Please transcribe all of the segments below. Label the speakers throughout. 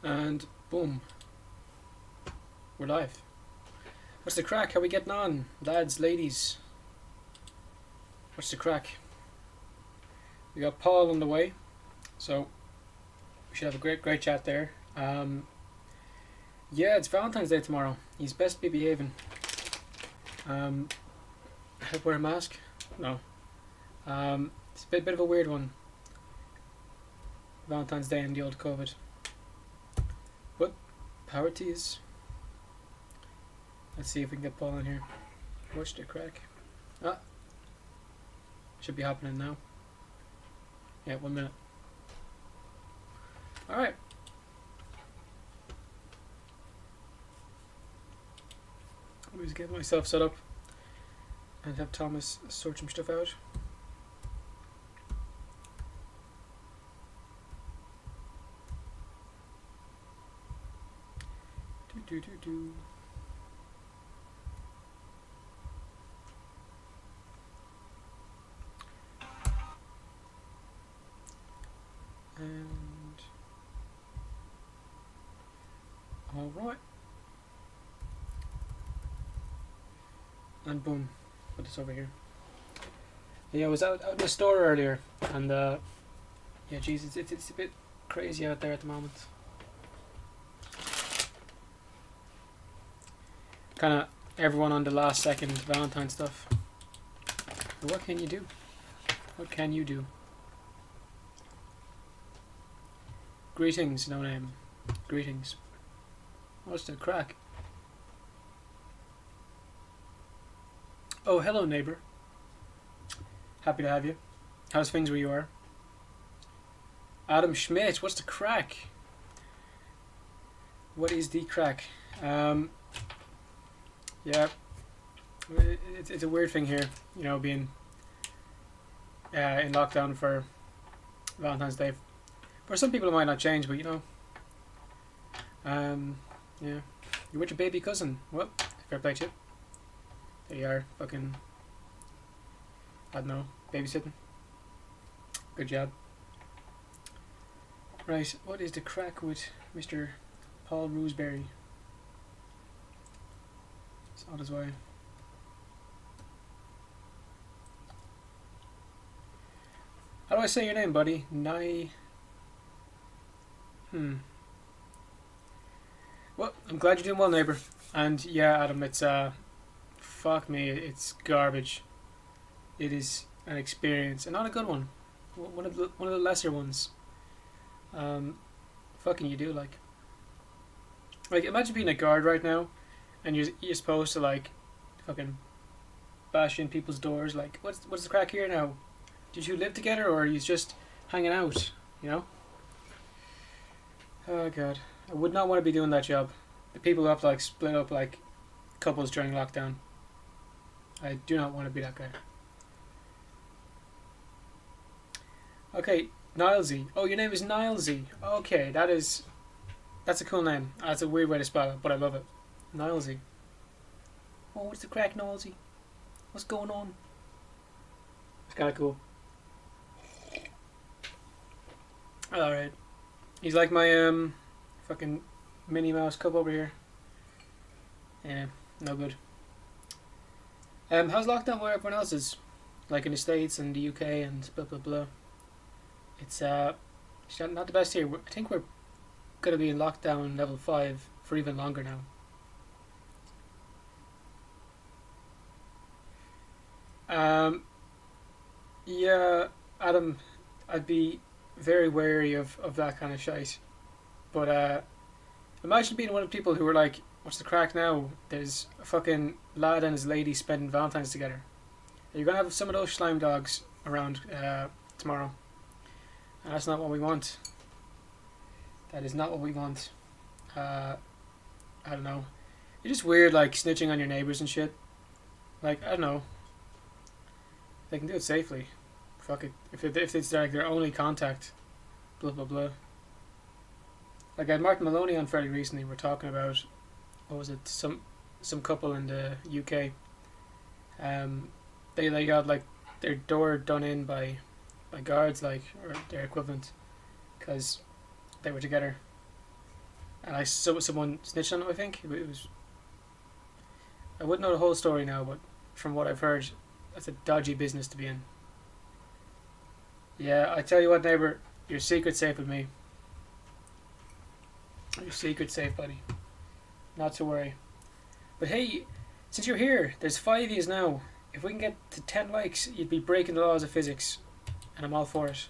Speaker 1: And boom, we're live. What's the crack? How we getting on, lads, ladies? What's the crack? We got Paul on the way, so we should have a great chat there. Yeah, it's Valentine's Day tomorrow. He's best be behaving. Wear a mask? No. It's a bit of a weird one. Valentine's Day and the old COVID. But power to yous. Let's see if we can get Paul in here. What's the crack? Ah, should be happening now. Yeah, 1 minute. Alright. Let me just get myself set up and have Thomas sort some stuff out. Do. And all right, and boom, put this over here. Yeah, I was out in the store earlier, and yeah, Jesus, it's a bit crazy out there at the moment. Kind of everyone on the last second Valentine stuff. But what can you do? What can you do? Greetings, no name. Greetings. What's the crack? Oh, hello, neighbor. Happy to have you. How's things where you are? Adam Schmidt, what's the crack? What is the crack? Yeah, it's a weird thing here, you know, being in lockdown for Valentine's Day. For some people it might not change, but you know, yeah, you're with your baby cousin. Well, fair play to you. There you are, fucking, I don't know, babysitting. Good job. Right, what is the crack with Mr. Paul Roseberry? It's on his way. How do I say your name, buddy? Well, I'm glad you're doing well, neighbor. And yeah, Adam, it's fuck me, it's garbage. It is an experience, and not a good one. One of the lesser ones. Fucking you do like imagine being a guard right now, and you're supposed to like fucking bash in people's doors. Like, what's the crack here now? Did you live together, or are you just hanging out? You know? Oh god, I would not want to be doing that job. The people who have to like split up like couples during lockdown. I do not want to be that guy. Okay, Nilesy. Oh, your name is Nilesy. Okay, that's a cool name. That's a weird way to spell it, but I love it. Nilesy. Oh, what's the crack, Nilesy? What's going on? It's kind of cool. Alright. He's like my fucking Minnie Mouse cup over here. Yeah, no good. How's lockdown where everyone else is? Like in the States and the UK and blah blah blah. It's not the best here. I think we're gonna be in lockdown level 5 for even longer now. Yeah, Adam, I'd be very wary of that kind of shite. But imagine being one of the people who were like, what's the crack now? There's a fucking lad and his lady spending Valentine's together. You're gonna have some of those slime dogs around tomorrow. And that's not what we want. That is not what we want. I don't know. It's just weird, like, snitching on your neighbours and shit. Like, I don't know. They can do it safely. Fuck it. If it's like their only contact. Blah, blah, blah. Like, I had Martin Maloney on fairly recently. We're talking about, what was it, some couple in the UK. They got, like, their door done in by guards, like, or their equivalent, because they were together. and someone snitched on him. I think it was. I wouldn't know the whole story now, but from what I've heard, that's a dodgy business to be in. Yeah, I tell you what, neighbour, your secret's safe with me. Your secret's safe, buddy. Not to worry. But hey, since you're here, there's 5 of yous now. If we can get to 10 likes, you'd be breaking the laws of physics, and I'm all for it.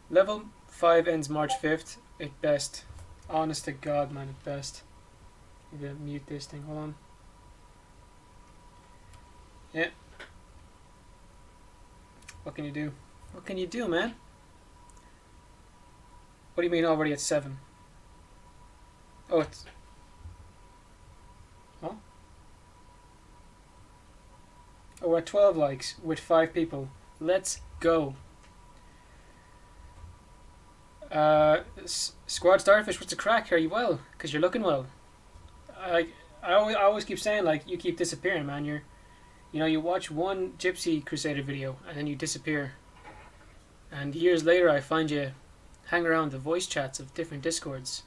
Speaker 1: Level 5 ends March 5th. At best. Honest to God, man, at best. I'm gonna mute this thing. Hold on. Yeah. What can you do? What can you do, man? What do you mean already at 7? Oh, it's... Huh? Oh, we're at 12 likes with 5 people. Let's go. Squad Starfish, what's the crack? Are you well? Because you're looking well. I always keep saying, like, you keep disappearing, man. You watch one Gypsy Crusader video and then you disappear. And years later I find you hang around the voice chats of different Discords.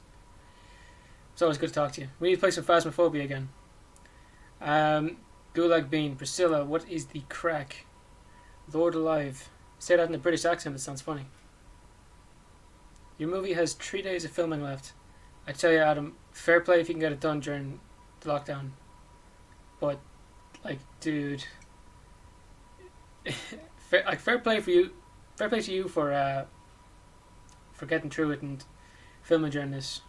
Speaker 1: It's always good to talk to you. We need to play some Phasmophobia again. Gulag Bean, Priscilla, what is the crack? Lord Alive. Say that in a British accent, it sounds funny. Your movie has 3 days of filming left. I tell you, Adam, fair play if you can get it done during the lockdown. But, like, dude, fair play for you. Fair play to you for getting through it and filming during this.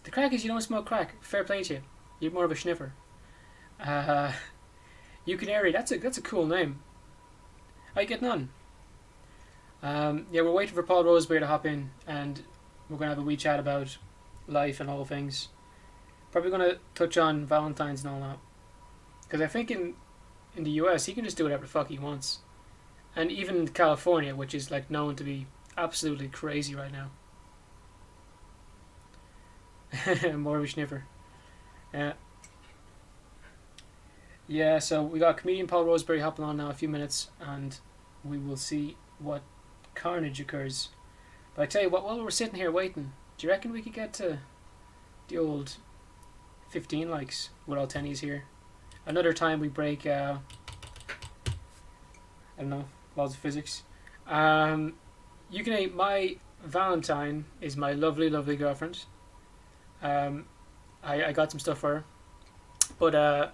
Speaker 1: The crack is you don't smoke crack. Fair play to you. You're more of a sniffer. Ukinari, that's a cool name. How you getting on? Yeah, we're waiting for Paul Roseberry to hop in, and we're gonna have a wee chat about life and all things. Probably gonna touch on Valentine's and all that, because I think in the US he can just do whatever the fuck he wants, and even in California, which is like known to be absolutely crazy right now. More of a sniffer. Yeah. Yeah, so we got comedian Paul Roseberry hopping on now a few minutes, and we will see what carnage occurs. But I tell you what, while we're sitting here waiting, do you reckon we could get to the old 15 likes with all tennies here? Another time we break, I don't know, laws of physics. You can name my Valentine is my lovely, lovely girlfriend. I got some stuff for her, but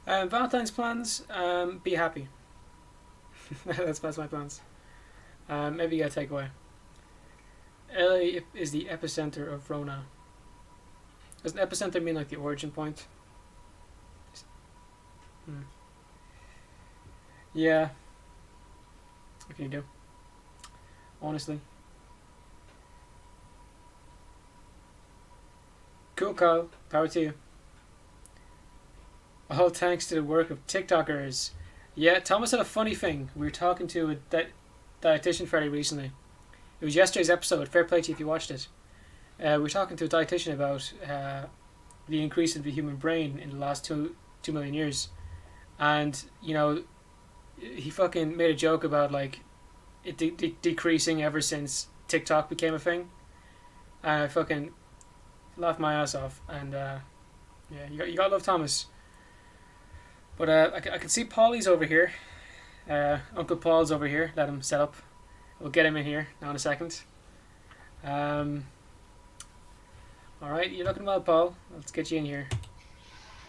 Speaker 1: Valentine's plans, be happy. that's my plans. Maybe get a takeaway. LA is the epicenter of Rona. Doesn't epicenter mean like the origin point? Yeah. What can you do? Honestly. Cool, Kyle. Power to you. All thanks to the work of TikTokers. Yeah, Thomas had a funny thing. We were talking to a dietitian fairly recently. It was yesterday's episode. Fair play to you if you watched it. We were talking to a dietitian about the increase of the human brain in the last 2 million years. And, he fucking made a joke about, like, it decreasing ever since TikTok became a thing. And I fucking laughed my ass off. And, yeah, you gotta love Thomas. But I can see Paulie's over here. Uncle Paul's over here. Let him set up. We'll get him in here now in a second. Alright, you're looking well, Paul. Let's get you in here.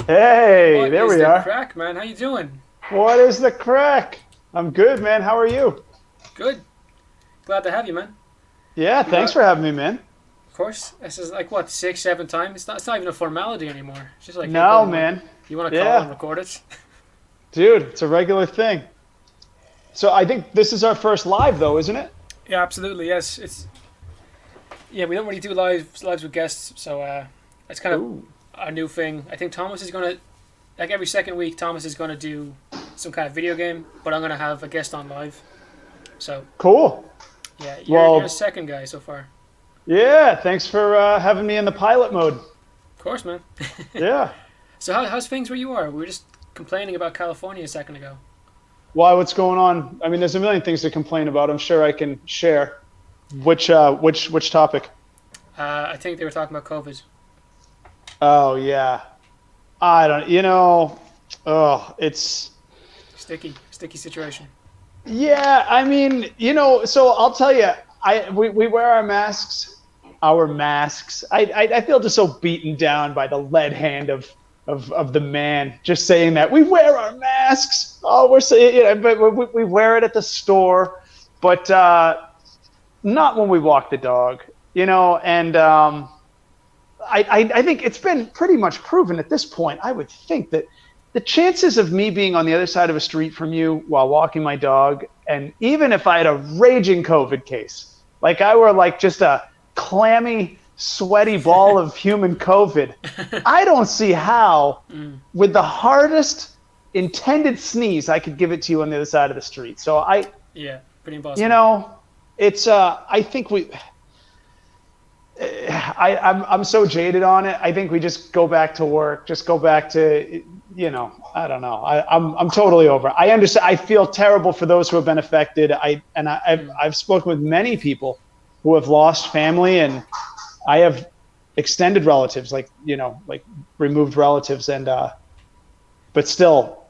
Speaker 2: Hey, there we are.
Speaker 1: What is the crack, man? How you doing?
Speaker 2: What is the crack? I'm good, man. How are you?
Speaker 1: Good. Glad to have you, man.
Speaker 2: Yeah, thanks for having me, man.
Speaker 1: Of course. This is like, what, 6, 7 times? It's not even a formality anymore. It's just like...
Speaker 2: No, man.
Speaker 1: You want to call and record it?
Speaker 2: Dude, it's a regular thing. So I think this is our first live, though, isn't it?
Speaker 1: Yeah, absolutely, yes. Yeah, we don't really do lives with guests, so it's kind of a new thing. I think Thomas is going to, like every second week, Thomas is going to do some kind of video game, but I'm going to have a guest on live. So
Speaker 2: cool.
Speaker 1: Yeah, you're a second guy so far.
Speaker 2: Yeah, thanks for having me in the pilot mode.
Speaker 1: Of course, man.
Speaker 2: Yeah.
Speaker 1: So how's things where you are? We were just complaining about California a second ago.
Speaker 2: Why? What's going on? I mean, there's a million things to complain about. I'm sure I can share. Which topic?
Speaker 1: I think they were talking about COVID.
Speaker 2: Oh yeah. I don't. Oh, it's
Speaker 1: Sticky situation.
Speaker 2: yeah. I mean, so I'll tell you. We wear our masks. Our masks. I feel just so beaten down by the lead hand of the man just saying that we wear our masks. Oh, we're saying, but we wear it at the store, but not when we walk the dog. And I think it's been pretty much proven at this point. I would think that the chances of me being on the other side of a street from you while walking my dog, and even if I had a raging COVID case, like I were like just a clammy, sweaty ball of human COVID, I don't see how, with the hardest intended sneeze, I could give it to you on the other side of the street. So
Speaker 1: Yeah, pretty impossible.
Speaker 2: it's I think I'm so jaded on it. I think we just go back to work. Just go back to, I don't know. I'm totally over it. I understand. I feel terrible for those who have been affected. I've spoken with many people who have lost family, and I have extended relatives, like removed relatives, and but still,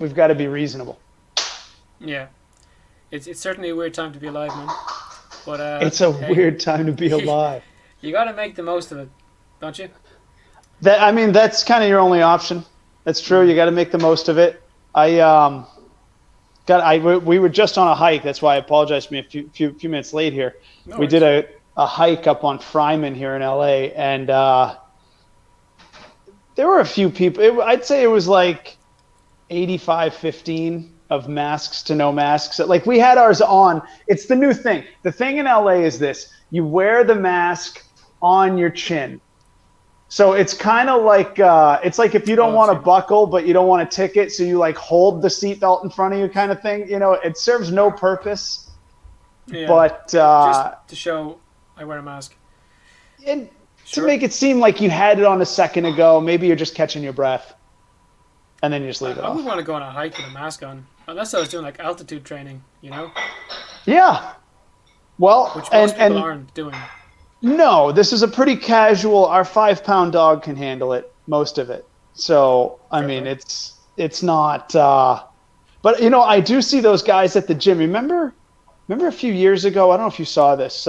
Speaker 2: we've got to be reasonable.
Speaker 1: Yeah, it's certainly a weird time to be alive, man. But
Speaker 2: It's a
Speaker 1: hey,
Speaker 2: weird time to be alive.
Speaker 1: you got to make the most of it, don't you?
Speaker 2: That's kind of your only option. That's true. You got to make the most of it. We were just on a hike. That's why I apologize for me a few minutes late here.
Speaker 1: No
Speaker 2: We
Speaker 1: worries.
Speaker 2: did a hike up on Fryman here in LA, and there were a few people. I'd say it was like 85-15 of masks to no masks. Like we had ours on. It's the new thing. The thing in LA is this: you wear the mask on your chin. So it's kind of like it's like if you don't want to buckle, but you don't want a ticket, so you like hold the seatbelt in front of you, kind of thing. It serves no purpose,
Speaker 1: Yeah,
Speaker 2: but
Speaker 1: just to show I wear a mask.
Speaker 2: and to
Speaker 1: Sure.
Speaker 2: make it seem like you had it on a second ago. Maybe you're just catching your breath, and then you just leave it
Speaker 1: I
Speaker 2: off.
Speaker 1: wouldn't want to go on a hike with a mask on, unless I was doing like altitude training,
Speaker 2: Yeah. Well,
Speaker 1: which most people
Speaker 2: and
Speaker 1: aren't doing.
Speaker 2: no, this is a pretty casual. Our 5-pound dog can handle it, most of it. So I
Speaker 1: Fair
Speaker 2: mean,
Speaker 1: play.
Speaker 2: it's not. But I do see those guys at the gym. Remember a few years ago? I don't know if you saw this.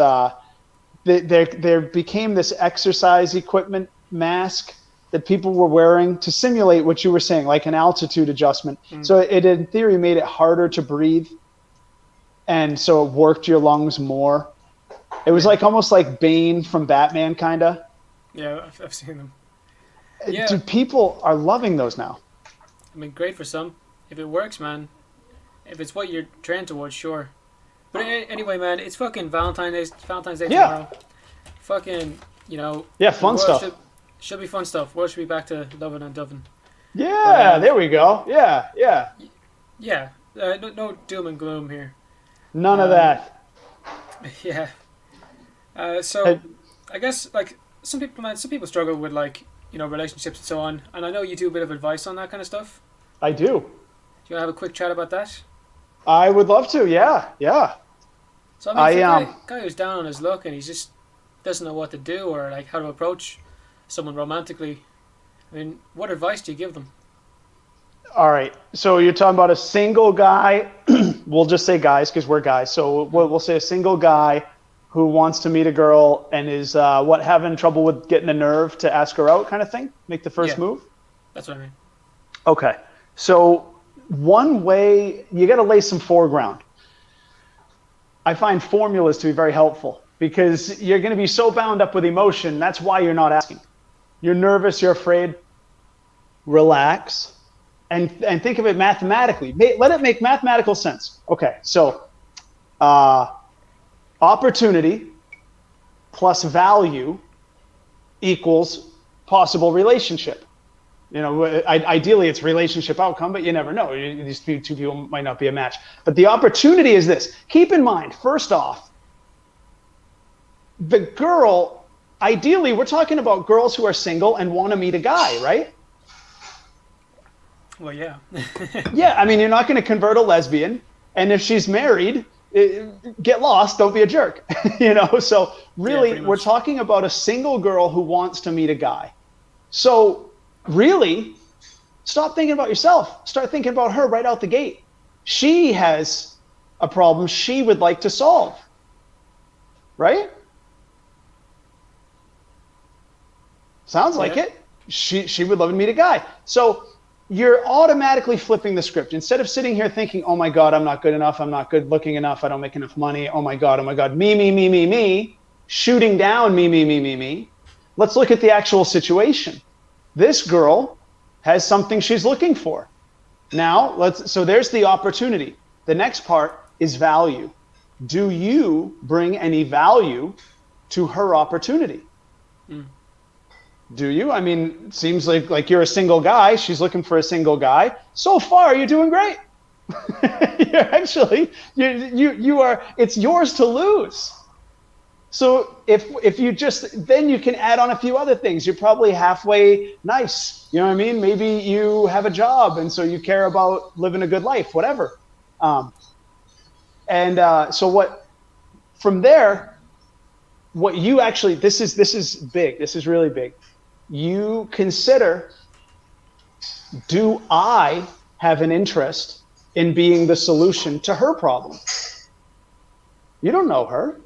Speaker 2: There became this exercise equipment mask that people were wearing to simulate what you were saying, like an altitude adjustment. So it, in theory, made it harder to breathe, and so it worked your lungs more. It was like almost like Bane from Batman, kind of.
Speaker 1: Yeah, I've seen them. Yeah,
Speaker 2: Dude, people are loving those now.
Speaker 1: I mean, great for some. If it works, man. If it's what you're trained towards, sure. But anyway, man, it's fucking Valentine's Day
Speaker 2: Yeah.
Speaker 1: tomorrow. Fucking,
Speaker 2: Yeah,
Speaker 1: the
Speaker 2: fun
Speaker 1: world
Speaker 2: stuff.
Speaker 1: should be fun stuff. World should be back to loving and doving.
Speaker 2: Yeah, there we go. Yeah, yeah.
Speaker 1: Yeah, no doom and gloom here.
Speaker 2: None of that.
Speaker 1: Yeah. So
Speaker 2: Hey,
Speaker 1: I guess like some people struggle with like relationships and so on, and I know you do a bit of advice on that kind of stuff.
Speaker 2: I do.
Speaker 1: Do you want to have a quick chat about that?
Speaker 2: I would love to. Yeah, yeah.
Speaker 1: So I mean, for
Speaker 2: I
Speaker 1: a guy who's down on his luck and he just doesn't know what to do or like how to approach someone romantically, I mean, what advice do you give them?
Speaker 2: All right. So you're talking about a single guy. We'll just say guys because we're guys. So we'll say a single guy who wants to meet a girl and is having trouble with getting the nerve to ask her out, kind of thing. Make the first
Speaker 1: Yeah.
Speaker 2: move.
Speaker 1: That's what I mean.
Speaker 2: Okay. So one way, you got to lay some foreground. I find formulas to be very helpful because you're going to be so bound up with emotion. That's why you're not asking. You're nervous, you're afraid. Relax and think of it mathematically. Let it make mathematical sense. Okay. So opportunity plus value equals possible relationship. Ideally it's relationship outcome, but you never know. These two people might not be a match. But the opportunity is this. Keep in mind, first off, the girl, ideally, we're talking about girls who are single and want to meet a guy, right?
Speaker 1: Well, yeah.
Speaker 2: Yeah, I mean, you're not going to convert a lesbian, and if she's married, get lost, don't be a jerk. So
Speaker 1: Yeah,
Speaker 2: really
Speaker 1: pretty
Speaker 2: we're
Speaker 1: much.
Speaker 2: talking about a single girl who wants to meet a guy. So really, stop thinking about yourself. Start thinking about her right out the gate. She has a problem she would like to solve, right? Sounds like
Speaker 1: Yeah.
Speaker 2: it. She would love to meet a guy. So you're automatically flipping the script. Instead of sitting here thinking, oh my God, I'm not good enough, I'm not good looking enough, I don't make enough money, oh my God, me, shooting down me. Let's look at the actual situation. This girl has something she's looking for. So there's the opportunity. The next part is value. Do you bring any value to her opportunity?
Speaker 1: Mm.
Speaker 2: Do you? I mean, it seems like you're a single guy. She's looking for a single guy. So far, you're doing great. You're actually, you are, it's yours to lose. So if you just, then you can add on a few other things. You're probably halfway nice. You know what I mean? Maybe you have a job, and so you care about living a good life, whatever. So what, from there, what you actually, this is big. This is really big. You consider, do I have an interest in being the solution to her problem? You don't know her.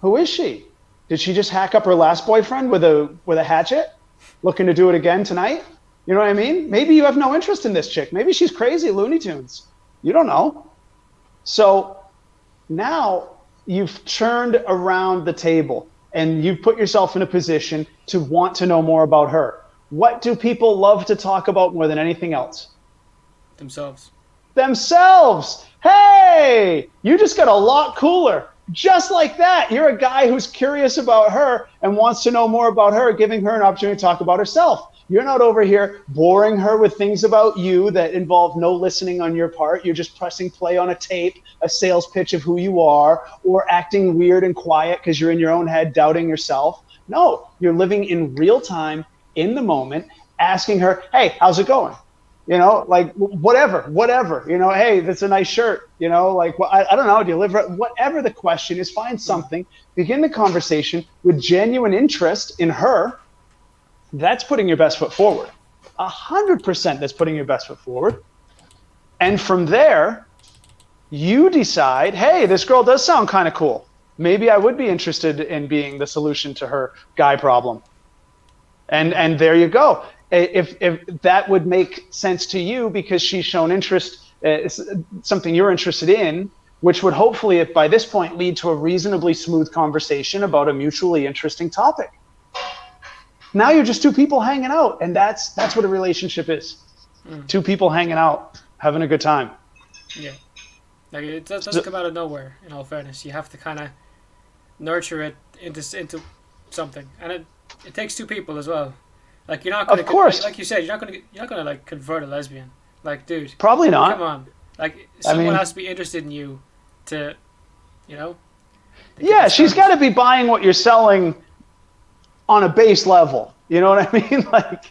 Speaker 2: Who is she? Did she just hack up her last boyfriend with a hatchet, looking to do it again tonight? You know what I mean? Maybe you have no interest in this chick. Maybe she's crazy, Looney Tunes. You don't know. So now you've turned around the table and you've put yourself in a position to want to know more about her. What do people love to talk about more than anything else?
Speaker 1: Themselves.
Speaker 2: Themselves. Hey, you just got a lot cooler. Just like that, you're a guy who's curious about her and wants to know more about her, giving her an opportunity to talk about herself. You're not over here boring her with things about you that involve no listening on your part. You're just pressing play on a tape, a sales pitch of who you are, or acting weird and quiet because you're in your own head doubting yourself. No, you're living in real time, in the moment, asking her, hey, how's it going? Like whatever, hey, that's a nice shirt, like, well, I don't know, do you live right? Whatever the question is, find something, begin the conversation with genuine interest in her. That's putting your best foot forward. 100% that's putting your best foot forward. And from there, you decide, hey, this girl does sound kind of cool. Maybe I would be interested in being the solution to her guy problem. And there you go. If that would make sense to you because she's shown interest, something you're interested in, which would hopefully by this point lead to a reasonably smooth conversation about a mutually interesting topic. Now you're just two people hanging out, and that's what a relationship is. Two people hanging out, having a good time.
Speaker 1: Yeah. Like, it doesn't come out of nowhere, in all fairness. You have to kind of nurture it into something. And it takes two people as well. Like, you're not going to,
Speaker 2: of course,
Speaker 1: like you said, you're not going to like convert a lesbian. Like, dude,
Speaker 2: probably not.
Speaker 1: Come on, like, someone has to be interested in you to
Speaker 2: yeah, she's got to be buying what you're selling on a base level. You know what I mean? Like,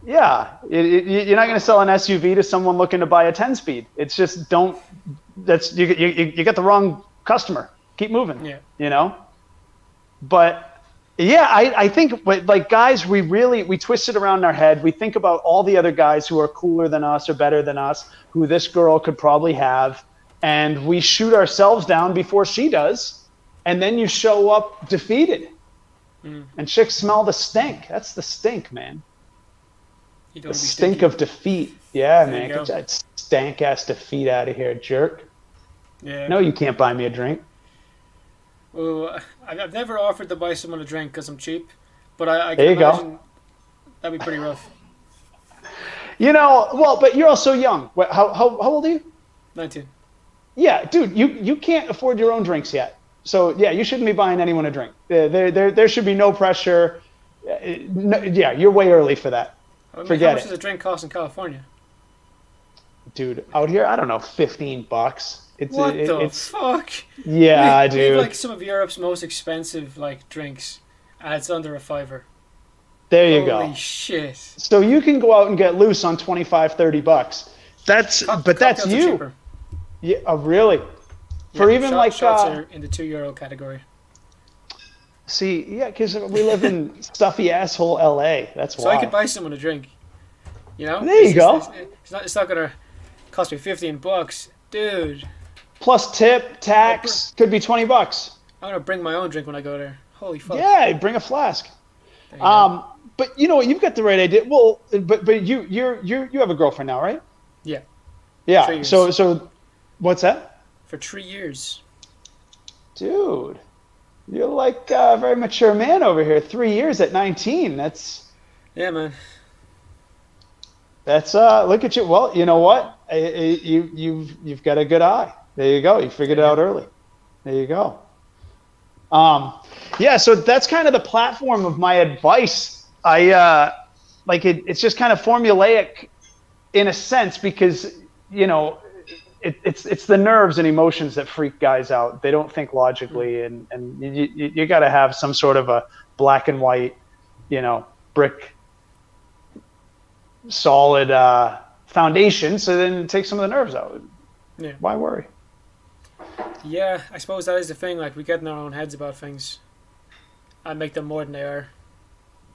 Speaker 2: yeah, you're not going to sell an SUV to someone looking to buy a 10-speed. It's just you got the wrong customer. Keep moving. Yeah. But. Yeah, I think, like, guys, we twist it around in our head. We think about all the other guys who are cooler than us or better than us, who this girl could probably have, and we shoot ourselves down before she does, and then you show up defeated. And chicks smell the stink. That's the stink, man. The stink of defeat. Yeah, man. Get that stank-ass defeat out of here, jerk.
Speaker 1: Yeah.
Speaker 2: No, you can't buy me a drink.
Speaker 1: Well, I've never offered to buy someone a drink because I'm cheap, but I can imagine that'd be pretty rough.
Speaker 2: But you're also young. How old are you?
Speaker 1: 19.
Speaker 2: Yeah, dude, you can't afford your own drinks yet. So, yeah, you shouldn't be buying anyone a drink. There should be no pressure. Yeah, you're way early for that. Forget it.
Speaker 1: How much does a drink cost in California?
Speaker 2: Dude, out here, I don't know, $15.
Speaker 1: What the fuck?
Speaker 2: Yeah, dude.
Speaker 1: We have, like, some of Europe's most expensive, like, drinks, and it's under $5.
Speaker 2: There you go.
Speaker 1: Holy shit.
Speaker 2: So you can go out and get loose on 25, $30. But that's
Speaker 1: Cocktails are
Speaker 2: you.
Speaker 1: cheaper.
Speaker 2: Yeah, really.
Speaker 1: Yeah,
Speaker 2: For even like,
Speaker 1: shots are in the €2 category.
Speaker 2: see, yeah, because we live in stuffy asshole LA. That's
Speaker 1: So I could
Speaker 2: why.
Speaker 1: buy someone a drink. You know,
Speaker 2: There you go.
Speaker 1: it's not gonna cost me $15, dude.
Speaker 2: Plus tip,
Speaker 1: I'll br-
Speaker 2: tax, could be $20.
Speaker 1: I'm gonna bring my own drink when I go there. Holy fuck!
Speaker 2: Yeah, bring a flask.
Speaker 1: There you go.
Speaker 2: But you know what? You've got the right idea. Well, but you have a girlfriend now, right?
Speaker 1: Yeah,
Speaker 2: Yeah.
Speaker 1: 3 years.
Speaker 2: What's that?
Speaker 1: For 3 years.
Speaker 2: Dude, you're like a very mature man over here. 3 years at 19.
Speaker 1: Yeah, man.
Speaker 2: That's look at you. Well, you know what? You've got a good eye. There you go. You figured it
Speaker 1: There you
Speaker 2: out
Speaker 1: go.
Speaker 2: early. There you go. Yeah. So that's kind of the platform of my advice. It's just kind of formulaic in a sense because you know it's the nerves and emotions that freak guys out. They don't think
Speaker 1: Mm.
Speaker 2: logically, and you got to have some sort of a black and white, brick solid foundation. So then take some of the nerves out.
Speaker 1: Yeah.
Speaker 2: Why worry?
Speaker 1: Yeah, I suppose that is the thing. Like we get in our own heads about things and make them more than they are.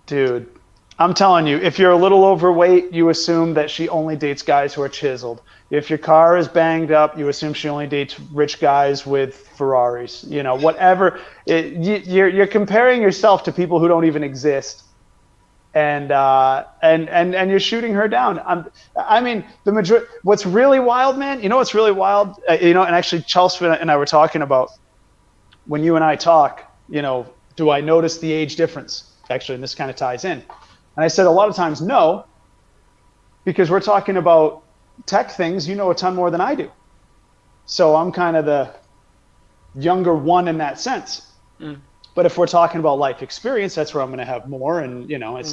Speaker 2: Dude, I'm telling you, if you're a little overweight, you assume that she only dates guys who are chiseled. If your car is banged up, you assume she only dates rich guys with Ferraris. Whatever. You're comparing yourself to people who don't even exist, and you're shooting her down. I mean, the majority. What's really wild, man? You know what's really wild? And actually, Chelsea and I were talking about when you and I talk. Do I notice the age difference? Actually, and this kind of ties in. And I said a lot of times no, because we're talking about tech things. You know a ton more than I do. So I'm kind of the younger one in that sense.
Speaker 1: Mm.
Speaker 2: But if we're talking about life experience, that's where I'm going to have more. And,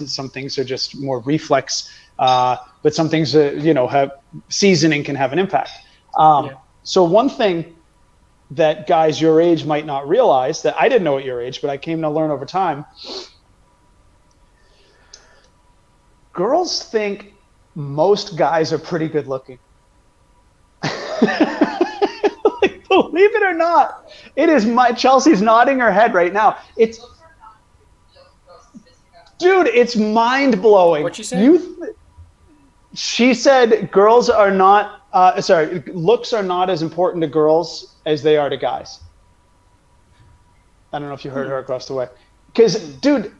Speaker 2: some things are just more reflex. But some things, have seasoning can have an impact.
Speaker 1: Yeah.
Speaker 2: So one thing that guys your age might not realize that I didn't know at your age, but I came to learn over time. Girls think most guys are pretty good looking. Believe it or not, it is Chelsea's nodding her head right now. Dude, it's mind blowing.
Speaker 1: What'd you say?
Speaker 2: She said girls are not, looks are not as important to girls as they are to guys. I don't know if you heard her across the way. Because, dude,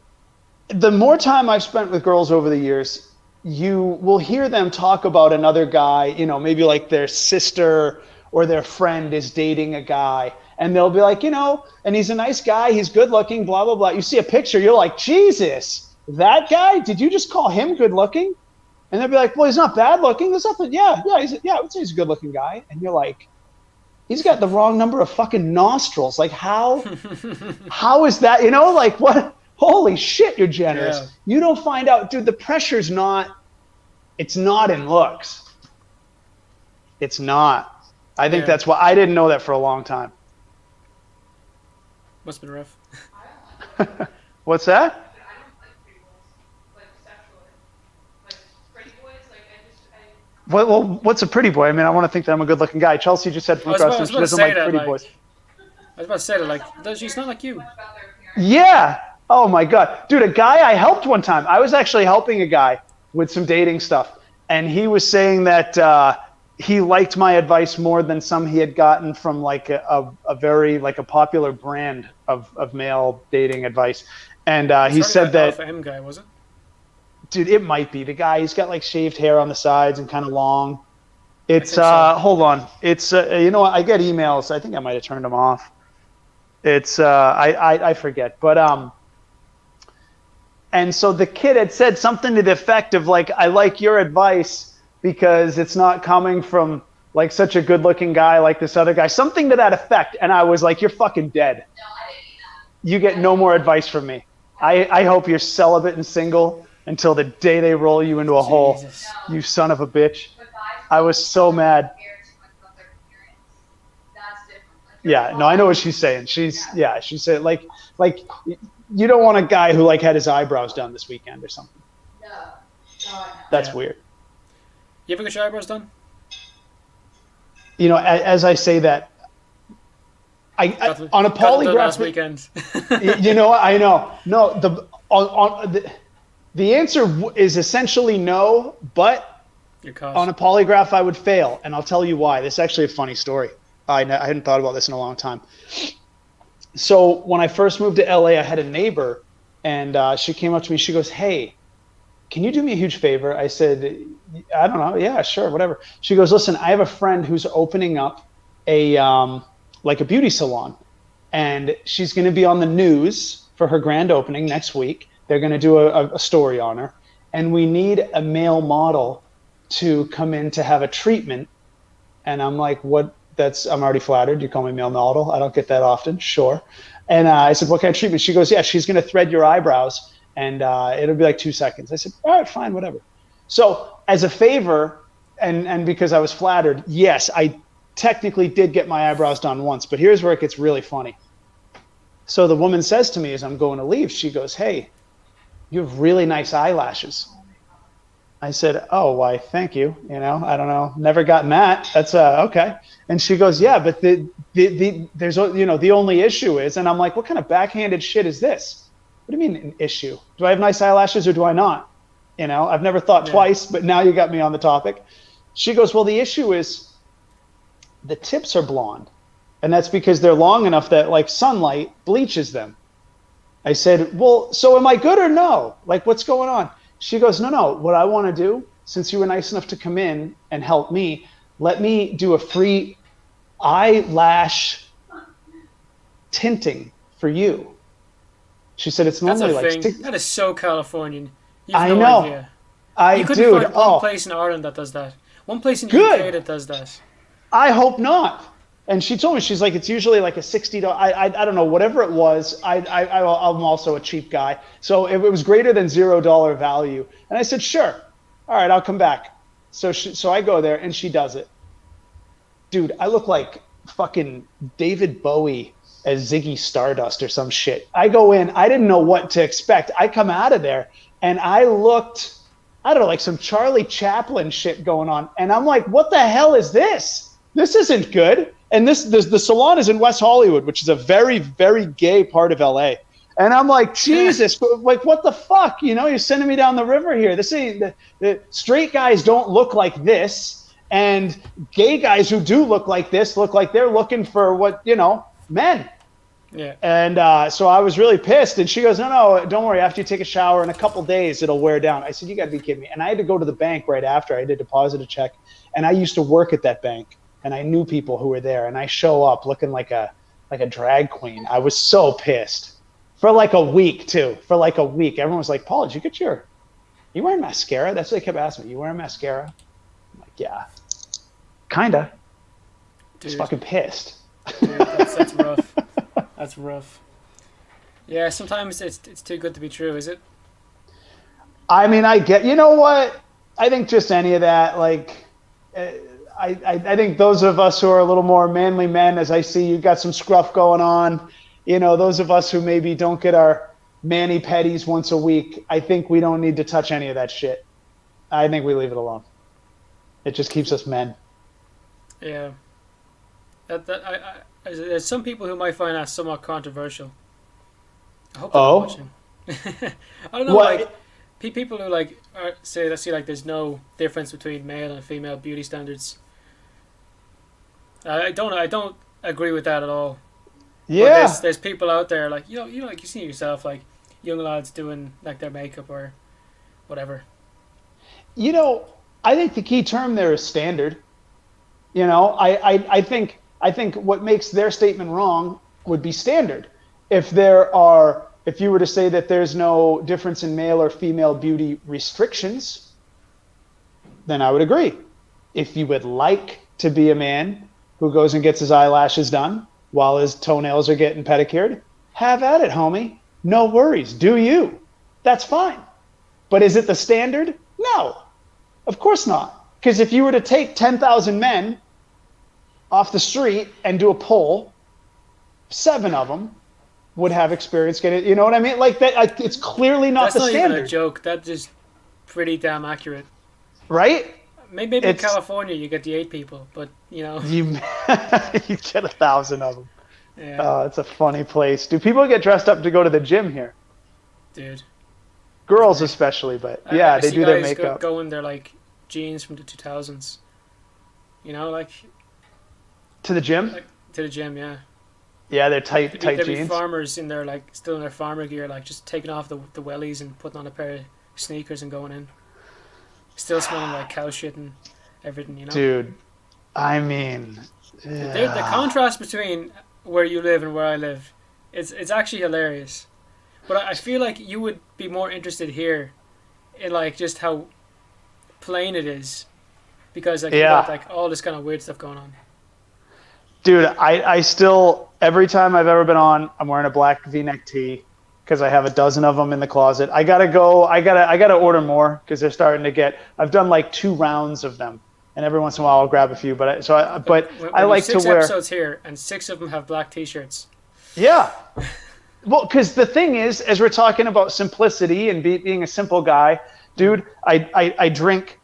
Speaker 2: the more time I've spent with girls over the years, you will hear them talk about another guy, maybe like their sister or their friend is dating a guy. And they'll be like, and he's a nice guy, he's good looking, blah, blah, blah. You see a picture, you're like, Jesus, that guy? Did you just call him good looking? And they'll be like, well, he's not bad looking. There's nothing, I would say he's a good looking guy. And you're like, he's got the wrong number of fucking nostrils. Like, how is that, like what? Holy shit, you're generous.
Speaker 1: Yeah.
Speaker 2: You don't find out, dude, the pressure's it's not in looks. It's not. I think that's why I didn't know that for a long time.
Speaker 1: Must have been rough.
Speaker 2: What's that? Well, what's a pretty boy? I mean, I want to think that I'm a good-looking guy. Chelsea just said from across the room she doesn't like pretty boys.
Speaker 1: I was about to say that, like, she's not like you.
Speaker 2: Yeah. Oh my God, dude, a guy I helped one time. I was actually helping a guy with some dating stuff, and he was saying that he liked my advice more than some he had gotten from like a very like a popular brand of male dating advice. And he said that
Speaker 1: Alpha M guy, was it?
Speaker 2: Dude, it might be the guy. He's got like shaved hair on the sides and kind of long. It's
Speaker 1: so.
Speaker 2: Hold on. It's I get emails. I think I might have turned them off. It's I forget, but and so the kid had said something to the effect of like, I like your advice because it's not coming from like such a good looking guy like this other guy, something to that effect. And I was like, you're fucking dead. No, I didn't do that. You get no more advice from me. I hope you're celibate and single until the day they roll you into a hole, you son of a bitch. I was so mad. Yeah, no, I know what she's saying. She said like you don't want a guy who like had his eyebrows done this weekend or something. No. That's weird.
Speaker 1: You ever get your eyebrows done?
Speaker 2: You know, as I say that, on a polygraph
Speaker 1: last weekend.
Speaker 2: You know, I know. No, the answer is essentially no, but on a polygraph I would fail, and I'll tell you why. This is actually a funny story. I hadn't thought about this in a long time. So when I first moved to LA, I had a neighbor, and she came up to me. She goes, "Hey, can you do me a huge favor?" I said, "I don't know. Yeah, sure, whatever." She goes, "Listen, I have a friend who's opening up a like a beauty salon, and she's going to be on the news for her grand opening next week. They're going to do a story on her, and we need a male model to come in to have a treatment." And I'm like, "What? I'm already flattered. You call me male model. I don't get that often." Sure. And I said, "What kind of treatment?" She goes, "Yeah, she's going to thread your eyebrows, and it'll be like 2 seconds." I said, "All right, fine, whatever." So as a favor, and because I was flattered, yes, I technically did get my eyebrows done once, but here's where it gets really funny. So the woman says to me as I'm going to leave, she goes, "Hey, you have really nice eyelashes." I said, "Oh, why, thank you. You know, I don't know, never gotten that. That's okay." And she goes, "Yeah, but there's, you know, the only issue is," and I'm like, "What kind of backhanded shit is this? What do you mean an issue? Do I have nice eyelashes or do I not? You know, I've never thought twice, but now you got me on the topic." She goes, "Well, the issue is the tips are blonde, and that's because they're long enough that like sunlight bleaches them." I said, "Well, so am I good or no? Like, what's going on?" She goes, no, what I want to do, since you were nice enough to come in and help me, let me do a free eyelash tinting for you. She said, "It's normally like..."
Speaker 1: That is so Californian.
Speaker 2: I know. Idea.
Speaker 1: You couldn't find one place in Ireland that does that. One place in the UK that does that.
Speaker 2: I hope not. And she told me, she's like, it's usually like a $60. I don't know, whatever it was. I'm also a cheap guy, so it was greater than $0 value. And I said, "Sure, all right, I'll come back." So I go there and she does it. Dude, I look like fucking David Bowie as Ziggy Stardust or some shit. I go in, I didn't know what to expect. I come out of there and I looked, I don't know, like some Charlie Chaplin shit going on. And I'm like, what the hell is this? This isn't good. And the salon is in West Hollywood, which is a very, very gay part of LA. And I'm like, Jesus, like, what the fuck? You know, you're sending me down the river here. This ain't, the straight guys don't look like this. And gay guys who do look like this look like they're looking for what, you know, men.
Speaker 1: Yeah.
Speaker 2: And so I was really pissed. And she goes, no, don't worry. After you take a shower in a couple days, it'll wear down. I said, you got to be kidding me. And I had to go to the bank right after. I had to deposit a check. And I used to work at that bank. And I knew people who were there, and I show up looking like a drag queen. I was so pissed for like a week too. For like a week, everyone was like, "Paul, did you wearing mascara?" That's what they kept asking me. "You wearing mascara?" I'm like, "Yeah, kinda." Just fucking pissed.
Speaker 1: Dude, that's rough. That's rough. Yeah, sometimes it's too good to be true, is it?
Speaker 2: I mean, you know what? I think just any of that, like. I think those of us who are a little more manly men, as I see you got some scruff going on, you know, those of us who maybe don't get our mani pedis once a week, I think we don't need to touch any of that shit. I think we leave it alone. It just keeps us men.
Speaker 1: Yeah. There's some people who might find that somewhat controversial. I hope they're watching. I don't know, like people who like say like there's no difference between male and female beauty standards. I don't agree with that at all.
Speaker 2: Yeah.
Speaker 1: There's people out there like you know like you see yourself like young lads doing like their makeup or whatever.
Speaker 2: You know, I think the key term there is standard. You know, I think what makes their statement wrong would be standard. If you were to say that there's no difference in male or female beauty restrictions, then I would agree. If you would like to be a man who goes and gets his eyelashes done while his toenails are getting pedicured, have at it, homie. No worries. Do you. That's fine. But is it the standard? No, of course not. Because if you were to take 10,000 men off the street and do a poll, 7 of them would have experience getting. You know what I mean? Like that. It's clearly not
Speaker 1: That's
Speaker 2: the
Speaker 1: not even a
Speaker 2: standard,
Speaker 1: joke. That's just pretty damn accurate.
Speaker 2: right?
Speaker 1: Maybe in
Speaker 2: It's
Speaker 1: California you get the 8 people, but
Speaker 2: you. You get 1,000 of them.
Speaker 1: yeah,
Speaker 2: Oh, it's a funny place. Do people get dressed up to go to the gym here?
Speaker 1: dude.
Speaker 2: Girls
Speaker 1: Like,
Speaker 2: especially, but
Speaker 1: I
Speaker 2: yeah, they
Speaker 1: see
Speaker 2: do their
Speaker 1: guys
Speaker 2: makeup.
Speaker 1: go in their like jeans from the 2000s. Like
Speaker 2: To the gym?
Speaker 1: like to the gym, yeah.
Speaker 2: Yeah, they're tight
Speaker 1: There'd be
Speaker 2: jeans.
Speaker 1: farmers in there, like still in their farmer gear, like just taking off the wellies and putting on a pair of sneakers and going in. Still smelling like cow shit and everything.
Speaker 2: Dude, I mean,
Speaker 1: The contrast between where you live and where I live, it's actually hilarious. But I feel like you would be more interested here in like just how plain it is, because like you got
Speaker 2: yeah.
Speaker 1: like all this kind of weird stuff going on.
Speaker 2: Dude, I still, every time I've ever been on, I'm wearing a black V-neck tee because I have a dozen of them in the closet. I gotta order more because they're starting to get, I've done like 2 rounds of them. And every once in a while I'll grab a few, but I
Speaker 1: When
Speaker 2: like to
Speaker 1: six
Speaker 2: wear.
Speaker 1: episodes here, and 6 of them have black T-shirts.
Speaker 2: Yeah. Well, because the thing is, as we're talking about simplicity and being a simple guy, dude, I drink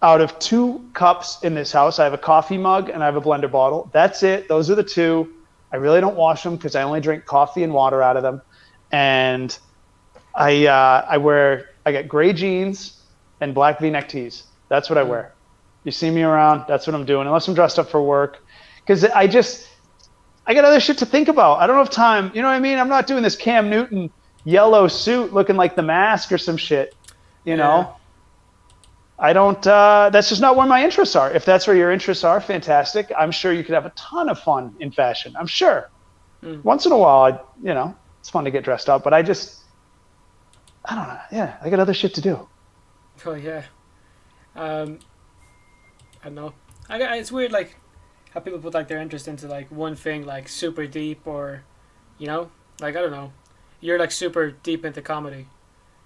Speaker 2: out of 2 cups in this house. I have a coffee mug and I have a blender bottle. That's it. Those are the 2. I really don't wash them because I only drink coffee and water out of them. And I got gray jeans and black V-neck tees. That's what I wear. You see me around, that's what I'm doing, unless I'm dressed up for work. Because I got other shit to think about. I don't have time. You know what I mean? I'm not doing this Cam Newton yellow suit looking like The Mask or some shit. You know? I don't, that's just not where my interests are. If that's where your interests are, fantastic. I'm sure you could have a ton of fun in fashion. I'm sure. Once in a while, it's fun to get dressed up, but I don't know. Yeah, I got other shit to do.
Speaker 1: Oh yeah. I don't know. It's weird, like how people put like their interest into like one thing, like super deep, or like I don't know. You're like super deep into comedy.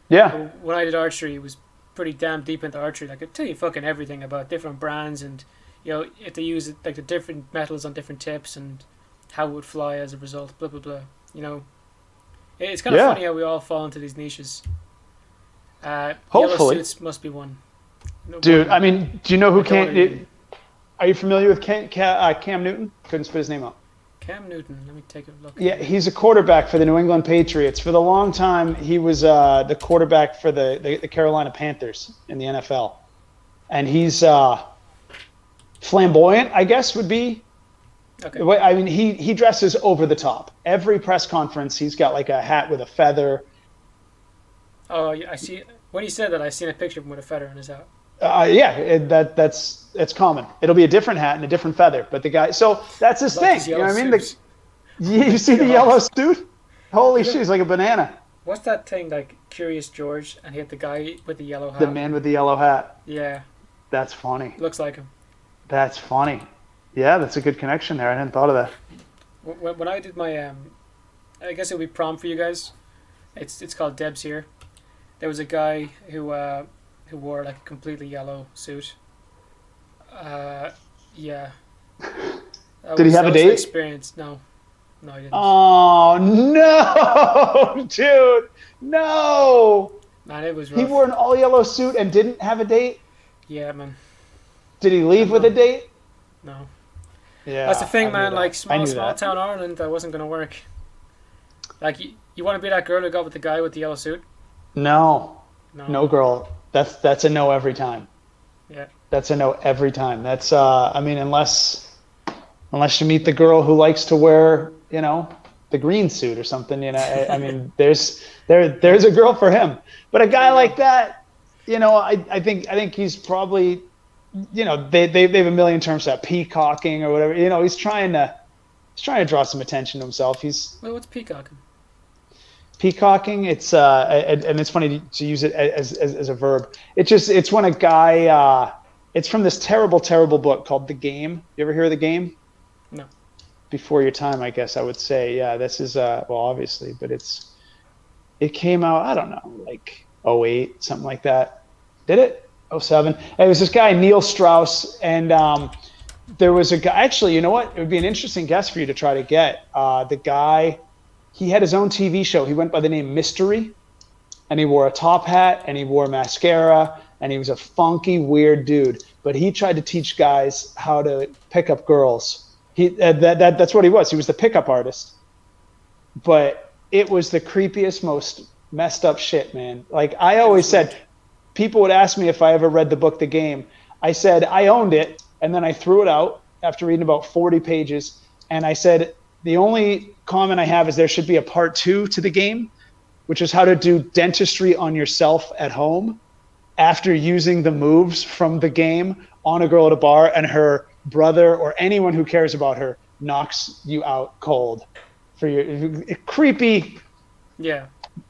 Speaker 2: Yeah.
Speaker 1: But when I did archery, it was pretty damn deep into archery. Like I tell you fucking everything about different brands, and if they use it, like the different metals on different tips and how it would fly as a result. Blah blah blah. It's kind of funny how we all fall into these niches. Yellow
Speaker 2: Hopefully.
Speaker 1: suits must be one.
Speaker 2: Dude, I mean, do you know who are you familiar with Cam Newton? Couldn't spit his name out.
Speaker 1: Cam Newton. Let me take a look.
Speaker 2: Yeah, he's a quarterback for the New England Patriots. For the long time, he was the quarterback for the Carolina Panthers in the NFL. And he's flamboyant, I guess, would be.
Speaker 1: Okay.
Speaker 2: I mean, he dresses over the top. Every press conference, he's got like a hat with a feather.
Speaker 1: Oh, I see. When you said that, I seen a picture of him with a feather in his hat.
Speaker 2: Yeah, that's common. It'll be a different hat and a different feather, but the guy. So that's his thing. You know what I mean? You see the yellow suit? Holy shit, he's like a banana.
Speaker 1: What's that thing like? Curious George, and he had the guy with the yellow hat.
Speaker 2: The man with the yellow hat.
Speaker 1: Yeah.
Speaker 2: That's funny.
Speaker 1: Looks like him.
Speaker 2: That's funny. Yeah, that's a good connection there. I hadn't thought of that.
Speaker 1: When I did my I guess it would be prom for you guys. It's called Deb's here. There was a guy who wore like a completely yellow suit. Yeah.
Speaker 2: Did he have a date?
Speaker 1: Experience? No, he didn't.
Speaker 2: Oh no, dude, no!
Speaker 1: Man, it was rough.
Speaker 2: He wore an all yellow suit and didn't have a date.
Speaker 1: Yeah, man.
Speaker 2: Did he leave with a date?
Speaker 1: No.
Speaker 2: Yeah.
Speaker 1: That's the thing, man.
Speaker 2: That.
Speaker 1: Like small town Ireland, that wasn't gonna work. Like you want to be that girl who got with the guy with the yellow suit?
Speaker 2: No, girl. That's a no every time.
Speaker 1: Yeah.
Speaker 2: That's a no every time. That's I mean, unless you meet the girl who likes to wear, the green suit or something, I mean, there's a girl for him. But a guy like that, I think he's probably, they have a million terms for that, peacocking or whatever. He's trying to draw some attention to himself.
Speaker 1: Well, what's peacocking?
Speaker 2: Peacocking, it's and it's funny to use it as a verb. It's when a guy it's from this terrible book called The Game. You ever hear of The Game?
Speaker 1: No.
Speaker 2: Before your time, I guess I would say. Yeah, this is well, obviously, but it came out, I don't know, like 08, something like that. Did it? 07. It was this guy Neil Strauss, and there was a guy. Actually, you know what? It would be an interesting guest for you to try to get. The guy he had his own TV show. He went by the name Mystery, and he wore a top hat and he wore mascara and he was a funky, weird dude. But he tried to teach guys how to pick up girls. That's what he was. He was the pickup artist. But it was the creepiest, most messed up shit, man. Like I
Speaker 1: It was
Speaker 2: always
Speaker 1: weird.
Speaker 2: said, people would ask me if I ever read the book The Game. I said I owned it, and then I threw it out after reading about 40 pages. And I said the only comment I have is there should be a part 2 to the game, which is how to do dentistry on yourself at home after using the moves from the game on a girl at a bar, and her brother or anyone who cares about her knocks you out cold for your creepy
Speaker 1: Yeah,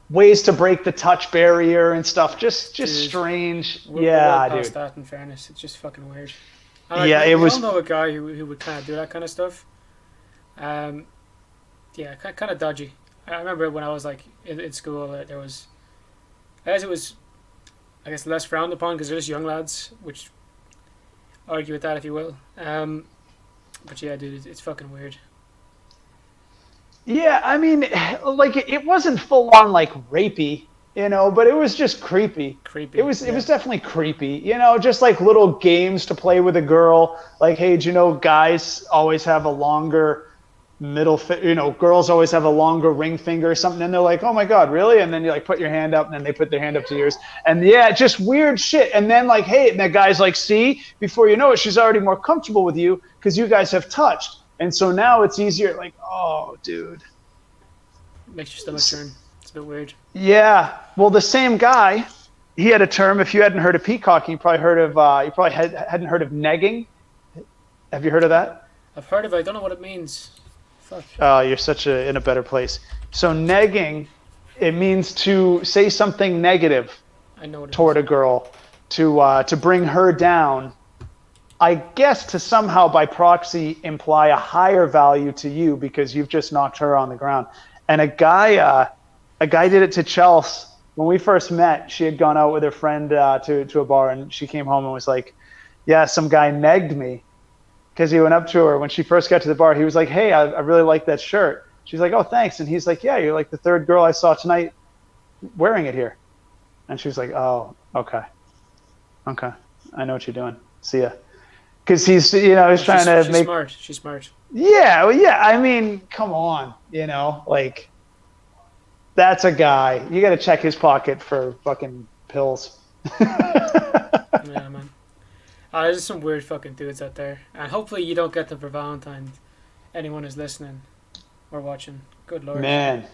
Speaker 2: ways to break the touch barrier and stuff. Just
Speaker 1: dude,
Speaker 2: strange.
Speaker 1: we're well
Speaker 2: Yeah,
Speaker 1: past
Speaker 2: dude.
Speaker 1: that. In fairness, it's just fucking weird. And like
Speaker 2: Yeah, it
Speaker 1: we all
Speaker 2: was.
Speaker 1: know a guy who would kind of do that kind of stuff. Um, yeah, kind of dodgy. I remember when I was like in school, there was, as it was, I guess less frowned upon because they're just young lads, which argue with that if you will. But yeah, dude, it's fucking weird.
Speaker 2: Yeah, I mean, like it wasn't full on like rapey, but it was just creepy. It
Speaker 1: Creepy.
Speaker 2: was it
Speaker 1: Yeah.
Speaker 2: was definitely creepy, just like little games to play with a girl. Like, hey, do you know guys always have a longer girls always have a longer ring finger or something, and they're like, oh my god, really? And then you like put your hand up, and then they put their hand up to yours, and yeah, just weird shit. And then like, hey, and that guy's like, see, before you know it, she's already more comfortable with you because you guys have touched. And so now it's easier. Like, oh, dude.
Speaker 1: Makes your stomach turn. It's a bit weird.
Speaker 2: Yeah. Well, the same guy, he had a term. If you hadn't heard of peacocking, you probably heard of. You probably hadn't heard of negging. Have you heard of that?
Speaker 1: I've heard of it. I don't know what it means. Fuck.
Speaker 2: You're in a better place. So negging, it means to say something negative
Speaker 1: I know what it
Speaker 2: toward
Speaker 1: is.
Speaker 2: a girl, to bring her down. I guess to somehow by proxy imply a higher value to you because you've just knocked her on the ground. And a guy did it to Chelsea when we first met. She had gone out with her friend to a bar, and she came home and was like, "Yeah, some guy negged me," because he went up to her when she first got to the bar. He was like, "Hey, I really like that shirt." She's like, "Oh, thanks." And he's like, "Yeah, you're like the third girl I saw tonight wearing it here." And she was like, "Oh, okay, I know what you're doing. See ya." Because he's
Speaker 1: Oh,
Speaker 2: trying to
Speaker 1: she's
Speaker 2: make.
Speaker 1: smart. She's smart.
Speaker 2: Yeah, well, yeah. I mean, come on, like that's a guy. You got to check his pocket for fucking pills.
Speaker 1: Yeah, man. There's some weird fucking dudes out there, and hopefully you don't get them for Valentine's. Anyone who's listening or watching, good lord.
Speaker 2: Man,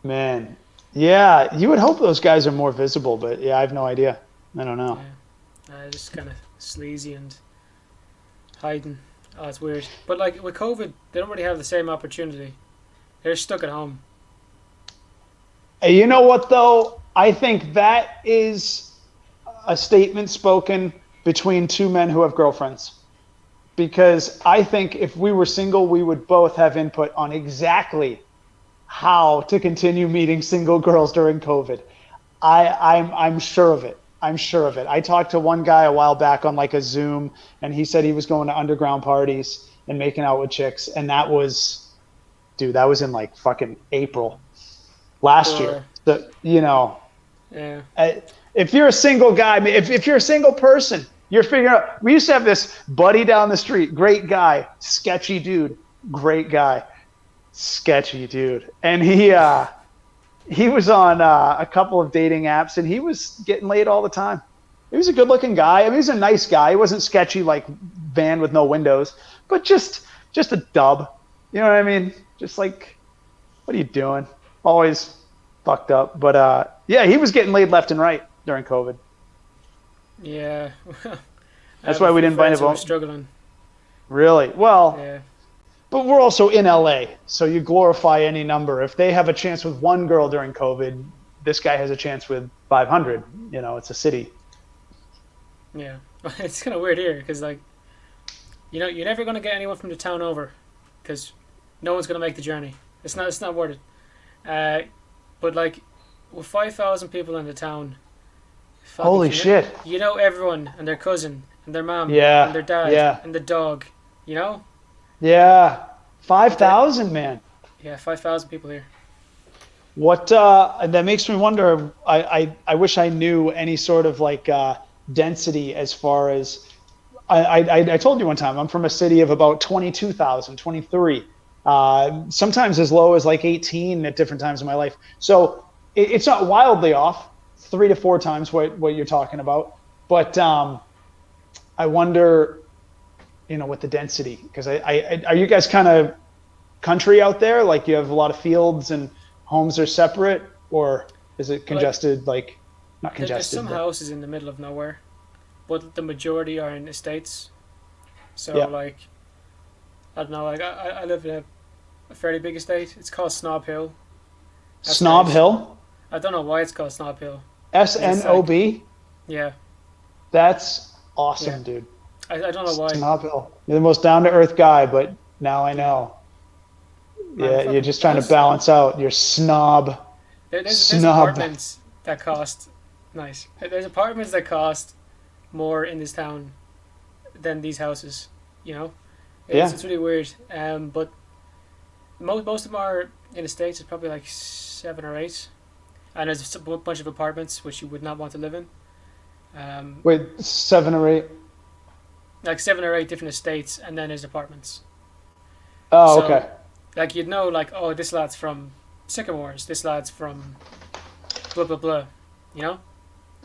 Speaker 2: man. Yeah, you would hope those guys are more visible, but yeah, I have no idea. I don't know.
Speaker 1: Yeah, just kind of sleazy and hiding. Oh, it's weird. But like with COVID, they don't really have the same opportunity. They're stuck at home.
Speaker 2: Hey, you know what though? I think that is a statement spoken between two men who have girlfriends. Because I think if we were single, we would both have input on exactly how to continue meeting single girls during COVID. I'm sure of it. I'm sure of it. I talked to one guy a while back on like a Zoom, and he said he was going to underground parties and making out with chicks, and that was in like fucking April last year.
Speaker 1: Or
Speaker 2: So,
Speaker 1: yeah,
Speaker 2: if you're a single guy, if you're a single person, you're figuring out. We used to have this buddy down the street, great guy, sketchy dude, great guy, sketchy dude, and he was on a couple of dating apps, and he was getting laid all the time. He was a good-looking guy. I mean, he was a nice guy. He wasn't sketchy like van with no windows, but just a dub. You know what I mean? Just like, what are you doing? Always fucked up. But yeah, he was getting laid left and right during COVID.
Speaker 1: yeah. I
Speaker 2: That's
Speaker 1: have a
Speaker 2: why we
Speaker 1: few
Speaker 2: didn't buy
Speaker 1: friends who are
Speaker 2: him.
Speaker 1: struggling.
Speaker 2: Really? Well,
Speaker 1: Yeah,
Speaker 2: but we're also in LA, so you glorify any number. If they have a chance with one girl during COVID, this guy has a chance with 500. It's a city.
Speaker 1: yeah. It's kind of weird here because like, you're never gonna get anyone from the town over, because no one's gonna make the journey. It's not worth it. But like, with 5,000 people in the town, fuck
Speaker 2: Holy
Speaker 1: it,
Speaker 2: shit.
Speaker 1: You know everyone and their cousin and their mom
Speaker 2: Yeah,
Speaker 1: and their dad
Speaker 2: yeah.
Speaker 1: and the dog. You know?
Speaker 2: Yeah. 5,000, man.
Speaker 1: Yeah, 5,000 people here.
Speaker 2: What that makes me wonder. I wish I knew any sort of like density as far as I told you one time I'm from a city of about 22,000, 23. Sometimes as low as like 18 at different times in my life. So it's not wildly off, 3 to 4 times what you're talking about. But I wonder, with the density, because are you guys kind of country out there? Like you have a lot of fields and homes are separate, or is it
Speaker 1: Like
Speaker 2: congested? Like not
Speaker 1: there's some
Speaker 2: congested, but
Speaker 1: houses in the middle of nowhere, but the majority are in estates. So
Speaker 2: yeah.
Speaker 1: like I don't know. Like I live in a fairly big estate. It's called Snob Hill. That's
Speaker 2: Snob
Speaker 1: nice.
Speaker 2: Hill,
Speaker 1: I don't know why it's called Snob Hill because it's like
Speaker 2: SNOB.
Speaker 1: yeah
Speaker 2: That's
Speaker 1: yeah.
Speaker 2: awesome, dude.
Speaker 1: I don't know why.
Speaker 2: Snob Hill. You're the most down to earth guy, but now I
Speaker 1: Yeah,
Speaker 2: know.
Speaker 1: man.
Speaker 2: Yeah, you're
Speaker 1: Fucking
Speaker 2: just
Speaker 1: the
Speaker 2: trying to
Speaker 1: houses.
Speaker 2: balance out your snob.
Speaker 1: There's
Speaker 2: Snob.
Speaker 1: apartments that cost nice. There's apartments that cost more in this town than these houses. You know,
Speaker 2: Yeah.
Speaker 1: it's really weird. But most of them are in the states. It's probably like 7 or 8, and there's a bunch of apartments which you would not want to live in. Um,
Speaker 2: Wait, 7 or 8.
Speaker 1: like 7 or 8 different estates, and then there's apartments.
Speaker 2: Oh,
Speaker 1: So
Speaker 2: okay.
Speaker 1: like you'd know like oh this lad's from Sycamores, this lad's from blah blah blah. You know,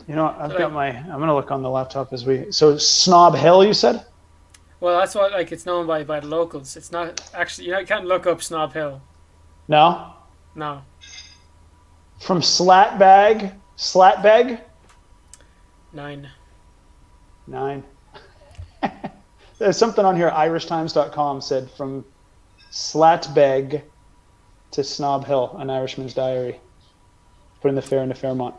Speaker 2: You know, what?
Speaker 1: so
Speaker 2: I've got
Speaker 1: like
Speaker 2: my. I'm gonna look on the laptop as we. So Snob Hill, you said?
Speaker 1: well that's what like it's known by the locals. It's not actually you can't look up Snob Hill.
Speaker 2: No.
Speaker 1: No,
Speaker 2: From Slatbag,
Speaker 1: 9.
Speaker 2: 9. There's something on here. IrishTimes.com said from Slatbeg to Snob Hill, an Irishman's diary. Put in the fair into Fairmont.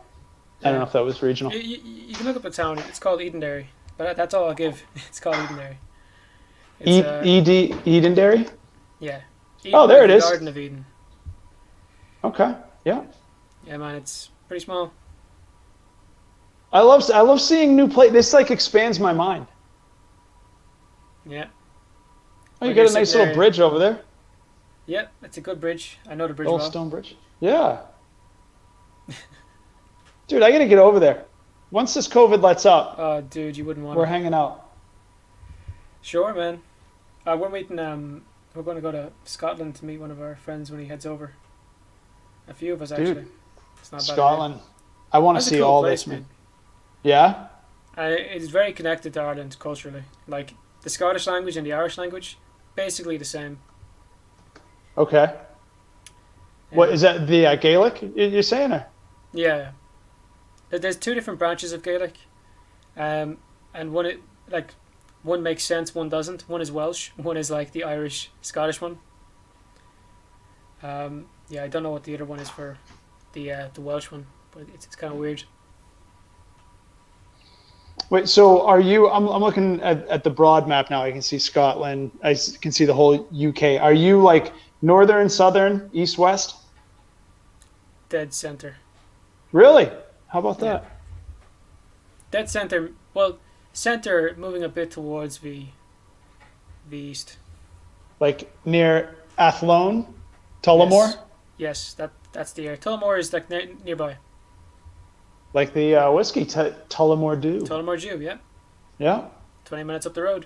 Speaker 2: I don't
Speaker 1: Yeah,
Speaker 2: know if that was regional.
Speaker 1: you can look up a town. It's called Edenderry, but that's all I'll give. It's called Edenderry. It's
Speaker 2: Edenderry.
Speaker 1: yeah,
Speaker 2: Oh,
Speaker 1: Eden
Speaker 2: there
Speaker 1: like
Speaker 2: it
Speaker 1: the
Speaker 2: is.
Speaker 1: Garden of Eden.
Speaker 2: Okay. Yeah.
Speaker 1: Yeah, man, it's pretty small.
Speaker 2: I love seeing new play. This like expands my mind.
Speaker 1: Yeah,
Speaker 2: Oh, you
Speaker 1: when you're
Speaker 2: got a
Speaker 1: sitting
Speaker 2: nice little
Speaker 1: there.
Speaker 2: bridge over there.
Speaker 1: Yeah, it's a good bridge. I know the
Speaker 2: The
Speaker 1: bridge
Speaker 2: old
Speaker 1: well.
Speaker 2: stone bridge. Yeah. Dude, I gotta get over there. Once this COVID lets up,
Speaker 1: Oh, dude, you wouldn't want
Speaker 2: we're
Speaker 1: to.
Speaker 2: hanging out.
Speaker 1: Sure, man. We're meeting. We're going to go to Scotland to meet one of our friends when he heads over. A few of us actually.
Speaker 2: Dude,
Speaker 1: It's not a bad idea.
Speaker 2: Scotland. I want to
Speaker 1: That's a
Speaker 2: see
Speaker 1: cool
Speaker 2: all
Speaker 1: place,
Speaker 2: this, man.
Speaker 1: man.
Speaker 2: Yeah?
Speaker 1: And it's very connected to Ireland culturally. Like the Scottish language and the Irish language, basically the same.
Speaker 2: Okay. What
Speaker 1: Yeah,
Speaker 2: is that? The Gaelic you're saying? Or?
Speaker 1: yeah. There's two different branches of Gaelic, um, and like one makes sense, one doesn't. One is Welsh, one is like the Irish Scottish one. Yeah, I don't know what the other one is for the Welsh one, but it's kind of weird.
Speaker 2: Wait, so are you? I'm looking at the broad map now. I can see Scotland. Can see the whole UK. Are you like northern, southern, east, west?
Speaker 1: Dead center.
Speaker 2: Really? How about
Speaker 1: Yeah,
Speaker 2: that?
Speaker 1: dead center. Well, center moving a bit towards the east.
Speaker 2: Like near Athlone,
Speaker 1: Yes,
Speaker 2: Tullamore,
Speaker 1: yes, that's the area. Tullamore is like nearby.
Speaker 2: like the whiskey Tullamore Dew.
Speaker 1: Tullamore Dew, yeah,
Speaker 2: Yeah.
Speaker 1: 20 minutes up the road.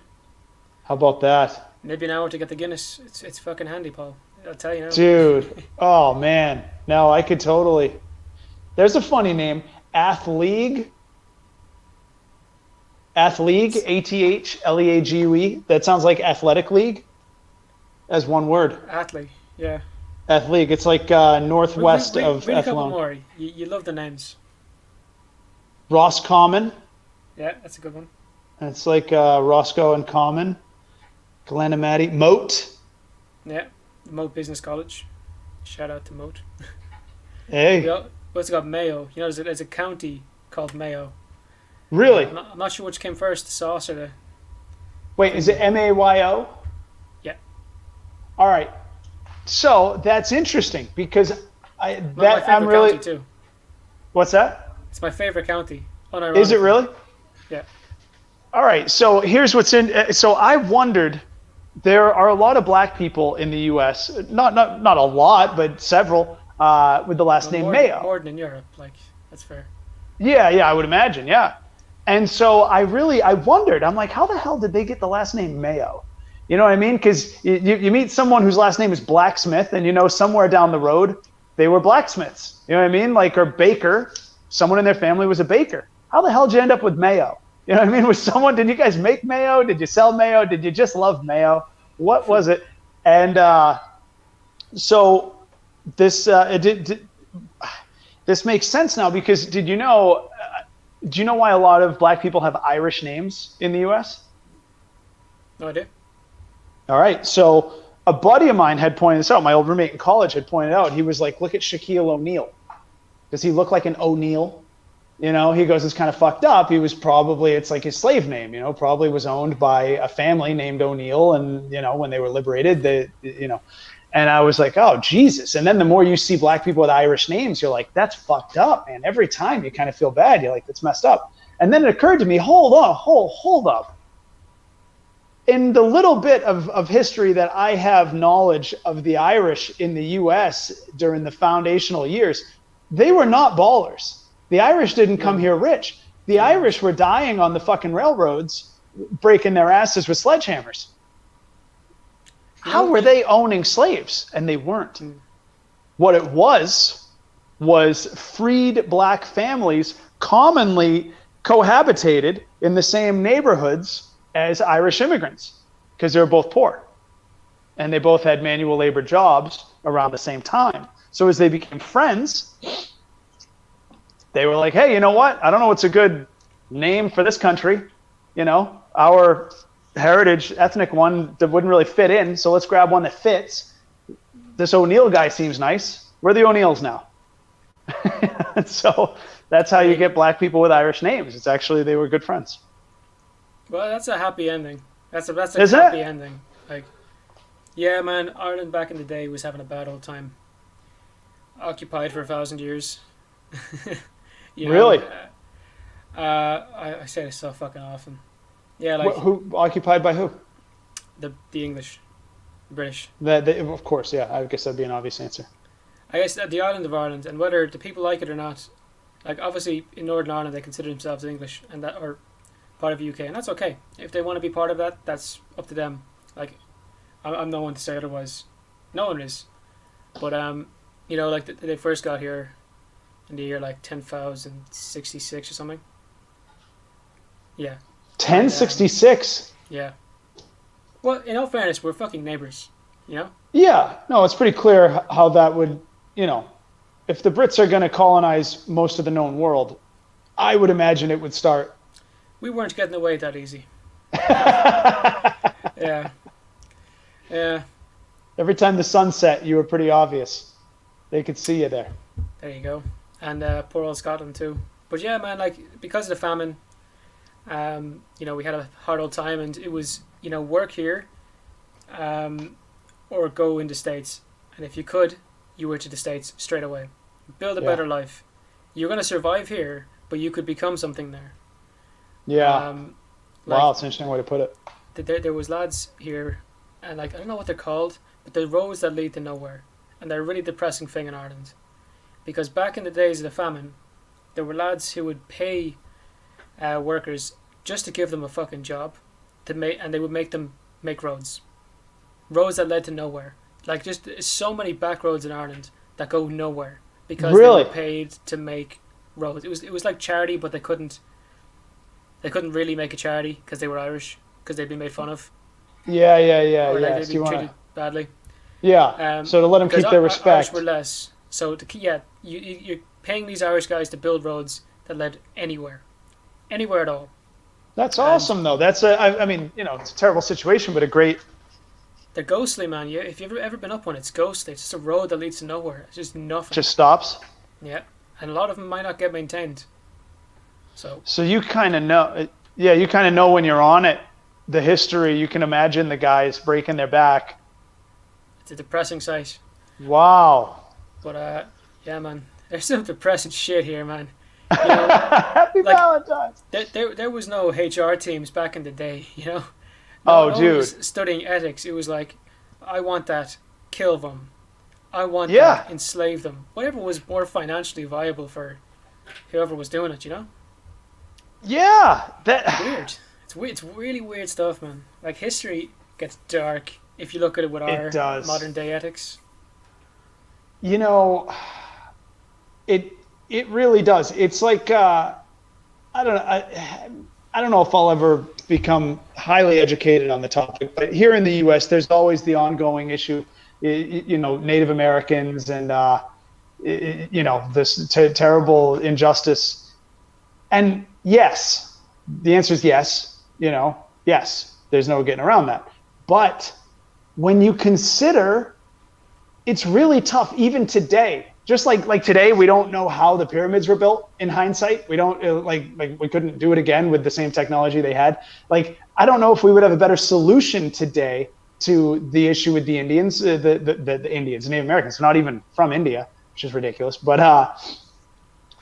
Speaker 2: How about that,
Speaker 1: Maybe an hour to get the Guinness. It's fucking handy, Paul. I'll tell you now.
Speaker 2: dude? Oh man, no, I could totally. There's a funny name, Athleague. Athleague, ATHLEAGUE. That sounds like athletic league as one word.
Speaker 1: Athley, yeah.
Speaker 2: Athleague. It's like northwest of
Speaker 1: Read a couple
Speaker 2: Athlone.
Speaker 1: more. You love the names.
Speaker 2: Roscommon.
Speaker 1: Yeah, that's a good one.
Speaker 2: It's like Roscoe and Common. Glenamady. Moat.
Speaker 1: Yeah, Moat Business College. Shout out to Moat.
Speaker 2: Hey,
Speaker 1: We also got Mayo. You know, there's a county called Mayo.
Speaker 2: really?
Speaker 1: I'm not sure which came first, the sauce or the
Speaker 2: Wait, is
Speaker 1: thing.
Speaker 2: it MAYO?
Speaker 1: Yeah,
Speaker 2: All right. So that's interesting because
Speaker 1: my
Speaker 2: I'm
Speaker 1: favorite
Speaker 2: really.
Speaker 1: county too.
Speaker 2: What's that?
Speaker 1: It's my favorite county,
Speaker 2: Is it
Speaker 1: unironically.
Speaker 2: really?
Speaker 1: Yeah.
Speaker 2: All right. So here's what's in. So I wondered. There are a lot of black people in the U.S. Not a lot, but several. with the last
Speaker 1: Well,
Speaker 2: name
Speaker 1: more
Speaker 2: Mayo.
Speaker 1: than in Europe. Like that's fair.
Speaker 2: Yeah, yeah, I would imagine. Yeah. And so I wondered, I'm like, how the hell did they get the last name Mayo? You know what I mean? Because you meet someone whose last name is Blacksmith, and you know somewhere down the road they were blacksmiths. You know what I mean? Like, or baker. Someone in their family was a baker. How the hell did you end up with Mayo? You know what I mean? Was someone? Did you guys make mayo? Did you sell mayo? Did you just love mayo? What was it? And so this this makes sense now because did you know? Do you know why a lot of black people have Irish names in the U.S.?
Speaker 1: No idea.
Speaker 2: All right. So a buddy of mine had pointed this out. My old roommate in college had pointed out. He was like, look at Shaquille O'Neal. Does he look like an O'Neal? You know, he goes, it's kind of fucked up. He was probably, it's like his slave name, you know, probably was owned by a family named O'Neal. And, you know, when they were liberated, they, you know, and I was like, oh, Jesus. And then the more you see black people with Irish names, you're like, that's fucked up, man. Every time you kind of feel bad. You're like, that's messed up. And then it occurred to me, hold up. In the little bit of history that I have knowledge of the Irish in the U.S. during the foundational years, they were not ballers. The Irish didn't come here rich. The Irish were dying on the fucking railroads, breaking their asses with sledgehammers. How were they owning slaves? And they weren't. What it was freed black families commonly cohabitated in the same neighborhoods as Irish immigrants because they were both poor. And they both had manual labor jobs around the same time. So as they became friends, they were like, hey, you know what? I don't know what's a good name for this country. You know, our heritage ethnic one that wouldn't really fit in. So let's grab one that fits. This O'Neill guy seems nice. We're the O'Neills now. So that's how you get black people with Irish names. It's actually, they were good friends.
Speaker 1: Well, that's a happy ending. That's a
Speaker 2: Is
Speaker 1: happy
Speaker 2: it?
Speaker 1: ending. Like, yeah, man, Ireland back in the day was having a bad old time. Occupied for 1,000 years. You know,
Speaker 2: Really?
Speaker 1: I say this so fucking often. Yeah, like
Speaker 2: Who occupied by who?
Speaker 1: the English, the British.
Speaker 2: Of course, yeah. I guess that'd be an obvious answer.
Speaker 1: I guess the island of Ireland, and whether the people like it or not, like obviously in Northern Ireland they consider themselves English and that or part of the UK, and that's okay. If they want to be part of that, that's up to them. Like, I'm no one to say otherwise. No one is. But you know, like they first got here in the year like 10,066 or something. Yeah.
Speaker 2: 1066.
Speaker 1: Yeah. Well, in all fairness, we're fucking neighbors. You know.
Speaker 2: Yeah, no, it's pretty clear how that would, you know, if the Brits are going to colonize most of the known world, I would imagine it would start.
Speaker 1: We weren't getting away that easy. Yeah. Yeah.
Speaker 2: Every time the sun set, you were pretty obvious. They could see you there.
Speaker 1: There you go. And poor old Scotland too. But yeah, man, like because of the famine, you know, we had a hard old time, and it was, you know, work here, or go in the States. And if you could, you were to the States straight away. Build a better life. You're gonna survive here, but you could become something there.
Speaker 2: Yeah.
Speaker 1: Like,
Speaker 2: wow, it's an interesting way to put it.
Speaker 1: There was lads here, and like I don't know what they're called, but they're roads that lead to nowhere, and they're a really depressing thing in Ireland, because back in the days of the famine, there were lads who would pay workers just to give them a fucking job, and they would make them make roads that led to nowhere. Like just so many back roads in Ireland that go nowhere because
Speaker 2: Really?
Speaker 1: they were paid to make roads. It was like charity, but they couldn't really make a charity because they were Irish, because they'd been made fun of.
Speaker 2: Yeah.
Speaker 1: Or like
Speaker 2: So
Speaker 1: they'd been treated badly.
Speaker 2: Yeah. So to let them keep their respect.
Speaker 1: Irish were less. So you're paying these Irish guys to build roads that led anywhere at all.
Speaker 2: That's awesome, though. I mean, you know, it's a terrible situation, but a great.
Speaker 1: They're ghostly, man. Yeah, if you've ever been up one, it's ghostly. It's just a road that leads to nowhere. It's just nothing.
Speaker 2: Just stops.
Speaker 1: Yeah, and a lot of them might not get maintained. So
Speaker 2: you kind of know. Yeah, you kind of know when you're on it. The history, you can imagine the guys breaking their back.
Speaker 1: It's a depressing sight.
Speaker 2: Wow.
Speaker 1: But yeah, man, there's some depressing shit here, man. You know,
Speaker 2: Happy
Speaker 1: like,
Speaker 2: Valentine's.
Speaker 1: There was no HR teams back in the day, you know.
Speaker 2: Oh,
Speaker 1: No one
Speaker 2: dude.
Speaker 1: was studying ethics. It was like, I want that, kill them. I want
Speaker 2: Yeah.
Speaker 1: that. Enslave them. Whatever was more financially viable for whoever was doing it. You know.
Speaker 2: Yeah.
Speaker 1: It's
Speaker 2: That
Speaker 1: weird. It's weird. It's really weird stuff, man. Like history gets dark if you look at it with
Speaker 2: it
Speaker 1: our
Speaker 2: does.
Speaker 1: modern day ethics.
Speaker 2: You know, it it really does. It's like I don't know. I don't know if I'll ever become highly educated on the topic, but here in the U.S., there's always the ongoing issue, Native Americans and this terrible injustice. And yes, the answer is yes. Yes, there's no getting around that. But when you consider, it's really tough even today. Just like today, we don't know how the pyramids were built in hindsight. We don't like we couldn't do it again with the same technology they had. Like I don't know if we would have a better solution today to the issue with the Indians, the Indians, Native Americans, not even from India, which is ridiculous. But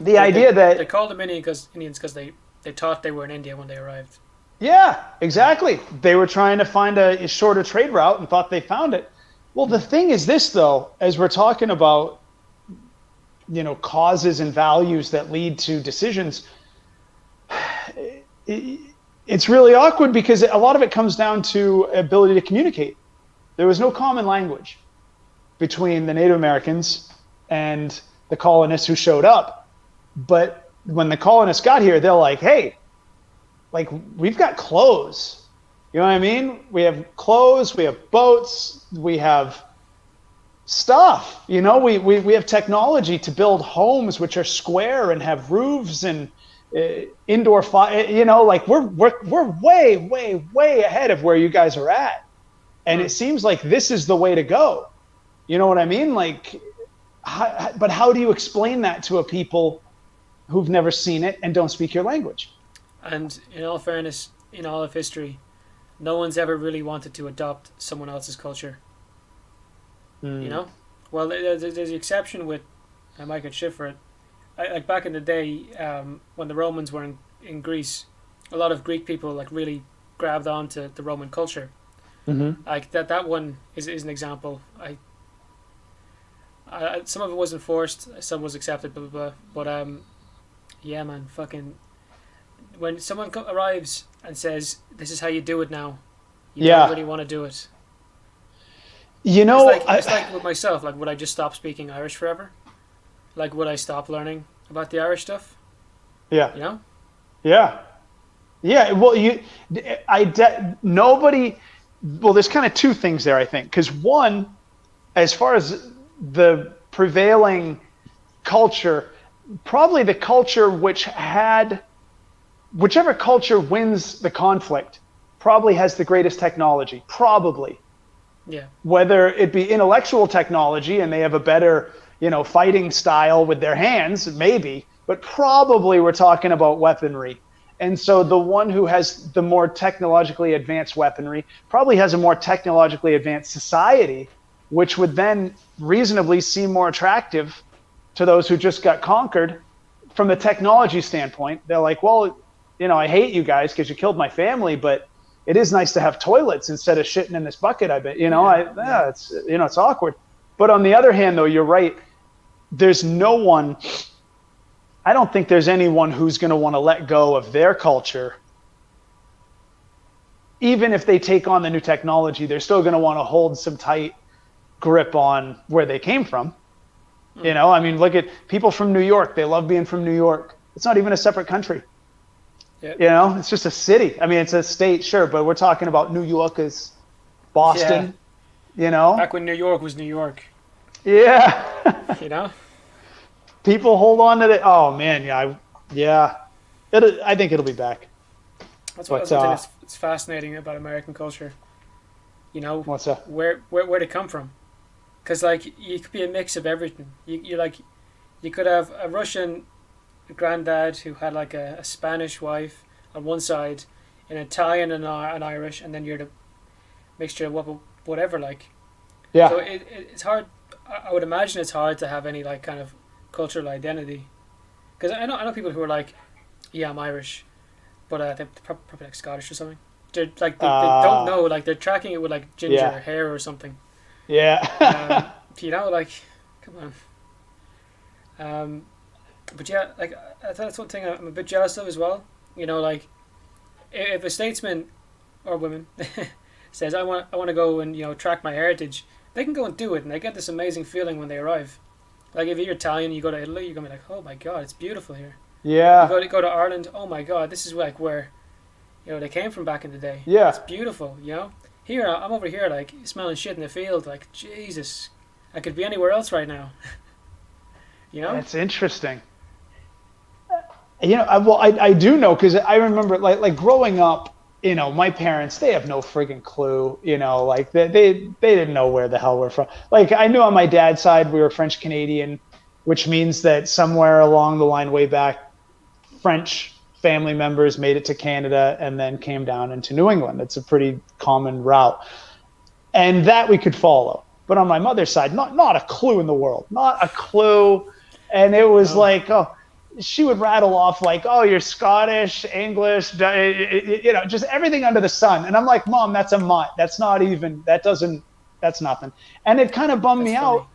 Speaker 2: the idea
Speaker 1: They
Speaker 2: that
Speaker 1: called them Indians because they thought they were in India when they arrived.
Speaker 2: yeah, exactly, they were trying to find a shorter trade route and thought they found it. Well, the thing is this though, as we're talking about causes and values that lead to decisions, it's really awkward because a lot of it comes down to ability to communicate. There was no common language between the Native Americans and the colonists who showed up. But when the colonists got here, they're like, hey, like we've got clothes. You know what I mean? We have clothes, we have boats, we have stuff. We have technology to build homes which are square and have roofs and indoor fire. Like we're way, way, way ahead of where you guys are at. And it seems like this is the way to go. You know what I mean? Like, but how do you explain that to a people who've never seen it and don't speak your language?
Speaker 1: And in all fairness, in all of history, no one's ever really wanted to adopt someone else's culture. You know, well, there's the exception with I might get shit for it. Like back in the day, when the Romans were in Greece, a lot of Greek people like really grabbed onto the Roman culture.
Speaker 2: Mm-hmm.
Speaker 1: Like that one is an example. Some of it wasn't forced, some was accepted, blah blah blah. But yeah, man, fucking when someone arrives and says this is how you do it now, you don't
Speaker 2: Yeah.
Speaker 1: really want to do it.
Speaker 2: You
Speaker 1: It's
Speaker 2: know,
Speaker 1: like it's like with myself. Like, would I just stop speaking Irish forever? Like, would I stop learning about the Irish stuff?
Speaker 2: yeah,
Speaker 1: You know?
Speaker 2: yeah, yeah. Well, nobody. Well, there's kind of two things there, I think. Because one, as far as the prevailing culture, probably the culture which had, whichever culture wins the conflict, probably has the greatest technology. Probably.
Speaker 1: Yeah.
Speaker 2: Whether it be intellectual technology and they have a better, fighting style with their hands, maybe, but probably we're talking about weaponry. And so the one who has the more technologically advanced weaponry probably has a more technologically advanced society, which would then reasonably seem more attractive to those who just got conquered from the technology standpoint. They're like, well, I hate you guys because you killed my family, but it is nice to have toilets instead of shitting in this bucket. I bet, it's awkward. But on the other hand, though, you're right. There's no one, I don't think there's anyone who's going to want to let go of their culture. Even if they take on the new technology, they're still going to want to hold some tight grip on where they came from. I mean, look at people from New York. They love being from New York. It's not even a separate country.
Speaker 1: Yeah.
Speaker 2: It's just a city. I mean, it's a state, sure, but we're talking about New York as Boston,
Speaker 1: Back when New York was New York.
Speaker 2: Yeah.
Speaker 1: You know?
Speaker 2: People hold on to it. Oh man, yeah. I think it'll be back.
Speaker 1: That's one thing that's fascinating about American culture.
Speaker 2: What's that?
Speaker 1: Where they come from. Because, like, you could be a mix of everything. You could have a Russian granddad who had, like, a Spanish wife on one side, an Italian and an Irish, and then you're the mixture of whatever, like.
Speaker 2: Yeah.
Speaker 1: So it's hard. I would imagine it's hard to have any, like, kind of cultural identity. Because I know people who are like, yeah, I'm Irish, but they're probably like Scottish or something. They're like they don't know, like they're tracking it with like ginger hair or something.
Speaker 2: Yeah.
Speaker 1: like, come on. Um, but yeah, like I thought that's one thing I'm a bit jealous of as well. Like if a statesman or woman says I want to go and track my heritage, they can go and do it, and they get this amazing feeling when they arrive. Like if you're Italian, you go to Italy, you're gonna be like, oh my god, it's beautiful here. You
Speaker 2: Yeah.
Speaker 1: go to Ireland, oh my god, this is like where they came from back in the day. It's
Speaker 2: Yeah.
Speaker 1: beautiful. Here I'm over here like smelling shit in the field, like Jesus, I could be anywhere else right now. You know?
Speaker 2: That's interesting. I do know because I remember like growing up. My parents, they have no friggin' clue. Like they didn't know where the hell we're from. Like I knew on my dad's side we were French Canadian, which means that somewhere along the line, way back, French family members made it to Canada and then came down into New England. It's a pretty common route, and that we could follow. But on my mother's side, not a clue in the world, not a clue. And it was
Speaker 1: No.
Speaker 2: like, oh, she would rattle off like, oh, you're Scottish, English, just everything under the sun. And I'm like, Mom, that's a mutt. That's not even. That's nothing. And it kind of bummed
Speaker 1: That's
Speaker 2: me
Speaker 1: funny.
Speaker 2: out.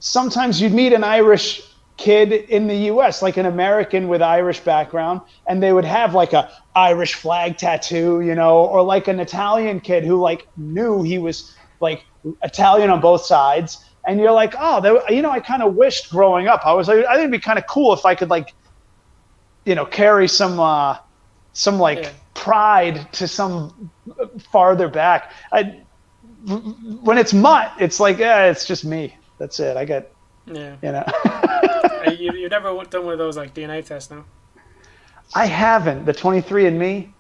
Speaker 2: Sometimes you'd meet an Irish kid in the U.S., like an American with Irish background, and they would have like a Irish flag tattoo, or like an Italian kid who like knew he was like Italian on both sides. And you're like, oh, I kind of wished growing up. I was like, I think it'd be kind of cool if I could like, carry some
Speaker 1: Yeah.
Speaker 2: like pride to some farther back. When it's mutt, it's like, yeah, it's just me. That's it. I get,
Speaker 1: Yeah.
Speaker 2: you know.
Speaker 1: You've never done one of those like DNA tests, no?
Speaker 2: I haven't. The 23andMe.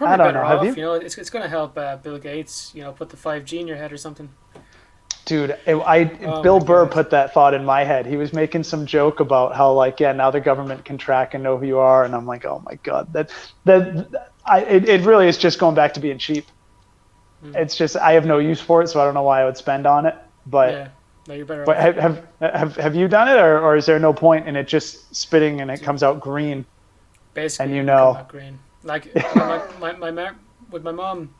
Speaker 2: I
Speaker 1: Probably
Speaker 2: don't
Speaker 1: better
Speaker 2: know. Have
Speaker 1: off.
Speaker 2: you?
Speaker 1: It's going to help Bill Gates. Put the 5G in your head or something.
Speaker 2: Dude,
Speaker 1: Oh
Speaker 2: Bill
Speaker 1: my
Speaker 2: Burr
Speaker 1: god.
Speaker 2: put that thought in my head. He was making some joke about how like, yeah, now the government can track and know who you are, and I'm like, oh my god, it really is just going back to being cheap.
Speaker 1: Mm.
Speaker 2: It's just I have no use for it, so I don't know why I would spend on it. But
Speaker 1: Yeah. No, you're better
Speaker 2: but
Speaker 1: off.
Speaker 2: have you done it, or is there no point in it just spitting and it comes out green and
Speaker 1: Basically,
Speaker 2: you
Speaker 1: it will come
Speaker 2: know?
Speaker 1: out green. Like with my mom,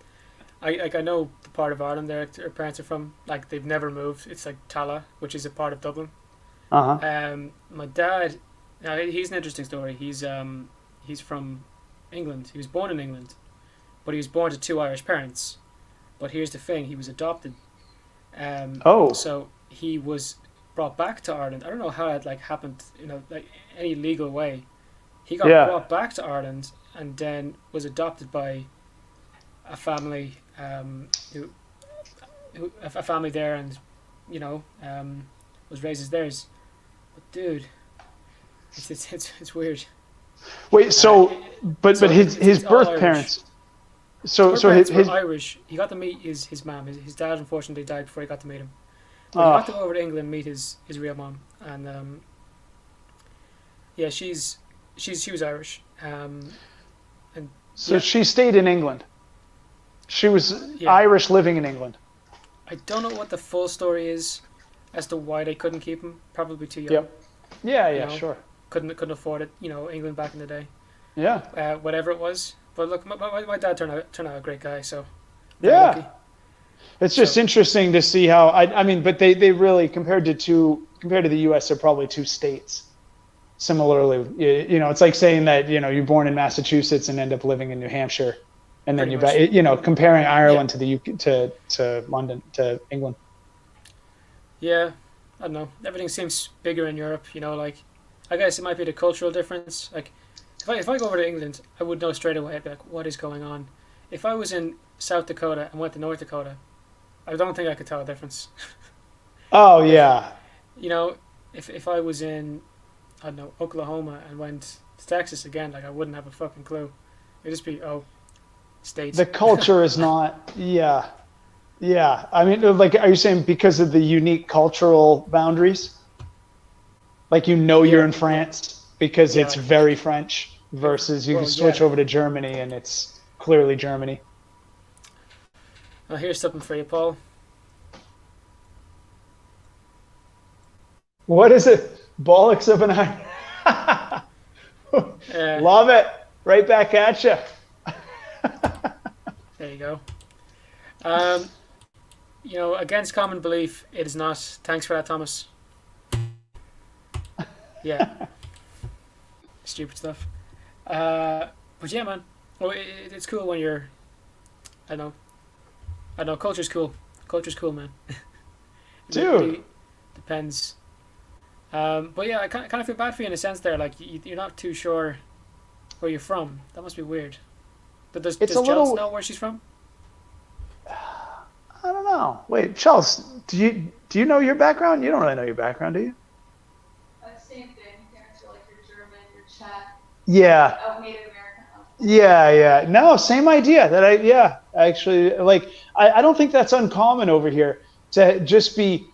Speaker 1: I know the part of Ireland there her parents are from. Like they've never moved. It's like Tala, which is a part of Dublin.
Speaker 2: Uh-huh.
Speaker 1: My dad, now he's an interesting story. He's from England. He was born in England, but he was born to two Irish parents. But here's the thing: he was adopted.
Speaker 2: Oh,
Speaker 1: So he was brought back to Ireland. I don't know how it like happened, like any legal way. He got
Speaker 2: yeah.
Speaker 1: brought back to Ireland and then was adopted by a family a family there, and was raised as theirs. But dude, it's weird.
Speaker 2: Wait,
Speaker 1: Uh,
Speaker 2: so
Speaker 1: it,
Speaker 2: but
Speaker 1: so
Speaker 2: his
Speaker 1: it's all
Speaker 2: birth
Speaker 1: Irish.
Speaker 2: parents. So
Speaker 1: Her
Speaker 2: so
Speaker 1: parents were
Speaker 2: his
Speaker 1: Irish. He got to meet his mom. His dad unfortunately died before he got to meet him. But he got to
Speaker 2: oh
Speaker 1: go over to England and meet his real mom, and yeah, she was Irish, and
Speaker 2: so
Speaker 1: yeah,
Speaker 2: she stayed in England. She was
Speaker 1: yeah.
Speaker 2: Irish living in England.
Speaker 1: I don't know what the full story is as to why they couldn't keep him. Probably too young.
Speaker 2: Yep. Yeah,
Speaker 1: You
Speaker 2: yeah,
Speaker 1: know,
Speaker 2: sure.
Speaker 1: couldn't afford it. England back in the day,
Speaker 2: Yeah.
Speaker 1: whatever it was. But look, my dad turned out a great guy, so very
Speaker 2: Yeah.
Speaker 1: lucky.
Speaker 2: It's just
Speaker 1: So
Speaker 2: interesting to see how I mean, but they really compared to the US, they're probably two states. Similarly, it's like saying that, you're born in Massachusetts and end up living in New Hampshire, and then
Speaker 1: pretty
Speaker 2: you
Speaker 1: much,
Speaker 2: back, comparing
Speaker 1: yeah,
Speaker 2: Ireland to the UK, to London to England.
Speaker 1: yeah. I don't know. Everything seems bigger in Europe. Like I guess it might be the cultural difference. Like if I go over to England, I would know straight away. I'd be like, what is going on? If I was in South Dakota and went to North Dakota, I don't think I could tell a difference.
Speaker 2: Oh
Speaker 1: If
Speaker 2: yeah.
Speaker 1: you know, if I was in, I don't know, Oklahoma and went to Texas again, like I wouldn't have a fucking clue. It'd just be states.
Speaker 2: The culture is not, yeah. Yeah. I mean, like, are you saying because of the unique cultural boundaries? Like, you're
Speaker 1: Yeah,
Speaker 2: in
Speaker 1: yeah,
Speaker 2: France because
Speaker 1: yeah.
Speaker 2: it's very French
Speaker 1: It,
Speaker 2: versus you can
Speaker 1: well,
Speaker 2: switch
Speaker 1: yeah.
Speaker 2: over to Germany and it's clearly Germany.
Speaker 1: Here's something for you, Paul.
Speaker 2: What is it? Bollocks of an eye.
Speaker 1: Uh,
Speaker 2: Love it. Right back at you.
Speaker 1: there you go. Um, against common belief, it is not. Thanks for that, Thomas. Yeah, stupid stuff. But yeah, man. Well, it's cool when you're. I know. I know. Culture's cool. Culture's cool, man. It
Speaker 2: Dude.
Speaker 1: really depends. But yeah, I kind of feel bad for you in a sense there. Like you're not too sure where you're from. That must be weird. But does
Speaker 2: It's a
Speaker 1: does Chelsea
Speaker 2: little.
Speaker 1: know where she's from?
Speaker 2: I don't know. Wait, Charles, do you know your background? You don't really know your background, do you?
Speaker 3: Same thing. Parents are like your German, your Czech,
Speaker 2: Yeah.
Speaker 3: Native American.
Speaker 2: Yeah, yeah. No, same idea. Yeah, actually, like, I don't think that's uncommon over here to just be,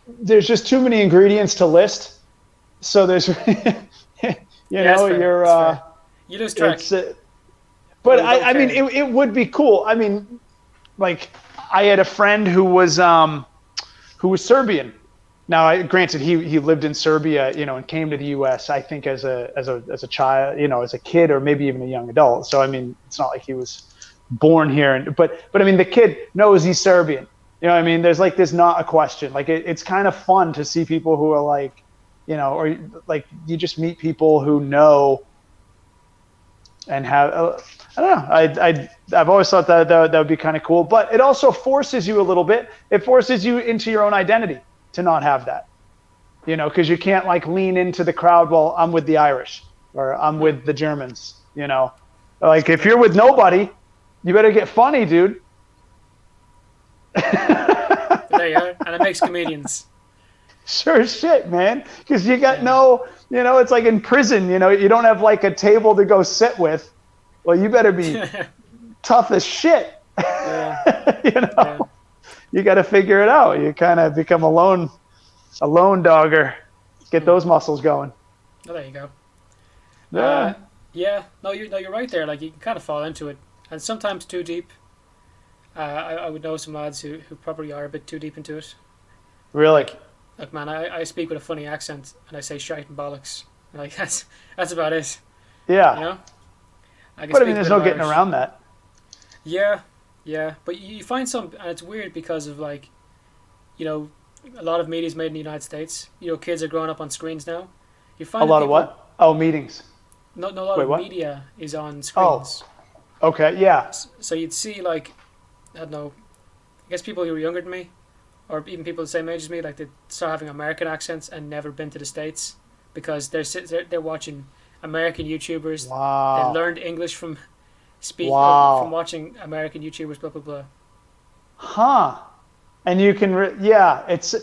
Speaker 2: there's just too many ingredients to list. So there's,
Speaker 1: Yeah, that's fair.
Speaker 2: you're,
Speaker 1: That's fair. You lose track.
Speaker 2: it's,
Speaker 1: Well,
Speaker 2: but
Speaker 1: you don't
Speaker 2: I mean,
Speaker 1: care.
Speaker 2: it would be cool. I mean, like, I had a friend who was Serbian. Now, granted, he lived in Serbia, and came to the U.S. I think as a child, as a kid or maybe even a young adult. So I mean, it's not like he was born here. But I mean, the kid knows he's Serbian. You know what I mean? There's not a question. Like it's kind of fun to see people who are like, or like you just meet people who know and have. I don't know. I've always thought that would be kind of cool, but it also forces you a little bit. It forces you into your own identity to not have that, because you can't like lean into the crowd. Well, I'm with the Irish or I'm with the Germans. Like if you're with nobody, you better get funny, dude.
Speaker 1: There you are, and it makes comedians.
Speaker 2: Sure as shit, man. Because you got no, it's like in prison. You don't have like a table to go sit with. Well, you better be
Speaker 1: Yeah,
Speaker 2: tough as shit. you
Speaker 1: yeah.
Speaker 2: know, you got to figure it out. You kind of become a lone dogger. Get those muscles going.
Speaker 1: Well, there you go. Uh,
Speaker 2: Yeah.
Speaker 1: yeah, no, you're right there. Like you can kind of fall into it, and sometimes too deep. I would know some lads who probably are a bit too deep into it.
Speaker 2: Really.
Speaker 1: Like man, I speak with a funny accent and I say shite and bollocks. Like that's about it. You
Speaker 2: Yeah.
Speaker 1: know, I can
Speaker 2: But I
Speaker 1: speak
Speaker 2: mean,
Speaker 1: a
Speaker 2: there's
Speaker 1: bit
Speaker 2: no
Speaker 1: of
Speaker 2: getting
Speaker 1: Irish.
Speaker 2: around that.
Speaker 1: Yeah, yeah, but you find some, and it's weird because of like, you know, a lot of media is made in the United States. Kids are growing up on screens now. You
Speaker 2: A
Speaker 1: find that
Speaker 2: lot of
Speaker 1: people,
Speaker 2: what? Oh, meetings.
Speaker 1: no, a lot
Speaker 2: Wait,
Speaker 1: of
Speaker 2: what?
Speaker 1: media is on
Speaker 2: Oh,
Speaker 1: screens.
Speaker 2: okay. Yeah.
Speaker 1: So you'd see like, I don't know, I guess people who are younger than me, or even people the same age as me, like they start having American accents and never been to the States because they're watching American YouTubers. They
Speaker 2: Wow.
Speaker 1: learned English from from
Speaker 2: Wow.
Speaker 1: watching American YouTubers. Blah blah blah.
Speaker 2: Huh. And you can, yeah, it's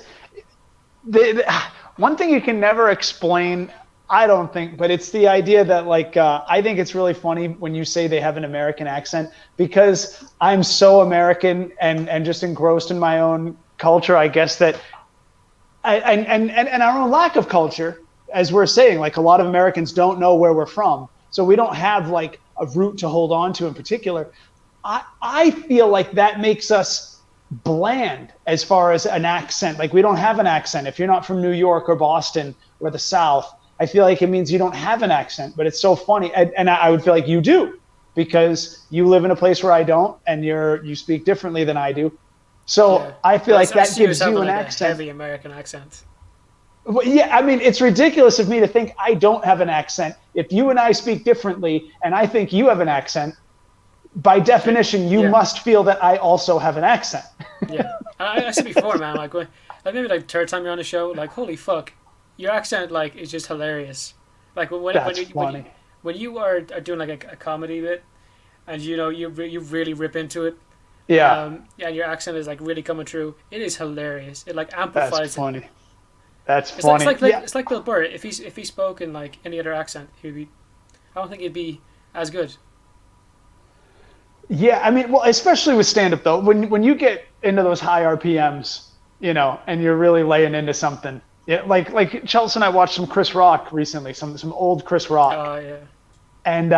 Speaker 2: one thing you can never explain, I don't think, but it's the idea that like I think it's really funny when you say they have an American accent because I'm so American and just engrossed in my own culture. I guess that and our own lack of culture, as we're saying, like a lot of Americans don't know where we're from, so we don't have like a root to hold on to in particular. I feel like that makes us bland as far as an accent. Like we don't have an accent. If you're not from New York or Boston or the South, I feel like it means you don't have an accent. But it's so funny, and I would feel like you do because you live in a place where I don't, and you speak differently than I do. So
Speaker 1: Yeah,
Speaker 2: I feel
Speaker 1: but
Speaker 2: like
Speaker 1: I
Speaker 2: that
Speaker 1: see you as
Speaker 2: gives you
Speaker 1: having
Speaker 2: an
Speaker 1: like a
Speaker 2: accent.
Speaker 1: heavy American accent.
Speaker 2: Well, yeah, I mean, it's ridiculous of me to think I don't have an accent. If you and I speak differently, and I think you have an accent, by definition, you
Speaker 1: Yeah,
Speaker 2: must feel that I also have an accent.
Speaker 1: yeah. I said before, man. Like maybe like third time you're on the show, like holy fuck, your accent like is just hilarious. Like
Speaker 2: That's funny.
Speaker 1: when you are doing like a comedy bit, and you really rip into it.
Speaker 2: Yeah,
Speaker 1: Yeah, and your accent is like really coming through. It is hilarious. It like
Speaker 2: that's
Speaker 1: amplifies it.
Speaker 2: funny. That's
Speaker 1: It's like it's
Speaker 2: funny.
Speaker 1: like, like
Speaker 2: Yeah,
Speaker 1: it's like Bill Burr. If he spoke in like any other accent, he'd be. I don't think he'd be as good.
Speaker 2: yeah. I mean, well, especially with stand up though, when you get into those high RPMs, and you're really laying into something. Yeah, like Chelsea and I watched some Chris Rock recently, some old Chris Rock,
Speaker 1: Oh yeah.
Speaker 2: and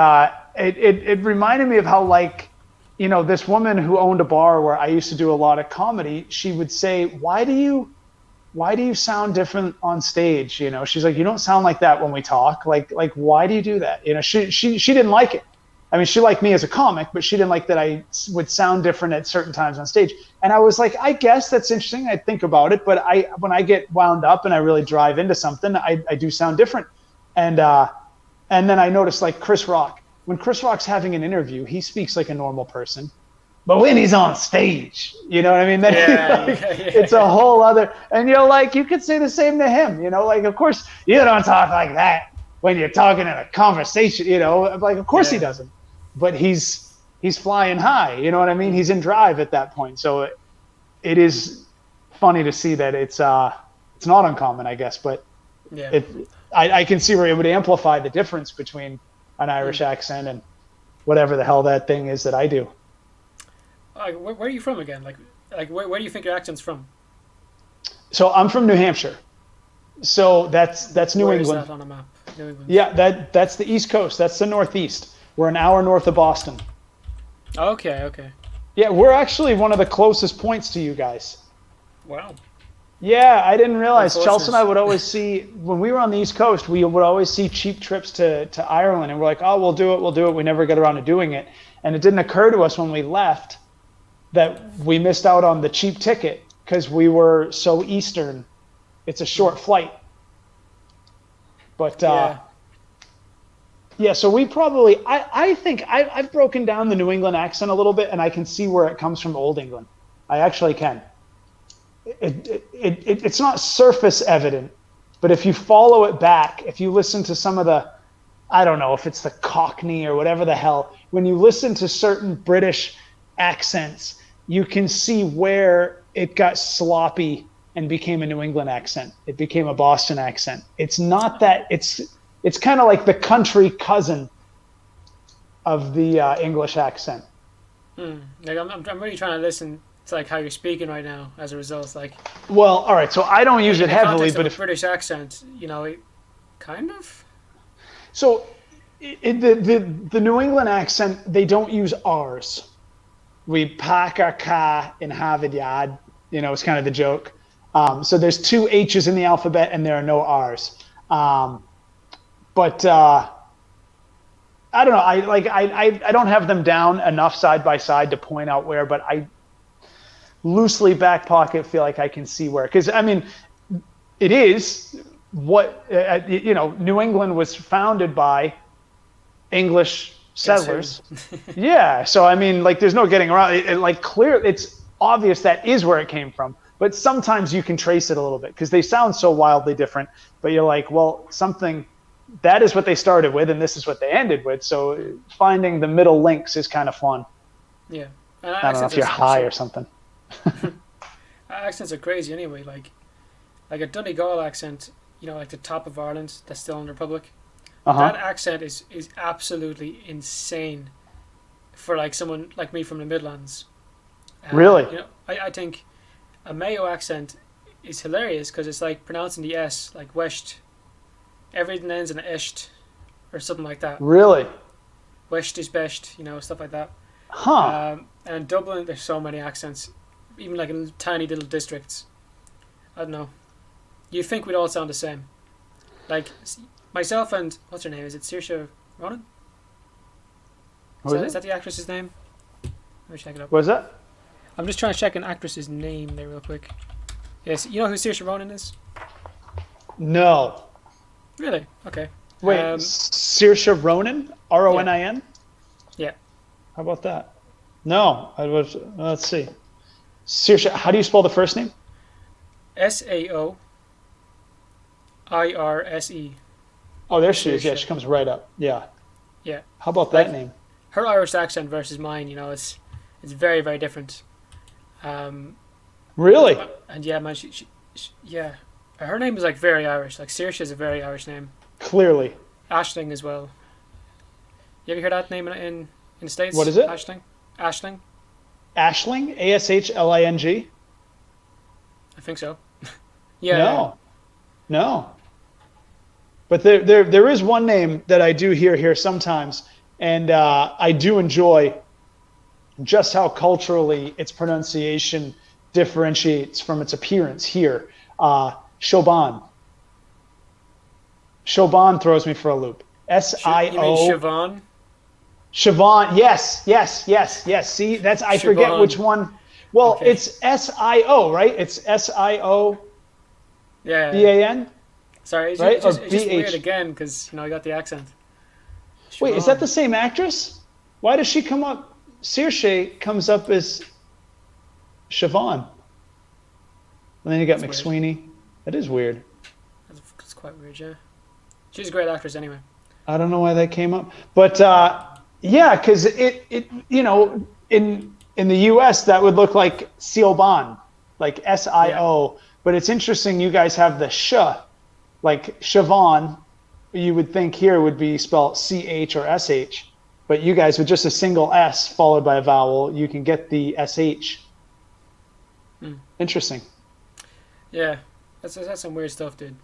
Speaker 2: it reminded me of how like this woman who owned a bar where I used to do a lot of comedy. She would say, why do you sound different on stage? She's like, you don't sound like that when we talk. Like why do you do that? She didn't like it. I mean, she liked me as a comic, but she didn't like that I would sound different at certain times on stage. And I was like, I guess that's interesting. I think about it, but when I get wound up and I really drive into something, I do sound different. And then I noticed like Chris Rock. When Chris Rock's having an interview, he speaks like a normal person. But when he's on stage, you know what I mean? Then it's a whole other. And you're like, you could say the same to him. You know, like of course you don't talk like that when you're talking in a conversation. You know, like of course he doesn't. But he's flying high, you know what I mean? He's in drive at that point. So it is funny to see that it's not uncommon, I guess. But I can see where it would amplify the difference between an Irish accent and whatever the hell that thing is that I do.
Speaker 1: Where are you from again? Like where do you think your accent's from?
Speaker 2: So I'm from New Hampshire. So that's New England.
Speaker 1: Where is that on a map? New England.
Speaker 2: Yeah, that's the East Coast. That's the Northeast. We're an hour north of Boston.
Speaker 1: Okay.
Speaker 2: Yeah, we're actually one of the closest points to you guys.
Speaker 1: Wow.
Speaker 2: Yeah, I didn't realize. Chelsea and I would always see, when we were on the East Coast, we would always see cheap trips to Ireland. And we're like, oh, we'll do it. We never get around to doing it. And it didn't occur to us when we left that we missed out on the cheap ticket because we were so Eastern. It's a short flight. But yeah, so we probably, I think I've broken down the New England accent a little bit, and I can see where it comes from Old England. I actually can. It's not surface evident, but if you follow it back, if you listen to some of the, I don't know if it's the Cockney or whatever the hell, when you listen to certain British accents, you can see where it got sloppy and became a New England accent. It became a Boston accent. It's not that, it's kind of like the country cousin of the English accent.
Speaker 1: Like I'm really trying to listen to like how you're speaking right now. As a result, like.
Speaker 2: Well, all right. So I don't use it heavily, but
Speaker 1: if British accent, you know, it kind of.
Speaker 2: So, the New England accent, they don't use R's. We pack our car in Harvard Yard. You know, it's kind of the joke. So there's 2 H's in the alphabet, and there are no R's. But I don't know. I don't have them down enough side by side to point out where, but I loosely back pocket feel like I can see where. Because I mean, it is what you know. New England was founded by English settlers. Yeah. So I mean, like, there's no getting around it. Like, clear, it's obvious that is where it came from. But sometimes you can trace it a little bit because they sound so wildly different. But you're like, well, something. That is what they started with, and this is what they ended with. So finding the middle links is kind of fun.
Speaker 1: Yeah.
Speaker 2: I don't know if you're high or something.
Speaker 1: Accents are crazy anyway. Like a Donegal accent, you know, like the top of Ireland, that's still in the Republic. That accent is absolutely insane for like someone like me from the Midlands.
Speaker 2: Really?
Speaker 1: You know, I think a Mayo accent is hilarious because it's like pronouncing the S, like West. Everything ends in an esht or something like that.
Speaker 2: Really?
Speaker 1: West is best, you know, stuff like that.
Speaker 2: Huh.
Speaker 1: And in Dublin, there's so many accents, even like in tiny little districts. I don't know. You think we'd all sound the same. Like, myself and, what's her name? Is it Saoirse Ronan? Is that the actress's name? Let me check it up.
Speaker 2: What is that?
Speaker 1: I'm just trying to check an actress's name there real quick. Yes, you know who Saoirse Ronan is?
Speaker 2: No.
Speaker 1: Really? Okay.
Speaker 2: Wait, Saoirse Ronan? Ronin?
Speaker 1: Yeah.
Speaker 2: How about that? No. Let's see. Saoirse, how do you spell the first name?
Speaker 1: Saoirse.
Speaker 2: Oh, there she is. Yeah, she comes right up. Yeah.
Speaker 1: Yeah.
Speaker 2: How about that name?
Speaker 1: Her Irish accent versus mine, you know, it's very, very different.
Speaker 2: Really?
Speaker 1: And yeah, man, she yeah. Her name is like very Irish. Like Saoirse is a very Irish name.
Speaker 2: Clearly.
Speaker 1: Aisling as well. You ever heard that name in the States?
Speaker 2: What is it?
Speaker 1: Aisling.
Speaker 2: Aisling? Ashling?
Speaker 1: I think so. Yeah.
Speaker 2: No. But there is one name that I do hear sometimes, and I do enjoy just how culturally its pronunciation differentiates from its appearance here. Siobhan. Siobhan throws me for a loop. S-I-O.
Speaker 1: You mean Siobhan?
Speaker 2: Siobhan, yes. See, that's I forget
Speaker 1: Siobhan.
Speaker 2: which one. Well,
Speaker 1: Okay.
Speaker 2: it's SIO, right? It's SIOBAN,
Speaker 1: Yeah. Sorry,
Speaker 2: right? Or
Speaker 1: it's just weird
Speaker 2: BH.
Speaker 1: again because I got the accent.
Speaker 2: Wait, is that
Speaker 1: Siobhan.
Speaker 2: the same actress? Why does she come up? Saoirse comes up as Siobhan, and then you got
Speaker 1: That's weird.
Speaker 2: McSweeney. That is weird.
Speaker 1: That's quite weird. Yeah. She's a great actress anyway.
Speaker 2: I don't know why that came up, but yeah, because it in the U.S. that would look like Siobhan, like
Speaker 1: Yeah.
Speaker 2: SIO. But it's interesting you guys have the sh, like Siobhan. You would think here would be spelled CH or SH, but you guys with just a single S followed by a vowel, you can get the SH.
Speaker 1: Hmm.
Speaker 2: Interesting.
Speaker 1: Yeah. That's some weird stuff, dude.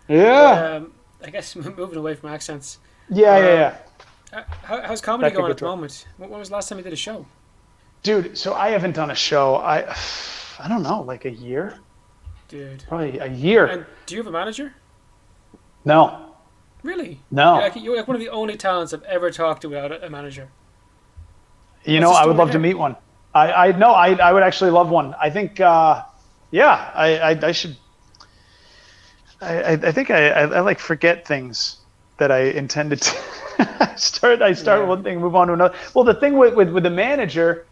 Speaker 1: But
Speaker 2: Yeah.
Speaker 1: I guess moving away from accents.
Speaker 2: Yeah.
Speaker 1: Um, how's comedy
Speaker 2: That could
Speaker 1: going
Speaker 2: go
Speaker 1: at the
Speaker 2: to
Speaker 1: moment? When was the last time you did a show?
Speaker 2: Dude, so I haven't done a show. I don't know, like a year?
Speaker 1: Dude.
Speaker 2: Probably a year.
Speaker 1: And do you have a manager?
Speaker 2: No.
Speaker 1: Really?
Speaker 2: No.
Speaker 1: You're like one of the only talents I've ever talked to without a manager.
Speaker 2: You
Speaker 1: What's
Speaker 2: know,
Speaker 1: the
Speaker 2: I would
Speaker 1: story
Speaker 2: love to
Speaker 1: there?
Speaker 2: meet one. I know I would actually love one. I think yeah, I should I think I like forget things that I intended to I start
Speaker 1: Yeah.
Speaker 2: one thing, move on to another. Well, the thing with the manager,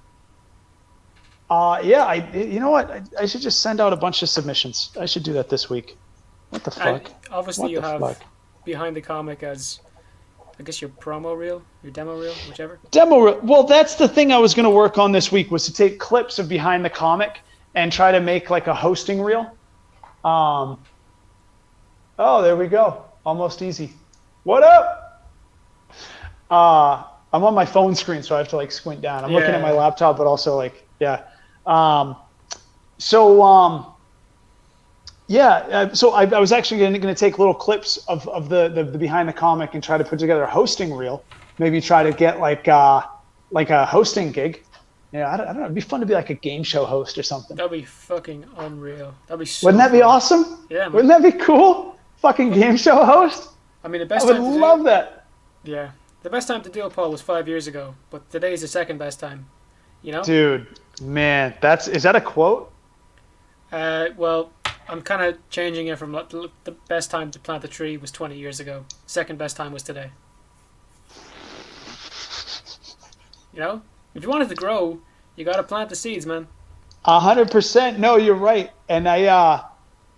Speaker 2: yeah, you know what? I should just send out a bunch of submissions. I should do that this week. What the
Speaker 1: And
Speaker 2: fuck?
Speaker 1: obviously
Speaker 2: What
Speaker 1: you
Speaker 2: the
Speaker 1: have
Speaker 2: fuck?
Speaker 1: Behind the Comic as, I guess, your promo reel, your demo reel, whichever.
Speaker 2: Well, that's the thing I was going to work on this week was to take clips of behind the comic and try to make like a hosting reel. Um, oh, there we go. Almost easy. What up? I'm on my phone screen, so I have to like squint down. I'm looking at my
Speaker 1: Yeah.
Speaker 2: laptop, but also like, yeah. Um, so yeah, so I was actually going to take little clips of the behind the comic and try to put together a hosting reel. Maybe try to get like a hosting gig. Yeah, I don't know. It'd be fun to be like a game show host or something.
Speaker 1: That'd be fucking unreal. That'd be so
Speaker 2: Wouldn't that be
Speaker 1: fun.
Speaker 2: awesome?
Speaker 1: Yeah, man.
Speaker 2: Wouldn't that be cool? Fucking game show host.
Speaker 1: I mean, the
Speaker 2: I
Speaker 1: best
Speaker 2: would
Speaker 1: time to do
Speaker 2: love that.
Speaker 1: yeah, the best time to do it, Paul, was 5 years ago. But today's the second best time. You know?
Speaker 2: Dude, man, is that a quote?
Speaker 1: Well, I'm kind of changing it from the best time to plant a tree was 20 years ago. Second best time was today. You know? If you want it to grow, you gotta plant the seeds, man.
Speaker 2: 100%. No, you're right. And I've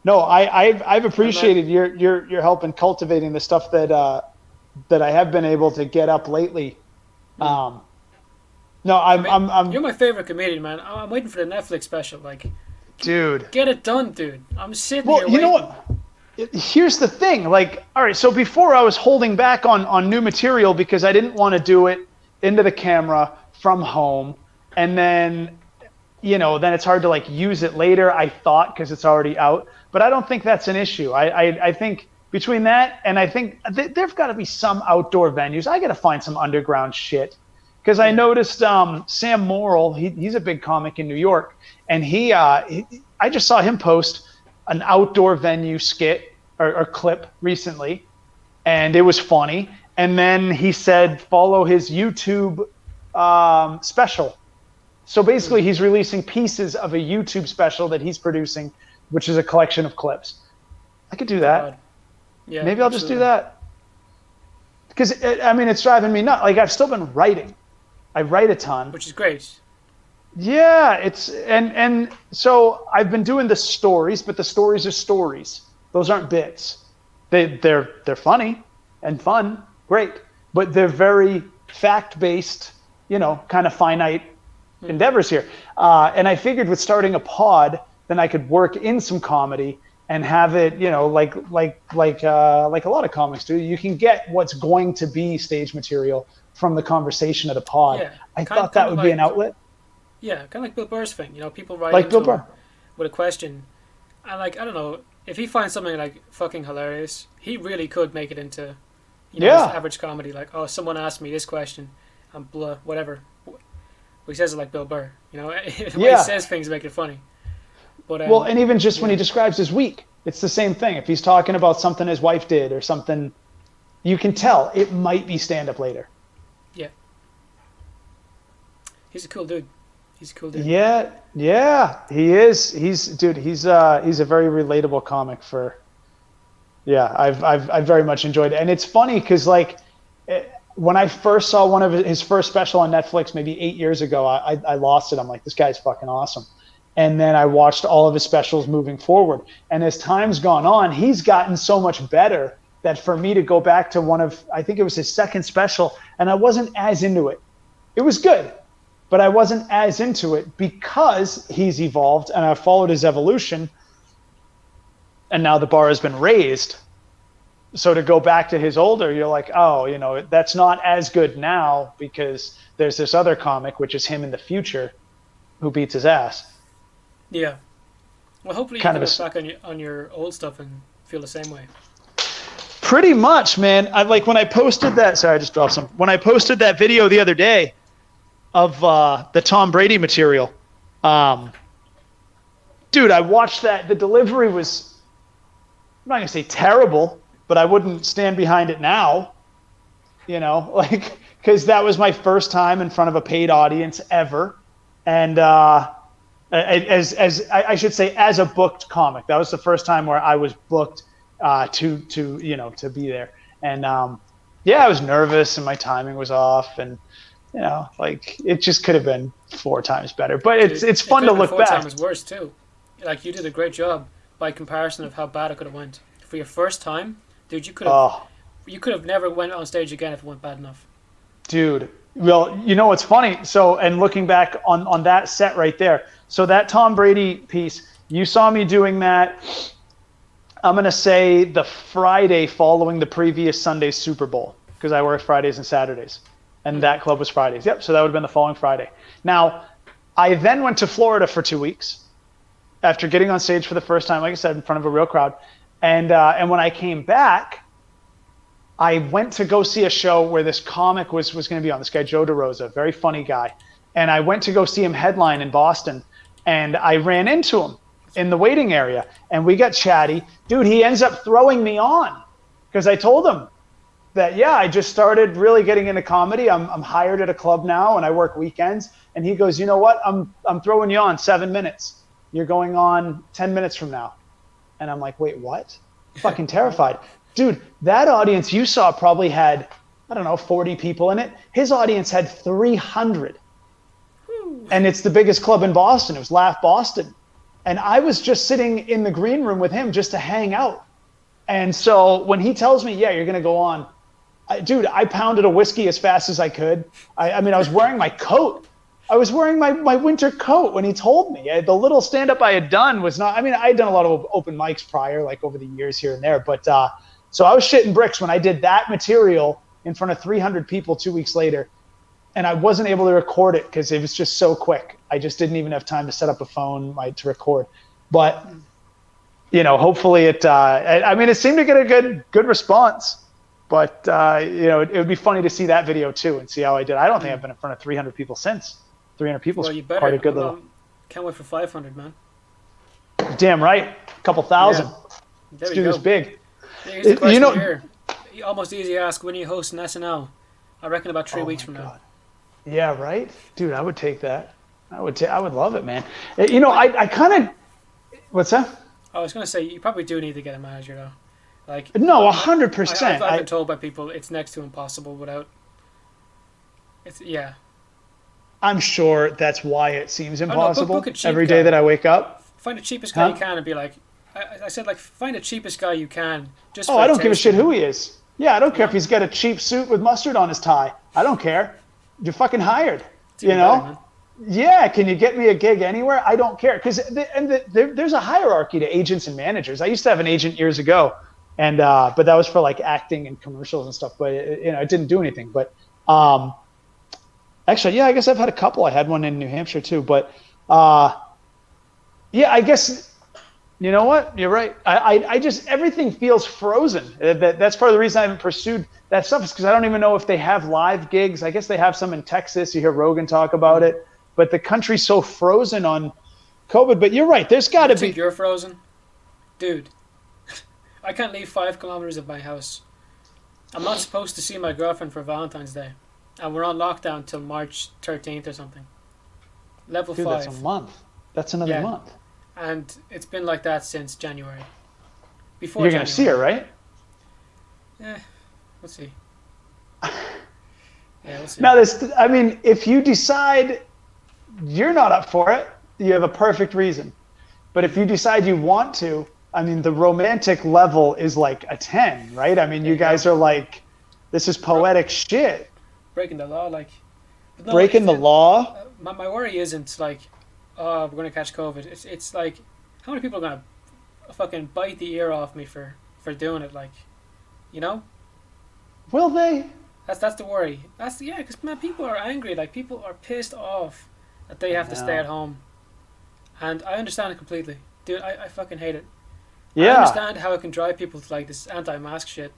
Speaker 1: And that,
Speaker 2: appreciated your help in cultivating the stuff that I have been able to get up lately. Um, no,
Speaker 1: I mean,
Speaker 2: I'm
Speaker 1: you're my favorite comedian, man. I'm waiting for the Netflix special. Like,
Speaker 2: dude.
Speaker 1: get it done, dude. I'm sitting
Speaker 2: Well,
Speaker 1: here
Speaker 2: you know
Speaker 1: waiting.
Speaker 2: what? Here's the thing. Like, all right, so before I was holding back on new material because I didn't want to do it into the camera from home, and then then it's hard to like use it later. I thought because it's already out, but I don't think that's an issue. I think between that and I think there've got to be some outdoor venues. I got to find some underground shit because I noticed Sam Morrill. He's a big comic in New York, and I just saw him post an outdoor venue skit or clip recently, and it was funny. And then he said follow his YouTube special. So basically, he's releasing pieces of a YouTube special that he's producing, which is a collection of clips. I could do that.
Speaker 1: God. Yeah,
Speaker 2: Maybe I'll just do
Speaker 1: absolutely.
Speaker 2: that. Because, I mean, it's driving me nuts. Like, I've still been writing. I write a ton.
Speaker 1: Which is great.
Speaker 2: Yeah, and so I've been doing the stories, but the stories are stories. Those aren't bits. They're funny and fun, great, but they're very fact-based, kind of finite endeavors here. And I figured with starting a pod, then I could work in some comedy and have it, like a lot of comics do. You can get what's going to be stage material from the conversation of the pod.
Speaker 1: Yeah,
Speaker 2: I
Speaker 1: kind
Speaker 2: thought that
Speaker 1: kind of
Speaker 2: would be an
Speaker 1: like
Speaker 2: outlet,
Speaker 1: yeah, kind of like Bill Burr's thing. People write
Speaker 2: like
Speaker 1: into
Speaker 2: Bill
Speaker 1: him
Speaker 2: Burr.
Speaker 1: with a question, and like I don't know if he finds something like fucking hilarious, he really could make it into just
Speaker 2: Yeah,
Speaker 1: average comedy. Like, oh, someone asked me this question, and blah, whatever. Well, he says it like Bill Burr. The way he
Speaker 2: yeah.
Speaker 1: says things make it funny. But
Speaker 2: Well, and even just when he
Speaker 1: yeah,
Speaker 2: describes his week, it's the same thing. If he's talking about something his wife did or something, you can tell it might be stand up later.
Speaker 1: yeah, He's a cool dude. He's a cool dude.
Speaker 2: Yeah, yeah, he is. He's a very relatable comic for. Yeah, I've very much enjoyed it, and it's funny because like when I first saw one of his first special on Netflix, maybe 8 years ago, I lost it. I'm like, this guy's fucking awesome. And then I watched all of his specials moving forward, and as time's gone on, he's gotten so much better that for me to go back to one of, I think it was his second special, and I wasn't as into it. It was good, but I wasn't as into it because he's evolved, and I've followed his evolution, and now the bar has been raised. So to go back to his older, you're like, oh, that's not as good now because there's this other comic, which is him in the future, who beats his ass.
Speaker 1: Yeah. Well, hopefully you
Speaker 2: Kind
Speaker 1: can
Speaker 2: of
Speaker 1: look back on your old stuff and feel the same way.
Speaker 2: Pretty much, man. I like when I posted that. Sorry, I just dropped some. When I posted that video the other day of the Tom Brady material, dude, I watched that. The delivery was, I'm not gonna say terrible, but I wouldn't stand behind it now. Like because that was my first time in front of a paid audience ever, and I should say as a booked comic, that was the first time where I was booked to be there, and I was nervous and my timing was off, and like it just could have been 4 times better, but it's fun to look back.
Speaker 1: 4 times worse too. Like you did a great job by comparison of how bad it could have went for your first time, dude. You could have never went on stage again if it went bad enough.
Speaker 2: Dude, well, what's funny? So, and looking back on that set right there, so that Tom Brady piece, you saw me doing that. I'm going to say the Friday following the previous Sunday's Super Bowl, because I work Fridays and Saturdays, and that club was Fridays. Yep, so that would have been the following Friday. Now, I then went to Florida for 2 weeks after getting on stage for the first time, like I said, in front of a real crowd. And when I came back, I went to go see a show where this comic was going to be on, this guy Joe DeRosa, very funny guy. And I went to go see him headline in Boston, and I ran into him in the waiting area, and we got chatty. Dude, he ends up throwing me on because I told him that, I just started really getting into comedy. I'm hired at a club now, and I work weekends. And he goes, you know what? I'm throwing you on 7 minutes. You're going on 10 minutes from now. And I'm like, wait, what? Fucking terrified. Dude, that audience you saw probably had, 40 people in it. His audience had 300. And it's the biggest club in Boston. It was Laugh Boston. And I was just sitting in the green room with him just to hang out. And so when he tells me, you're going to go on, dude, I pounded a whiskey as fast as I could. I was wearing my coat. I was wearing my winter coat when he told me. The little stand-up I had done was not, I had done a lot of open mics prior, like over the years here and there. But so I was shitting bricks when I did that material in front of 300 people 2 weeks later. And I wasn't able to record it because it was just so quick. I just didn't even have time to set up a phone to record. But, hopefully it seemed to get a good response. But, it would be funny to see that video too and see how I did. I don't think I've been in front of 300 people since. 300 people is quite a good little.
Speaker 1: Can't wait for 500, man.
Speaker 2: Damn right. A couple thousand. Let's do this big.
Speaker 1: Here's a question here. Almost easy to ask. When are you hosting SNL? I reckon about 3 weeks from now.
Speaker 2: Yeah, right? Dude, I would take that. I would love it, man. I kind of... What's that?
Speaker 1: I was going to say, you probably do need to get a manager, though. Like,
Speaker 2: no, 100%.
Speaker 1: I've been told by people it's next to impossible without...
Speaker 2: I'm sure that's why it seems impossible
Speaker 1: book a cheap
Speaker 2: every
Speaker 1: guy.
Speaker 2: day that I wake up.
Speaker 1: Find the cheapest guy you can and be like... I said, find the cheapest guy you can. Just
Speaker 2: I don't give a shit who he is. Yeah, I don't care if he's got a cheap suit with mustard on his tie. I don't care. You're fucking hired.
Speaker 1: Better,
Speaker 2: yeah, can you get me a gig anywhere? I don't care. Because there's a hierarchy to agents and managers. I used to have an agent years ago, and but that was for like acting and commercials and stuff. But it didn't do anything. But actually, I guess I've had a couple. I had one in New Hampshire too. But I guess. You know what? You're right. I just, everything feels frozen. That's part of the reason I haven't pursued that stuff is because I don't even know if they have live gigs. I guess they have some in Texas. You hear Rogan talk about it. But the country's so frozen on COVID. But you're right. There's got to be.
Speaker 1: You're frozen? Dude, I can't leave 5 kilometers of my house. I'm not supposed to see my girlfriend for Valentine's Day. And we're on lockdown till March 13th or something. Level
Speaker 2: Dude, that's a
Speaker 1: 5.
Speaker 2: month. That's another
Speaker 1: Yeah.
Speaker 2: month.
Speaker 1: And it's been like that since January. Before
Speaker 2: You're gonna see her,
Speaker 1: January.
Speaker 2: right?
Speaker 1: Yeah, we'll see. Yeah, we'll see.
Speaker 2: Now, I mean, if you decide you're not up for it, you have a perfect reason. But if you decide you want to, I mean, the romantic level is like a 10, right? I mean,
Speaker 1: There
Speaker 2: you
Speaker 1: you go.
Speaker 2: guys are like, this is poetic shit.
Speaker 1: Breaking the law, like. But no,
Speaker 2: Breaking the law.
Speaker 1: my worry isn't like, oh, we're gonna catch COVID. It's like, how many people are gonna fucking bite the ear off me for doing it? Like, you know,
Speaker 2: Will they?
Speaker 1: that's the worry. Yeah, because man, people are angry. Like, people are pissed off that they have to stay
Speaker 2: know.
Speaker 1: at home, and I understand it completely, dude. I fucking hate it. I
Speaker 2: Yeah.
Speaker 1: understand how it can drive people to like this anti-mask shit.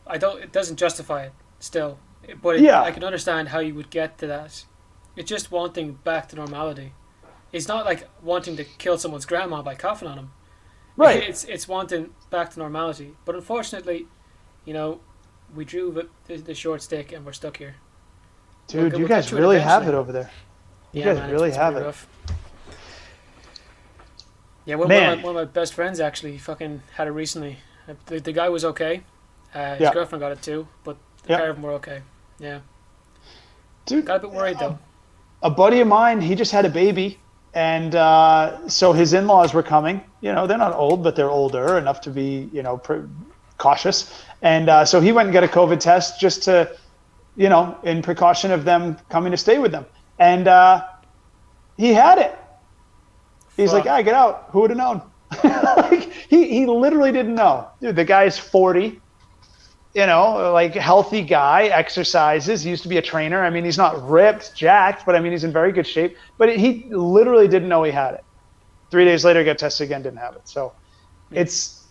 Speaker 1: I don't. It doesn't justify it still, but
Speaker 2: Yeah.
Speaker 1: I can understand how you would get to that. It's just wanting back to normality. It's not like wanting to kill someone's grandma by coughing on them.
Speaker 2: Right.
Speaker 1: It's wanting back to normality. But unfortunately, you know, we drew the short stick and we're stuck here.
Speaker 2: Dude,
Speaker 1: We'll
Speaker 2: you
Speaker 1: get
Speaker 2: guys
Speaker 1: to it
Speaker 2: really have it
Speaker 1: eventually.
Speaker 2: over there. You
Speaker 1: Yeah,
Speaker 2: guys
Speaker 1: man,
Speaker 2: really
Speaker 1: it's
Speaker 2: have
Speaker 1: pretty
Speaker 2: it.
Speaker 1: rough. Yeah, one
Speaker 2: Man.
Speaker 1: of my best friends actually fucking had it recently. The guy was okay. His
Speaker 2: Yeah.
Speaker 1: girlfriend got it too, but the
Speaker 2: Yeah.
Speaker 1: pair of them were okay. Yeah.
Speaker 2: Dude,
Speaker 1: Got a bit worried though.
Speaker 2: a buddy of mine, he just had a baby. And so his in-laws were coming. You know, they're not old, but they're older enough to be, you know, cautious. And so he went and got a COVID test just to, you know, in precaution of them coming to stay with them. And he had it. He's
Speaker 1: Fuck.
Speaker 2: like, "Ah, get out. Who would have known?" Like, he literally didn't know. Dude, the guy's 40. You know, like, healthy guy, exercises. He used to be a trainer. I mean, he's not ripped, jacked, but I mean, he's in very good shape. But he literally didn't know he had it. 3 days later, got tested again, didn't have it. So it's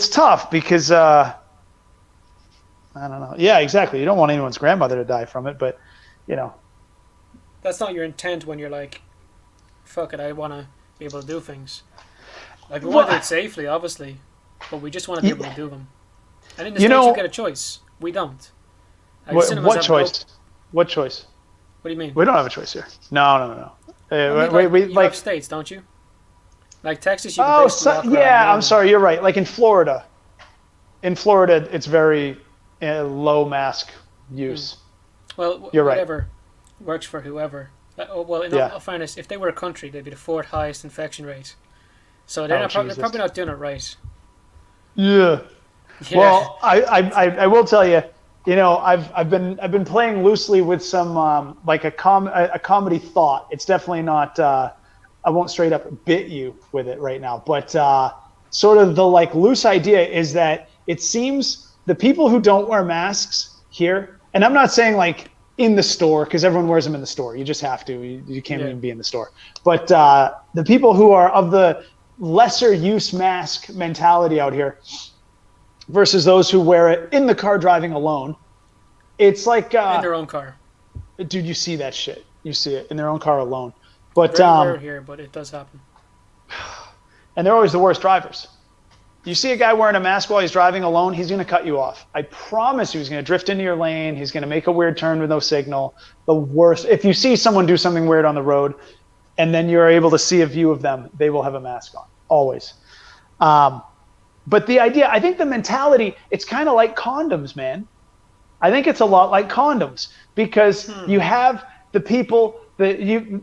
Speaker 2: tough because I don't know. Yeah, exactly. You don't want anyone's grandmother to die from it, but you know.
Speaker 1: That's not your intent when you're like, fuck it, I want to be able to do things. Like, we want to do it safely, obviously, but we just want to be able to do them. And in the States, you get a choice. We don't. Like, cinemas
Speaker 2: What
Speaker 1: have
Speaker 2: choice? What choice?
Speaker 1: What do you mean?
Speaker 2: We don't have a choice here. No.
Speaker 1: I mean,
Speaker 2: we
Speaker 1: you
Speaker 2: like
Speaker 1: have states, don't you? Like Texas, you can
Speaker 2: Oh,
Speaker 1: basically walk around
Speaker 2: yeah.
Speaker 1: normal.
Speaker 2: I'm sorry. You're right. Like in Florida, it's very low mask use.
Speaker 1: Well,
Speaker 2: You're right.
Speaker 1: whatever works for whoever. Well, in all fairness, if they were a country, they'd be the fourth highest infection rate. So they're probably not doing it right.
Speaker 2: Yeah.
Speaker 1: Yeah.
Speaker 2: Well, I will tell you, you know, I've been playing loosely with some like a comedy thought. It's definitely not. I won't straight up bit you with it right now, but sort of the like loose idea is that it seems the people who don't wear masks here, and I'm not saying like in the store because everyone wears them in the store. You just have to. You can't even be in the store. But the people who are of the lesser use mask mentality out here versus those who wear it in the car driving alone, it's like
Speaker 1: in their own car.
Speaker 2: Dude, you see that shit. You see it in their own car alone. But
Speaker 1: Very rare here, but it does happen.
Speaker 2: And they're always the worst drivers. You see a guy wearing a mask while he's driving alone, he's going to cut you off. I promise you, he's going to drift into your lane. He's going to make a weird turn with no signal. The worst. If you see someone do something weird on the road and then you're able to see a view of them, they will have a mask on. Always. But the idea, I think the mentality, it's kind of like condoms, man. I think it's a lot like condoms because you have the people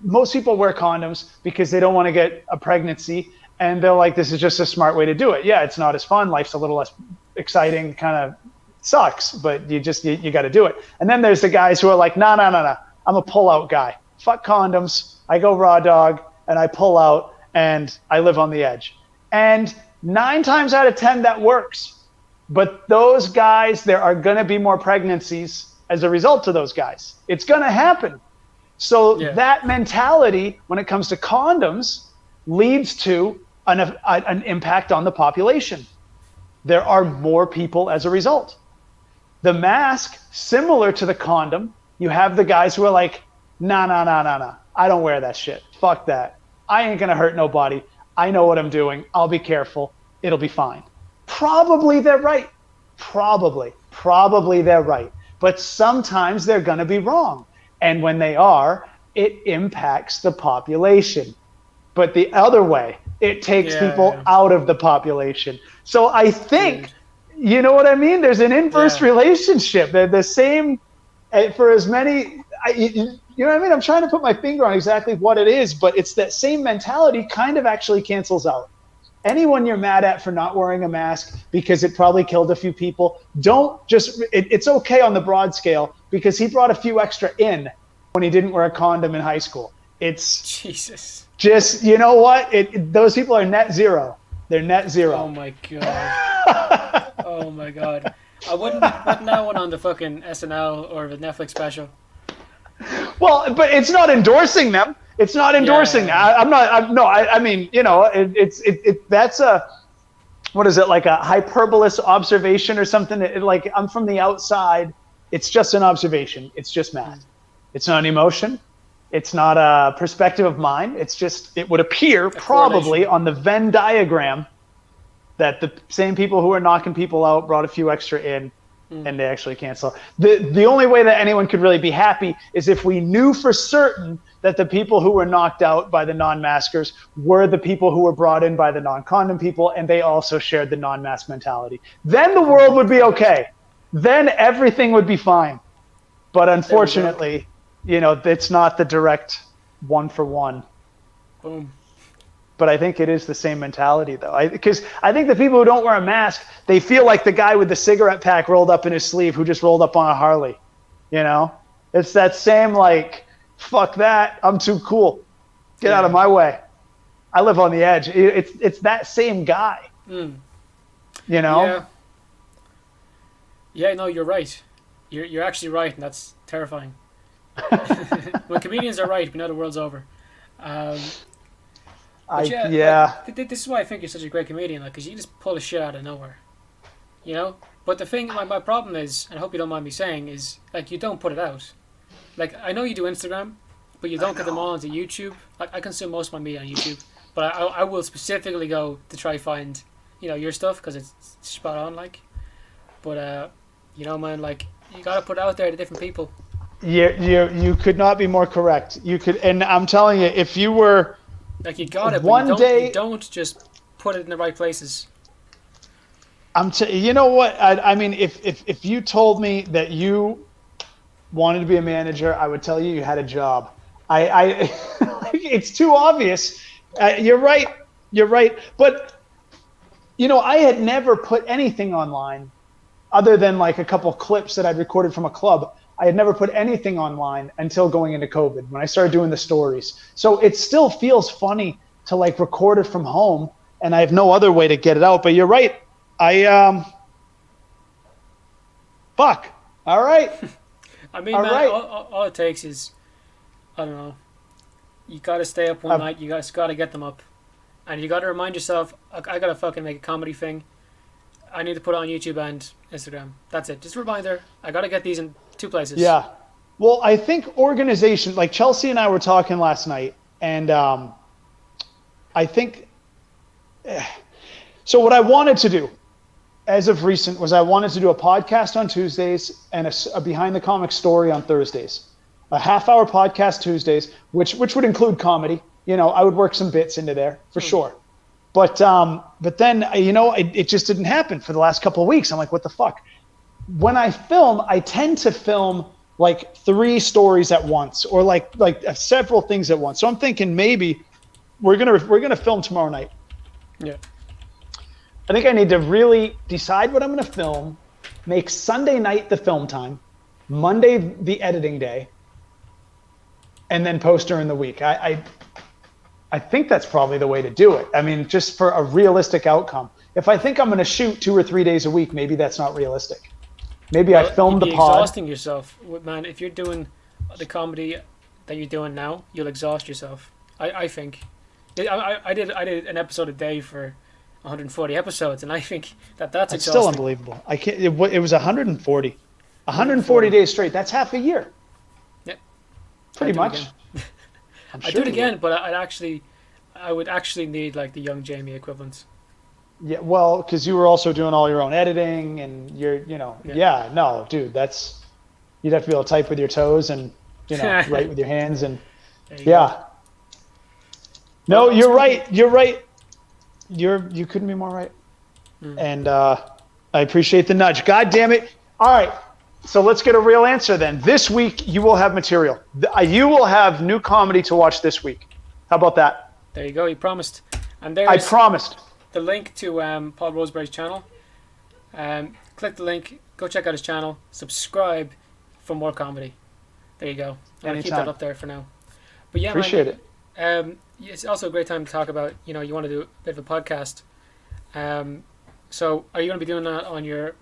Speaker 2: most people wear condoms because they don't want to get a pregnancy. And they're like, this is just a smart way to do it. Yeah, it's not as fun. Life's a little less exciting, kind of sucks, but you got to do it. And then there's the guys who are like, no. I'm a pull-out guy. Fuck condoms. I go raw dog, and I pull out, and I live on the edge. And 9 times out of 10, that works. But those guys, there are going to be more pregnancies as a result of those guys. It's going to happen. So that mentality, when it comes to condoms, leads to an impact on the population. There are more people as a result. The mask, similar to the condom, you have the guys who are like, nah. I don't wear that shit. Fuck that. I ain't going to hurt nobody. I know what I'm doing. I'll be careful. It'll be fine. Probably they're right. Probably they're right. But sometimes they're going to be wrong. And when they are, it impacts the population. But the other way, it takes people out of the population. So I think, you know what I mean? There's an inverse relationship. They're the same for as many, you know what I mean? I'm trying to put my finger on exactly what it is, but it's that same mentality kind of actually cancels out. Anyone you're mad at for not wearing a mask because it probably killed a few people, it's okay on the broad scale because he brought a few extra in when he didn't wear a condom in high school. It's
Speaker 1: Jesus.
Speaker 2: Just, you know what? Those people are net zero. They're net zero.
Speaker 1: Oh my god. Oh my god. I wouldn't put that one on the fucking SNL or the Netflix special.
Speaker 2: Well, but it's not endorsing them. It's not endorsing that. I mean, you know, that's a, what is it, like a hyperbolous observation or something? Like, I'm from the outside. It's just an observation. It's just math. It's not an emotion. It's not a perspective of mine. It's just, it would appear probably on the Venn diagram that the same people who are knocking people out brought a few extra in, and they actually cancel. The only way that anyone could really be happy is if we knew for certain that the people who were knocked out by the non-maskers were the people who were brought in by the non-condom people, and they also shared the non-mask mentality. Then the world would be okay. Then everything would be fine. But unfortunately, you know, it's not the direct one-for-one.
Speaker 1: Boom.
Speaker 2: But I think it is the same mentality, though. Because I think the people who don't wear a mask, they feel like the guy with the cigarette pack rolled up in his sleeve who just rolled up on a Harley. You know? It's that same, like, fuck that, I'm too cool. Get out of my way. I live on the edge. It's that same guy. You know?
Speaker 1: Yeah, no, you're right. You're actually right, and that's terrifying. When comedians are right, we know the world's over. Like, this is why I think you're such a great comedian, like, because you just pull the shit out of nowhere, you know. But the thing, my problem is, and I hope you don't mind me saying, is like you don't put it out. Like, I know you do Instagram, but you don't get them all onto YouTube. Like, I consume most of my media on YouTube, but I will specifically go to try find, you know, your stuff because it's spot on, like. But you know, man, like, you gotta put it out there to different people.
Speaker 2: You could not be more correct. You could, and I'm telling you, if you were.
Speaker 1: Like, you got it, but you don't just put it in the right places.
Speaker 2: You know what? I mean, if you told me that you wanted to be a manager, I would tell you you had a job. It's too obvious. You're right. But, you know, I had never put anything online other than like a couple of clips that I'd recorded from a club. I had never put anything online until going into COVID when I started doing the stories. So it still feels funny to like record it from home, and I have no other way to get it out. But you're right. Fuck. All right.
Speaker 1: I mean, man, all it takes is, I don't know, you got to stay up one night. You guys got to get them up. And you got to remind yourself, I got to fucking make a comedy thing. I need to put it on YouTube and Instagram. That's it. Just a reminder. I got to get these in 2 places.
Speaker 2: Yeah. Well, I think organization, like Chelsea and I were talking last night, and I think, so what I wanted to do as of recent was I wanted to do a podcast on Tuesdays and a Behind the Comics story on Thursdays. A half-hour podcast Tuesdays, which would include comedy. You know, I would work some bits into there for sure. But then, you know, it just didn't happen for the last couple of weeks. I'm like, what the fuck? When I film, I tend to film like 3 stories at once, or like several things at once. So I'm thinking maybe we're gonna film tomorrow night.
Speaker 1: Yeah.
Speaker 2: I think I need to really decide what I'm gonna film, make Sunday night the film time, Monday the editing day, and then post during the week. I think that's probably the way to do it. I mean, just for a realistic outcome. If I think I'm going to shoot 2 or 3 days a week, maybe that's not realistic. Maybe I filmed the pod.
Speaker 1: Exhausting yourself, man. If you're doing the comedy that you're doing now, you'll exhaust yourself. I think. I did an episode a day for 140 episodes, and I think that's exhausting.
Speaker 2: Still unbelievable. I can't. It was 140. 140 days straight. That's half a year.
Speaker 1: Yeah.
Speaker 2: Pretty much.
Speaker 1: I do it again, but I would actually need like the young Jamie equivalent.
Speaker 2: Yeah, well, because you were also doing all your own editing, and no, dude, you'd have to be able to type with your toes and, you know, write with your hands, and
Speaker 1: There you go.
Speaker 2: Yeah. No,
Speaker 1: Well,
Speaker 2: you're right. You're right. You couldn't be more right. And I appreciate the nudge. God damn it. All right. So let's get a real answer then. This week you will have material. You will have new comedy to watch this week. How about that?
Speaker 1: There you go. You promised. And
Speaker 2: I
Speaker 1: there's
Speaker 2: promised.
Speaker 1: the link to Paul Roseberry's channel. Click the link. Go check out his channel. Subscribe for more comedy. There you go. I'm gonna keep that up there for now. But yeah,
Speaker 2: appreciate it.
Speaker 1: It's also a great time to talk about. You want to do a bit of a podcast. So are you going to be doing that on your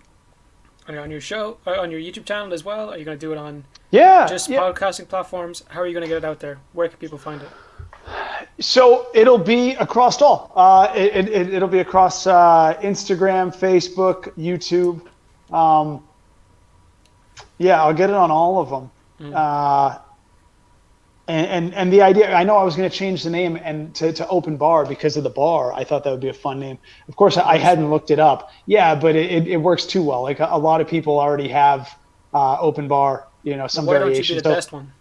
Speaker 1: show, or on your YouTube channel as well? Are you going to do it on just podcasting platforms? How are you going to get it out there? Where can people find it?
Speaker 2: So it'll be across all. It'll be across Instagram, Facebook, YouTube. I'll get it on all of them. And the idea, I know I was going to change the name and to Open Bar because of the bar. I thought that would be a fun name. Of course, I hadn't looked it up. Yeah, but it works too well. Like a lot of people already have Open Bar. Some
Speaker 1: Why
Speaker 2: variations.
Speaker 1: don't you be the best one?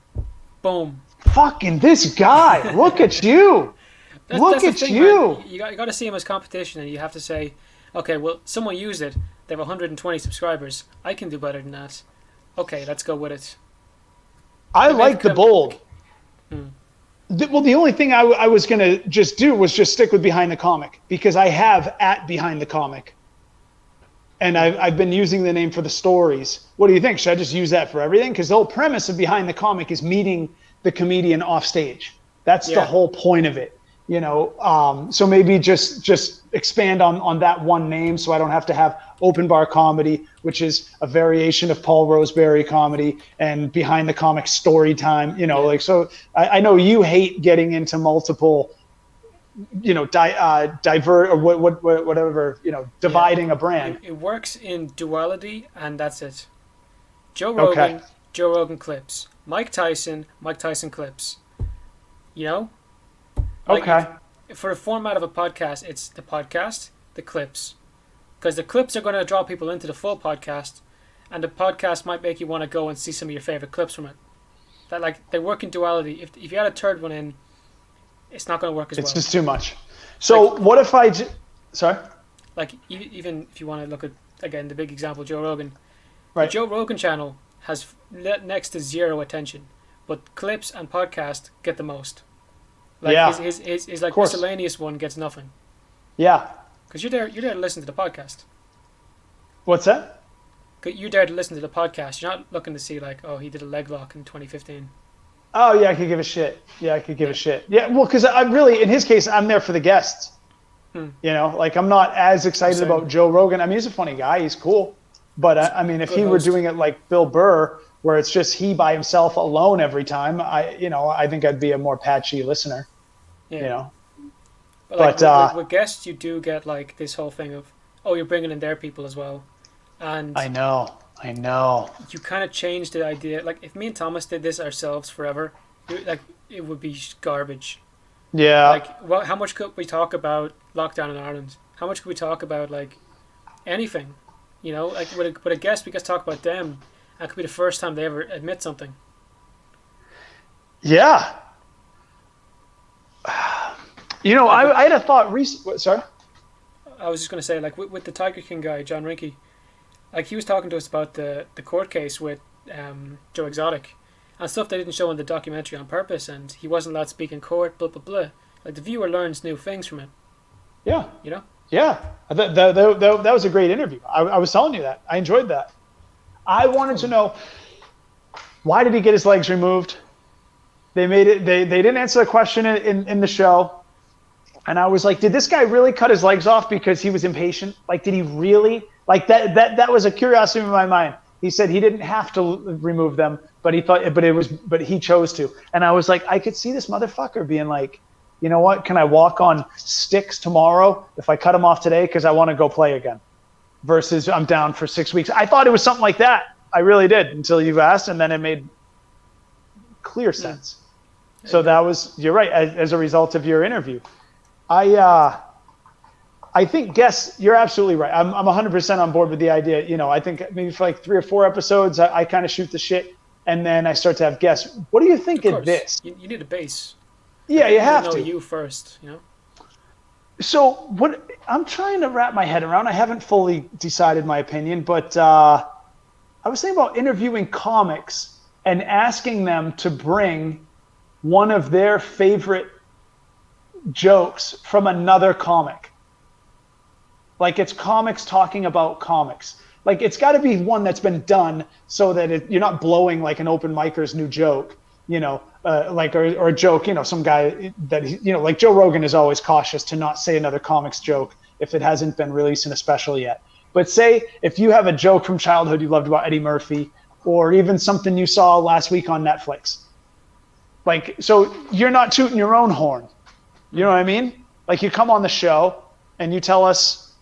Speaker 1: Boom.
Speaker 2: Fucking this guy! Look at you! Look at you!
Speaker 1: Man. You got to see him as competition, and you have to say, okay, well, someone used it. They have 120 subscribers. I can do better than that. Okay, let's go with it.
Speaker 2: I like the bold. Well, the only thing I was going to just do was just stick with Behind the Comic, because I have @Behind the Comic. And I've been using the name for the stories. What do you think? Should I just use that for everything? Because the whole premise of Behind the Comic is meeting the comedian off stage. That's the whole point of it. So maybe just expand on that one name, so I don't have to have Open Bar Comedy, which is a variation of Paul Roseberry comedy, and Behind the Comic Story Time. So I know you hate getting into multiple, divert or whatever, dividing a brand.
Speaker 1: It works in duality, and that's it. Joe Rogan, Joe Rogan clips. Mike Tyson clips. For the format of a podcast, it's the podcast, the clips. Because the clips are going to draw people into the full podcast, and the podcast might make you want to go and see some of your favorite clips from it. They work in duality. If you add a third one in, it's not going to work as well.
Speaker 2: It's just too much. So what if I... Sorry?
Speaker 1: Even if you want to look at, again, the big example, Joe Rogan.
Speaker 2: Right.
Speaker 1: The Joe Rogan channel has next to zero attention, but clips and podcast get the most. His miscellaneous one gets nothing.
Speaker 2: Yeah.
Speaker 1: Because you're there to listen to the podcast.
Speaker 2: What's that?
Speaker 1: You're there to listen to the podcast. You're not looking to see he did a leg lock in 2015.
Speaker 2: Oh yeah, I could give a shit. Yeah, well, because I'm really, in his case, I'm there for the guests. I'm not as excited about Joe Rogan. I mean, he's a funny guy. He's cool. But if he were doing it like Bill Burr, where it's just he by himself alone every time, I think I'd be a more patchy listener.
Speaker 1: Yeah. But with guests, you do get this whole thing of, you're bringing in their people as well. And
Speaker 2: I know.
Speaker 1: You kind of change the idea. If me and Thomas did this ourselves forever, it would be garbage.
Speaker 2: Yeah.
Speaker 1: How much could we talk about lockdown in Ireland? How much could we talk about anything? With a guest, we get to talk about them. That could be the first time they ever admit something.
Speaker 2: Yeah. I had a thought recently. Sorry?
Speaker 1: I was just going to say, with the Tiger King guy, John Rinke, he was talking to us about the court case with Joe Exotic and stuff they didn't show in the documentary on purpose, and he wasn't allowed to speak in court, blah, blah, blah. The viewer learns new things from it.
Speaker 2: Yeah. Yeah. That was a great interview. I was telling you that. I enjoyed that. I wanted to know, why did he get his legs removed? They made it. They didn't answer the question in the show, and I was like, did this guy really cut his legs off because he was impatient? Did he really? That was a curiosity in my mind. He said he didn't have to remove them, but he chose to. And I was like, I could see this motherfucker being like, you know what? Can I walk on sticks tomorrow if I cut them off today because I want to go play again? Versus I'm down for 6 weeks. I thought it was something like that. I really did, until you asked, and then it made clear sense. So you're right, as a result of your interview. I think guests, you're absolutely right. I'm 100% on board with the idea. I think maybe for 3 or 4 episodes, I kind of shoot the shit. and then I start to have guests. What do you think
Speaker 1: Of
Speaker 2: of
Speaker 1: course,
Speaker 2: this?
Speaker 1: you need a base.
Speaker 2: Yeah, you have
Speaker 1: know
Speaker 2: to.
Speaker 1: you first, you know.
Speaker 2: So what I'm trying to wrap my head around, I haven't fully decided my opinion, but I was thinking about interviewing comics and asking them to bring one of their favorite jokes from another comic. Like it's comics talking about comics. Like it's got to be one that's been done so that you're not blowing like an open micer's new joke, or a joke, some guy that, like Joe Rogan is always cautious to not say another comics joke if it hasn't been released in a special yet. But say if you have a joke from childhood you loved about Eddie Murphy, or even something you saw last week on Netflix. Like, so you're not tooting your own horn. You know what I mean? Like you come on the show and you tell us,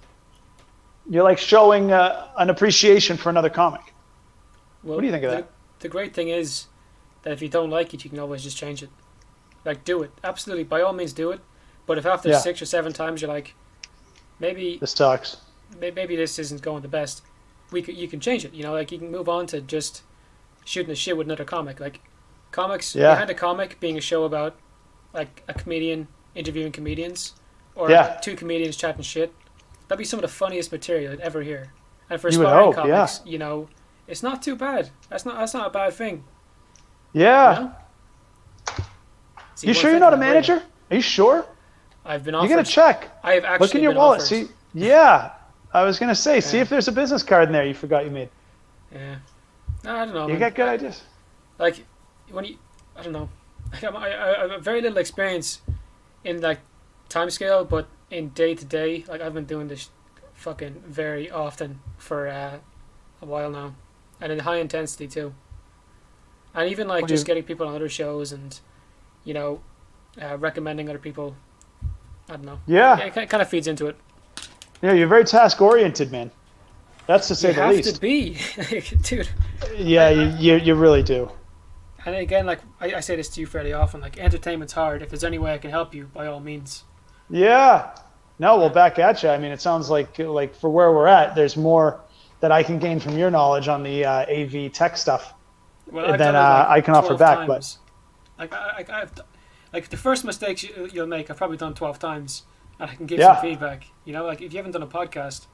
Speaker 2: you're like showing an appreciation for another comic.
Speaker 1: Well,
Speaker 2: what do you think of that?
Speaker 1: The great thing is that if you don't like it, you can always just change it. Like, do it. Absolutely, by all means, do it. But if after 6 or 7 times you're like, maybe
Speaker 2: this sucks,
Speaker 1: maybe this isn't going the best, you can change it. Like you can move on to just shooting the shit with another comic. Like comics behind a comic being a show about like a comedian interviewing comedians, or 2 comedians chatting shit. That'd be some of the funniest material I'd ever hear. And for aspiring comics, it's not too bad. That's not a bad thing.
Speaker 2: Yeah. You sure you're not a manager? Are you sure?
Speaker 1: I've been offered.
Speaker 2: You gotta check.
Speaker 1: I have actually
Speaker 2: look in your
Speaker 1: been
Speaker 2: wallet.
Speaker 1: offered.
Speaker 2: See, yeah. I was gonna say, see if there's a business card in there you forgot you made.
Speaker 1: Yeah. No, I don't know.
Speaker 2: You got good ideas.
Speaker 1: Like I don't know. I have very little experience in like time scale, but in day to day, like I've been doing this fucking very often for a while now, and in high intensity too. And even like just getting people on other shows and recommending other people. I don't know. Yeah, it kind of feeds into it.
Speaker 2: Yeah, you're very task oriented, man. That's to say the least.
Speaker 1: You have to be, dude.
Speaker 2: Yeah, you really do.
Speaker 1: And again, like I say this to you fairly often, like entertainment's hard. If there's any way I can help you, by all means.
Speaker 2: Yeah. No, well, back at you. I mean, it sounds like for where we're at, there's more that I can gain from your knowledge on the AV tech stuff than I can offer back.
Speaker 1: Times. But I've the first mistakes you'll make, I've probably done 12 times, and I can give some feedback. Like if you haven't done a podcast,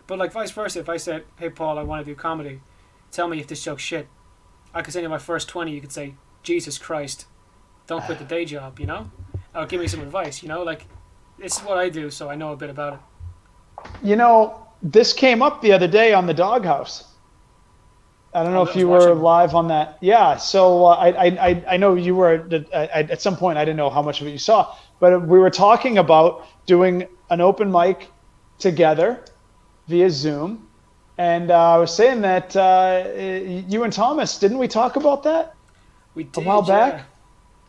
Speaker 1: but like vice versa, if I said, "Hey Paul, I want to do comedy, tell me if this joke's shit," I could say in my first 20, you could say, "Jesus Christ, don't quit the day job," or give me some advice. Like this is what I do, so I know a bit about it.
Speaker 2: This came up the other day on the Doghouse. I don't know if you were live on that. Yeah, so I know you were at some point. I didn't know how much of it you saw, but we were talking about doing an open mic together via Zoom, and I was saying that you and Thomas, didn't we talk about that?
Speaker 1: We did
Speaker 2: a while back.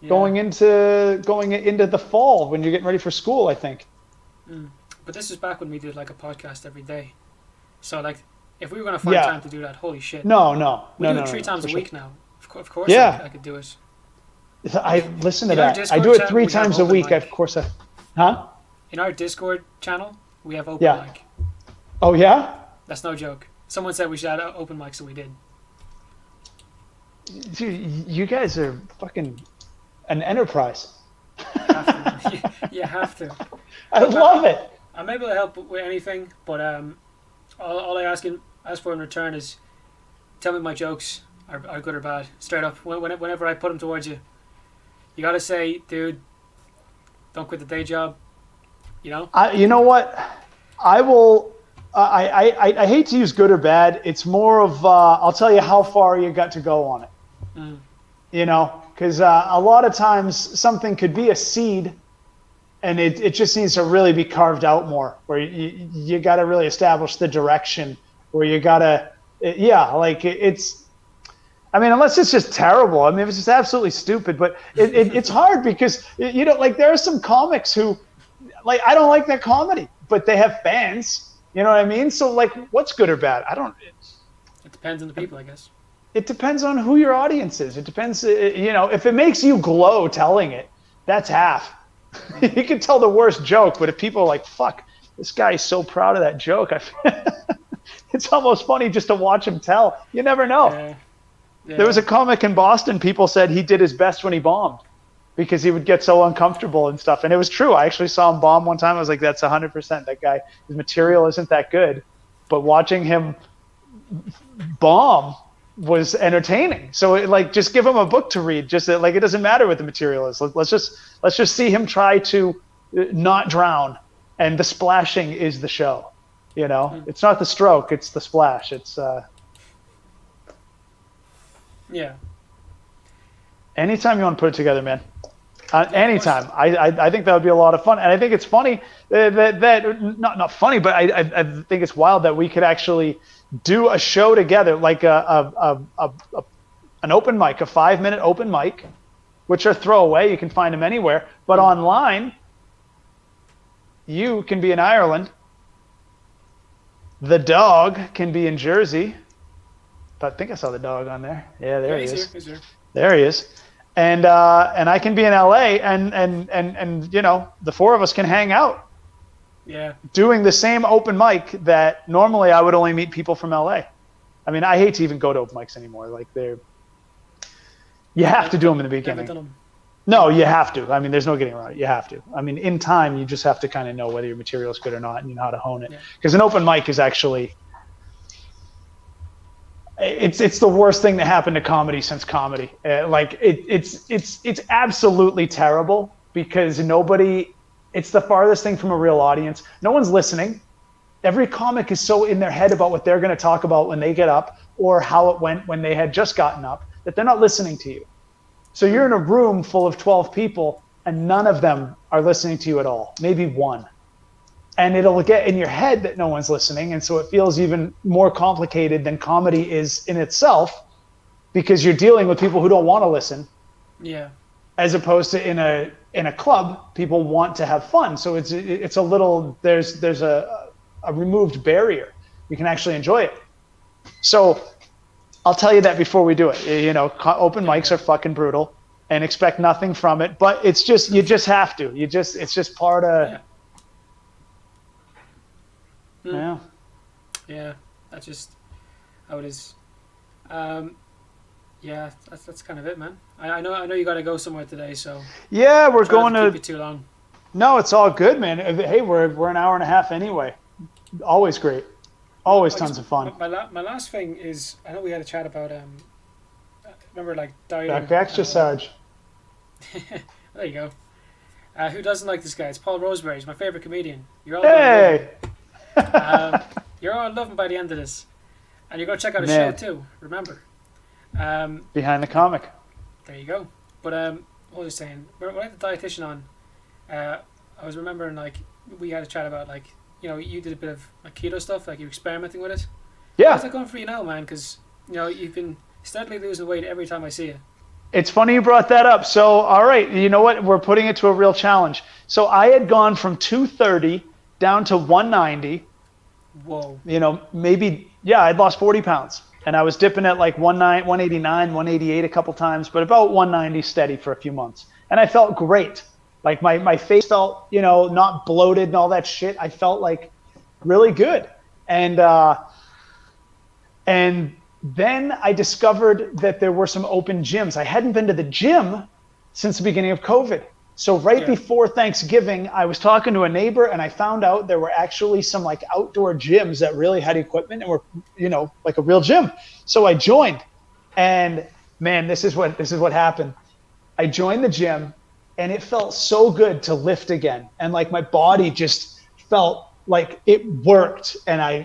Speaker 2: Yeah. Going into the fall when you're getting ready for school, I think.
Speaker 1: But this is back when we did like a podcast every day. So like, if we were gonna find time to do that, holy shit.
Speaker 2: No.
Speaker 1: We do it 3 times a week now. Of course, I could do it.
Speaker 2: I listen to that. I do it 3 times a week. Of course, huh?
Speaker 1: In our Discord channel, we have open mic.
Speaker 2: Oh yeah?
Speaker 1: That's no joke. Someone said we should add open mic, so we did.
Speaker 2: Dude, you guys are fucking an enterprise.
Speaker 1: You have to.
Speaker 2: I love it.
Speaker 1: I'm able to help with anything, but all I ask for in return is tell me my jokes are good or bad, straight up. Whenever I put them towards you, you gotta say, dude, don't quit the day job. You know
Speaker 2: what? I will. I hate to use good or bad. It's more of I'll tell you how far you got to go on it. Because a lot of times something could be a seed, and it just needs to really be carved out more. Where you got to really establish the direction. Where you got to, it's. I mean, unless it's just terrible. I mean, if it's just absolutely stupid. But it's hard because there are some comics who, I don't like their comedy, but they have fans. You know what I mean? So what's good or bad? I don't.
Speaker 1: It depends on the people, I guess.
Speaker 2: It depends on who your audience is. It depends, if it makes you glow telling it, that's half. You can tell the worst joke, but if people are like, fuck, this guy is so proud of that joke, it's almost funny just to watch him tell. You never know. There was
Speaker 1: Yeah.
Speaker 2: a comic in Boston. People said he did his best when he bombed because he would get so uncomfortable and stuff. And it was true. I actually saw him bomb one time. I was like, that's 100%. That guy, his material isn't that good. But watching him bomb was entertaining. So like, just give him a book to read. Just like, it doesn't matter what the material is. Let's just see him try to not drown. And the splashing is the show. It's not the stroke. It's the splash. It's
Speaker 1: Yeah.
Speaker 2: anytime you want to put it together, man.
Speaker 1: Yeah, of course.
Speaker 2: Anytime. I think that would be a lot of fun, and I think it's funny that not funny, but I think it's wild that we could actually do a show together, like an open mic, a 5-minute open mic, which are throwaway. You can find them anywhere, but online, you can be in Ireland. The dog can be in Jersey. I think I saw the dog on there. Yeah, there he
Speaker 1: He's
Speaker 2: is.
Speaker 1: here. He's here.
Speaker 2: There he is. And I can be in LA and the four of us can hang out
Speaker 1: Yeah.
Speaker 2: doing the same open mic that normally I would only meet people from LA. I mean, I hate to even go to open mics anymore. Like you have to do them in the
Speaker 1: Never
Speaker 2: beginning.
Speaker 1: done them.
Speaker 2: No, you have to. I mean, there's no getting around it. You have to. I mean, in time, you just have to kind of know whether your material is good or not, and you know how to hone it.
Speaker 1: Yeah.
Speaker 2: Because an open mic is actually, it's the worst thing that happened to comedy since comedy. It's absolutely terrible because it's the farthest thing from a real audience. No one's listening. Every comic is so in their head about what they're going to talk about when they get up or how it went when they had just gotten up that they're not listening to you. So you're in a room full of 12 people and none of them are listening to you at all, maybe one. And it'll get in your head that no one's listening. And so it feels even more complicated than comedy is in itself because you're dealing with people who don't want to listen.
Speaker 1: Yeah.
Speaker 2: As opposed to in a club, people want to have fun. So it's a little, there's a removed barrier. You can actually enjoy it. So I'll tell you that before we do it. Open mics are fucking brutal and expect nothing from it, but you just have to. It's just part of. Yeah.
Speaker 1: Yeah. That's just how it is. Yeah, that's kind of it, man. I know you got to go somewhere today, so.
Speaker 2: Yeah, we're
Speaker 1: try
Speaker 2: going
Speaker 1: not
Speaker 2: to.
Speaker 1: keep you too long.
Speaker 2: No, it's all good, man. Hey, we're an hour and a half anyway. Always great. Always tons of fun.
Speaker 1: My last thing is, I know we had a chat about remember like dieting.
Speaker 2: Back extra Sarge.
Speaker 1: There you go. Who doesn't like this guy? It's Paul Roseberry. He's my favorite comedian. You're all
Speaker 2: Hey.
Speaker 1: you're all loving by the end of this, and you're gonna check out his
Speaker 2: Man.
Speaker 1: show too. Remember.
Speaker 2: Behind the comic.
Speaker 1: There you go. But what was I saying? When I had the dietitian on, I was remembering like we had a chat about like you did a bit of like keto stuff, like you're experimenting with it.
Speaker 2: Yeah.
Speaker 1: How's that going for you now, man? Because you've been steadily losing weight every time I see you.
Speaker 2: It's funny you brought that up. So, all right, you know what? We're putting it to a real challenge. So I had gone from 230 down to 190.
Speaker 1: Whoa.
Speaker 2: I'd lost 40 pounds. And I was dipping at like 189, 188 a couple times, but about 190 steady for a few months. And I felt great. Like my face felt, not bloated and all that shit. I felt like really good. And then I discovered that there were some open gyms. I hadn't been to the gym since the beginning of COVID. So before Thanksgiving, I was talking to a neighbor and I found out there were actually some like outdoor gyms that really had equipment and were, like a real gym. So I joined, and man, this is what happened. I joined the gym and it felt so good to lift again. And like my body just felt like it worked, and I,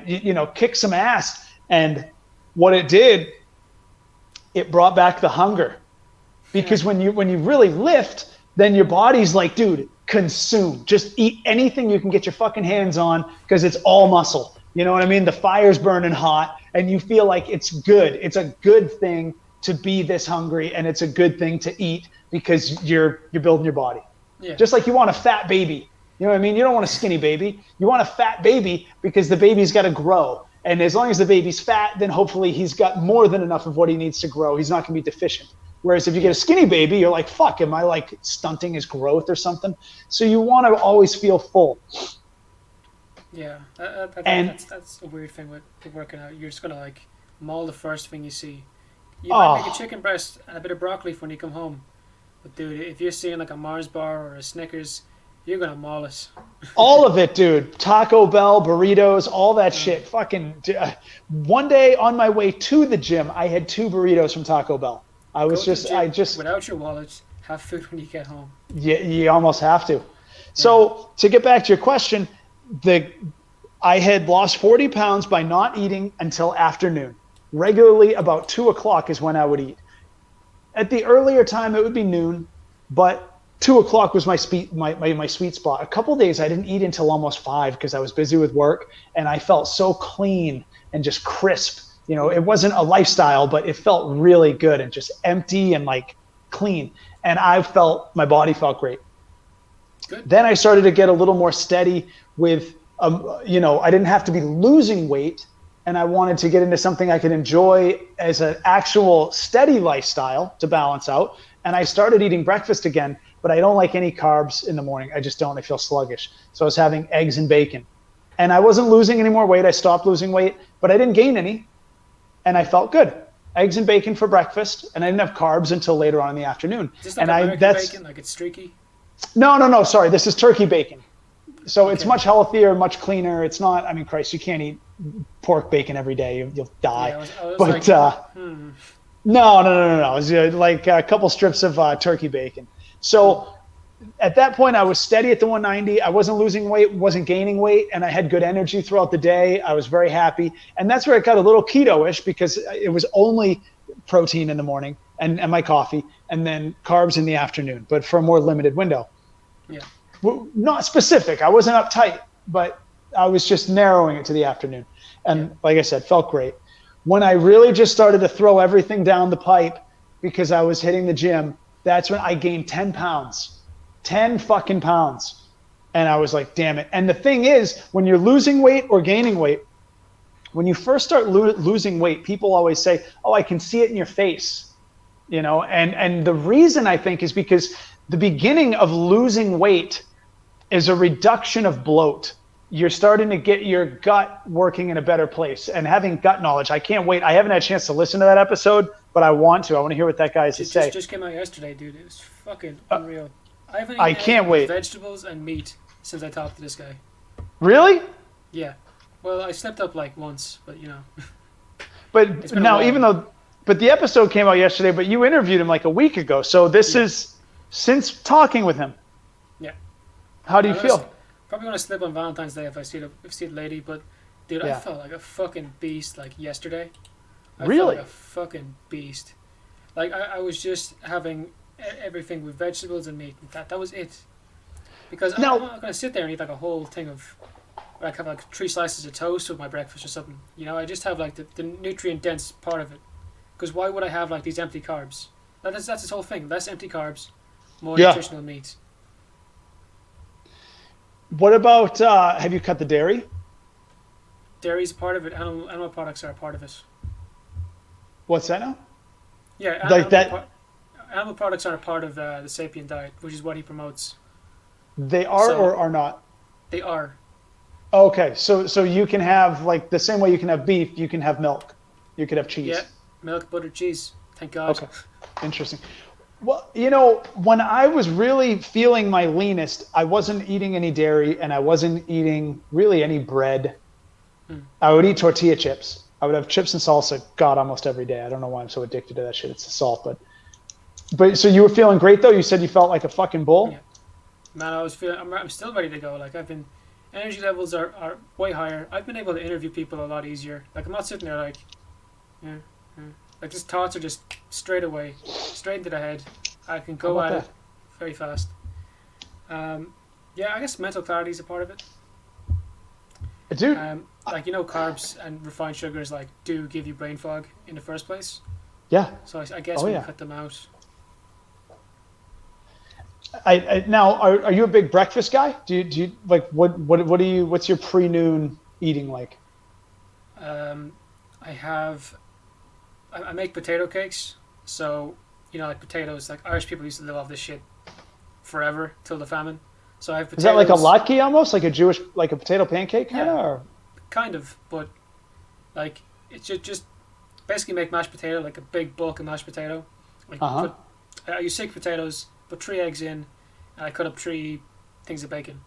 Speaker 2: kicked some ass. And what it did, it brought back the hunger, because when you really lift, then your body's like, dude, consume. Just eat anything you can get your fucking hands on, because it's all muscle. You know what I mean? The fire's burning hot, and you feel like it's good. It's a good thing to be this hungry, and it's a good thing to eat because you're building your body.
Speaker 1: Yeah.
Speaker 2: Just like you want a fat baby. You know what I mean? You don't want a skinny baby. You want a fat baby because the baby's got to grow. And as long as the baby's fat, then hopefully he's got more than enough of what he needs to grow. He's not going to be deficient. Whereas if you get a skinny baby, you're like, fuck, am I like stunting his growth or something? So you want to always feel full.
Speaker 1: Yeah, that's a weird thing with working out. You're just going to like maul the first thing you see, You might make a
Speaker 2: Oh,
Speaker 1: chicken breast and a bit of broccoli for when you come home. But dude, if you're seeing like a Mars bar or a Snickers, you're gonna maul it.
Speaker 2: all of it, dude. Taco Bell, burritos, all that
Speaker 1: Mm.
Speaker 2: shit. One day on my way to the gym, I had 2 burritos from Taco Bell.
Speaker 1: Go to the gym without your wallet. Have food when you get home.
Speaker 2: You almost have to.
Speaker 1: Yeah.
Speaker 2: So to get back to your question, the I had lost 40 pounds by not eating until afternoon. Regularly, about 2 o'clock is when I would eat. At the earlier time, it would be noon, but 2 o'clock was my sweet spot. A couple days I didn't eat until almost 5 because I was busy with work, and I felt so clean and just crisp. It wasn't a lifestyle, but it felt really good and just empty and like clean. And my body felt great.
Speaker 1: Good.
Speaker 2: Then I started to get a little more steady with, I didn't have to be losing weight, and I wanted to get into something I could enjoy as an actual steady lifestyle to balance out. And I started eating breakfast again, but I don't like any carbs in the morning. I just don't. I feel sluggish. So I was having eggs and bacon. And I wasn't losing any more weight. I stopped losing weight, but I didn't gain any. And I felt good. Eggs and bacon for breakfast, and I didn't have carbs until later on in the afternoon.
Speaker 1: Is this like
Speaker 2: And
Speaker 1: American bacon? Like it's streaky?
Speaker 2: no. Sorry, this is turkey bacon. So it's
Speaker 1: Okay.
Speaker 2: much healthier, much cleaner. It's not. I mean, Christ, you can't eat pork bacon every day. You'll die.
Speaker 1: Yeah, I was
Speaker 2: But
Speaker 1: like,
Speaker 2: no. It was like a couple strips of turkey bacon. So at that point, I was steady at the 190. I wasn't losing weight, wasn't gaining weight, and I had good energy throughout the day. I was very happy. And that's where it got a little keto-ish because it was only protein in the morning and my coffee, and then carbs in the afternoon, but for a more limited window.
Speaker 1: yeah.
Speaker 2: Not specific. I wasn't uptight, but I was just narrowing it to the afternoon. And like I said, felt great. When I really just started to throw everything down the pipe because I was hitting the gym, that's when I gained 10 pounds. 10 fucking pounds. And I was like, damn it. And the thing is, when you're losing weight or gaining weight, when you first start losing weight, people always say, oh, I can see it in your face. And the reason I think is because the beginning of losing weight is a reduction of bloat. You're starting to get your gut working in a better place and having gut knowledge. I can't wait. I haven't had a chance to listen to that episode, but I want to. I want to hear what that guy has to say.
Speaker 1: Just came out yesterday, dude. It was fucking unreal. I haven't
Speaker 2: I
Speaker 1: eaten
Speaker 2: can't
Speaker 1: anything
Speaker 2: wait.
Speaker 1: but vegetables and meat since I talked to this guy.
Speaker 2: Really?
Speaker 1: Yeah. Well, I slept up like once, but
Speaker 2: But
Speaker 1: been a
Speaker 2: now,
Speaker 1: while.
Speaker 2: but the episode came out yesterday, but you interviewed him like a week ago. So this is since talking with him.
Speaker 1: Yeah.
Speaker 2: How do you feel?
Speaker 1: Probably gonna slip on Valentine's Day if I see the lady, but dude, I
Speaker 2: Yeah.
Speaker 1: felt like a fucking beast like yesterday. I
Speaker 2: Really?
Speaker 1: felt like a fucking beast. Like I was just having everything with vegetables and meat. That was it. Because I'm not gonna sit there and eat like a whole thing of like have like 3 slices of toast with my breakfast or something. I just have like the nutrient dense part of it. Because why would I have like these empty carbs? That's this whole thing. Less empty carbs, more nutritional meat.
Speaker 2: What about, have you cut the dairy?
Speaker 1: Dairy's a part of it. Animal products are a part of it.
Speaker 2: What's that now?
Speaker 1: Yeah,
Speaker 2: Like that?
Speaker 1: Animal products are a part of the Sapien diet, which is what he promotes.
Speaker 2: They are
Speaker 1: So-
Speaker 2: or are not?
Speaker 1: They are.
Speaker 2: Okay, so you can have, like, the same way you can have beef, you can have milk. You could have cheese.
Speaker 1: Yeah, milk, butter, cheese. Thank God.
Speaker 2: Okay, interesting. Well, when I was really feeling my leanest, I wasn't eating any dairy and I wasn't eating really any bread. I would eat tortilla chips. I would have chips and salsa, God, almost every day. I don't know why I'm so addicted to that shit. It's the salt, but so you were feeling great though? You said you felt like a fucking bull?
Speaker 1: Yeah. Man, I'm still ready to go. Like energy levels are way higher. I've been able to interview people a lot easier. Like I'm not sitting there like, yeah. Like just thoughts are just straight away, straight into the head. I can go at it very fast. Yeah, I guess mental clarity is a part of it.
Speaker 2: Dude,
Speaker 1: Like carbs and refined sugars like do give you brain fog in the first place.
Speaker 2: yeah.
Speaker 1: So I guess we cut them out.
Speaker 2: Now, are you a big breakfast guy? Do you like what's your pre-noon eating like?
Speaker 1: I make potato cakes, so like potatoes. Like Irish people used to live off this shit forever till the famine. So I have potatoes.
Speaker 2: Is that like a latke almost, like a Jewish, like a potato pancake kind of?
Speaker 1: Kind of, but like it's just basically make mashed potato, like a big bulk of mashed potato. Like I use 6 potatoes, put 3 eggs in, and I cut up 3 things of bacon.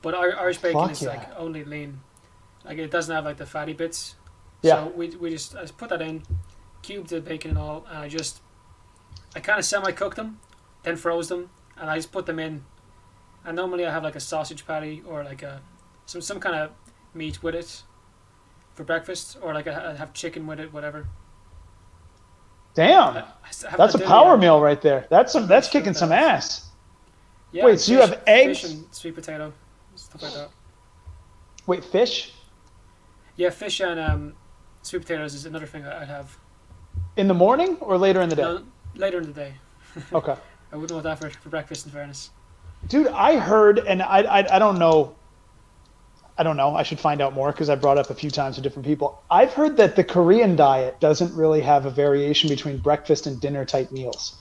Speaker 1: But Irish bacon is like only lean. Like it doesn't have like the fatty bits.
Speaker 2: Yeah.
Speaker 1: So I just put that in, cubed the bacon and all, and I kind of semi-cooked them, then froze them, and I just put them in. And normally I have like a sausage patty or like some kind of meat with it for breakfast, or like I have chicken with it, whatever.
Speaker 2: Damn, that's a power meal right there. That's kicking some ass.
Speaker 1: Yeah,
Speaker 2: wait, so you have eggs,
Speaker 1: fish and sweet potato, stuff like that.
Speaker 2: Wait, fish?
Speaker 1: Yeah, fish and sweet potatoes is another thing I'd have.
Speaker 2: In the morning or later in the day?
Speaker 1: No, later in the day.
Speaker 2: Okay.
Speaker 1: I wouldn't want that for breakfast, in fairness.
Speaker 2: Dude, I heard, and I don't know. I don't know. I should find out more because I brought up a few times to different people. I've heard that the Korean diet doesn't really have a variation between breakfast and dinner type meals.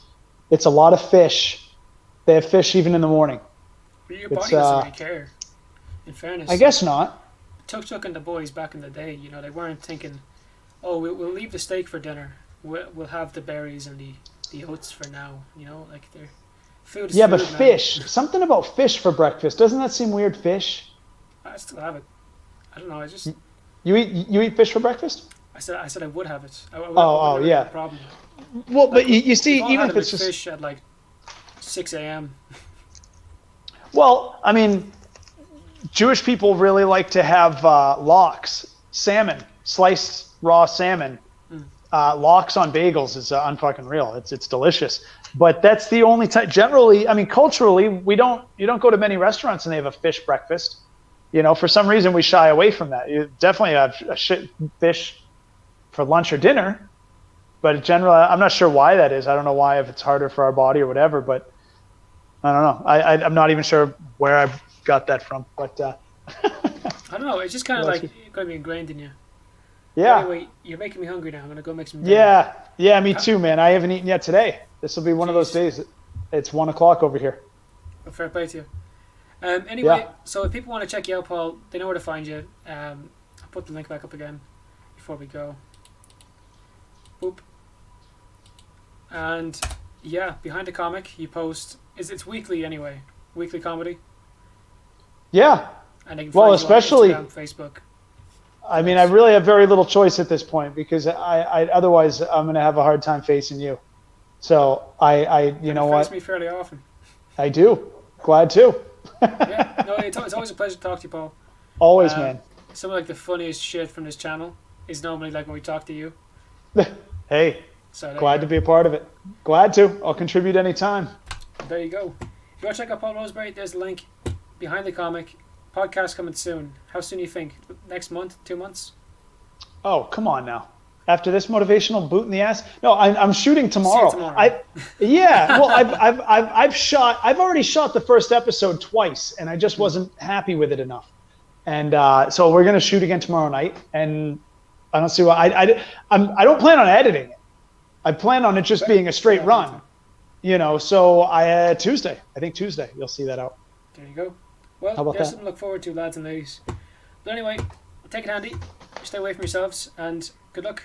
Speaker 2: It's a lot of fish. They have fish even in the morning.
Speaker 1: But your body doesn't really care, in fairness.
Speaker 2: I guess not.
Speaker 1: Tuk and the boys back in the day, you know, they weren't thinking, oh, we'll leave the steak for dinner. We'll have the berries and the oats for now. You know, like their food is
Speaker 2: Yeah,
Speaker 1: food,
Speaker 2: but
Speaker 1: man.
Speaker 2: fish. Something about fish for breakfast. Doesn't that seem weird? Fish?
Speaker 1: I still have it. I don't know. I just
Speaker 2: You eat fish for breakfast?
Speaker 1: I said I would have it. I wouldn't
Speaker 2: yeah.
Speaker 1: have a problem.
Speaker 2: Well,
Speaker 1: Like,
Speaker 2: but you see,
Speaker 1: we've all
Speaker 2: even
Speaker 1: had
Speaker 2: if it's just
Speaker 1: fish at like 6 a.m.
Speaker 2: well, I mean, Jewish people really like to have lox, salmon, sliced raw salmon. Lox on bagels is unfucking real. It's delicious. But that's the only time. Generally, I mean, culturally, you don't go to many restaurants and they have a fish breakfast. You know, for some reason we shy away from that. You definitely have fish for lunch or dinner, but generally, I'm not sure why that is. I don't know why, if it's harder for our body or whatever, but I don't know. I'm not even sure where I got that from, but
Speaker 1: I don't know. It's just kind of like going to be ingrained in you.
Speaker 2: Yeah.
Speaker 1: Anyway, you're making me hungry now. I'm gonna go make some dinner.
Speaker 2: Yeah, me too, man. I haven't eaten yet today. This will be one of those days. It's 1 o'clock over here.
Speaker 1: Well, fair play to you. Anyway,
Speaker 2: Yeah.
Speaker 1: so if people want to check you out, Paul, they know where to find you. I'll put the link back up again before we go. Boop. And yeah, behind the comic, you post. It's weekly anyway. Weekly comedy.
Speaker 2: Yeah.
Speaker 1: And they can find
Speaker 2: Well,
Speaker 1: you
Speaker 2: especially
Speaker 1: on Instagram, Facebook.
Speaker 2: I mean, I really have very little choice at this point because I otherwise I'm going to have a hard time facing you. So you know what?
Speaker 1: Face me fairly often.
Speaker 2: I do. Glad to.
Speaker 1: Yeah, no, it's always a pleasure to talk to you, Paul.
Speaker 2: Always, man.
Speaker 1: Some of like the funniest shit from this channel is normally like when we talk to you.
Speaker 2: Hey,
Speaker 1: So
Speaker 2: glad to be a part of it. Glad to. I'll contribute anytime.
Speaker 1: There you go. If you want to check out Paul Roseberry, there's the link behind the comic. Podcast coming soon. How soon do you think? Next month? 2 months?
Speaker 2: Oh, come on now. After this motivational boot in the ass? No, I'm shooting tomorrow.
Speaker 1: See you tomorrow.
Speaker 2: Well, I've already shot the first episode twice, and I just wasn't happy with it enough. And so we're gonna shoot again tomorrow night, and I don't see why I don't plan on editing it. I plan on it just being a straight run. You know, so I think Tuesday you'll see that out.
Speaker 1: There you go. Well,
Speaker 2: How about
Speaker 1: there's
Speaker 2: that?
Speaker 1: something to look forward to, lads and ladies. But anyway, take it handy. Stay away from yourselves, and good luck.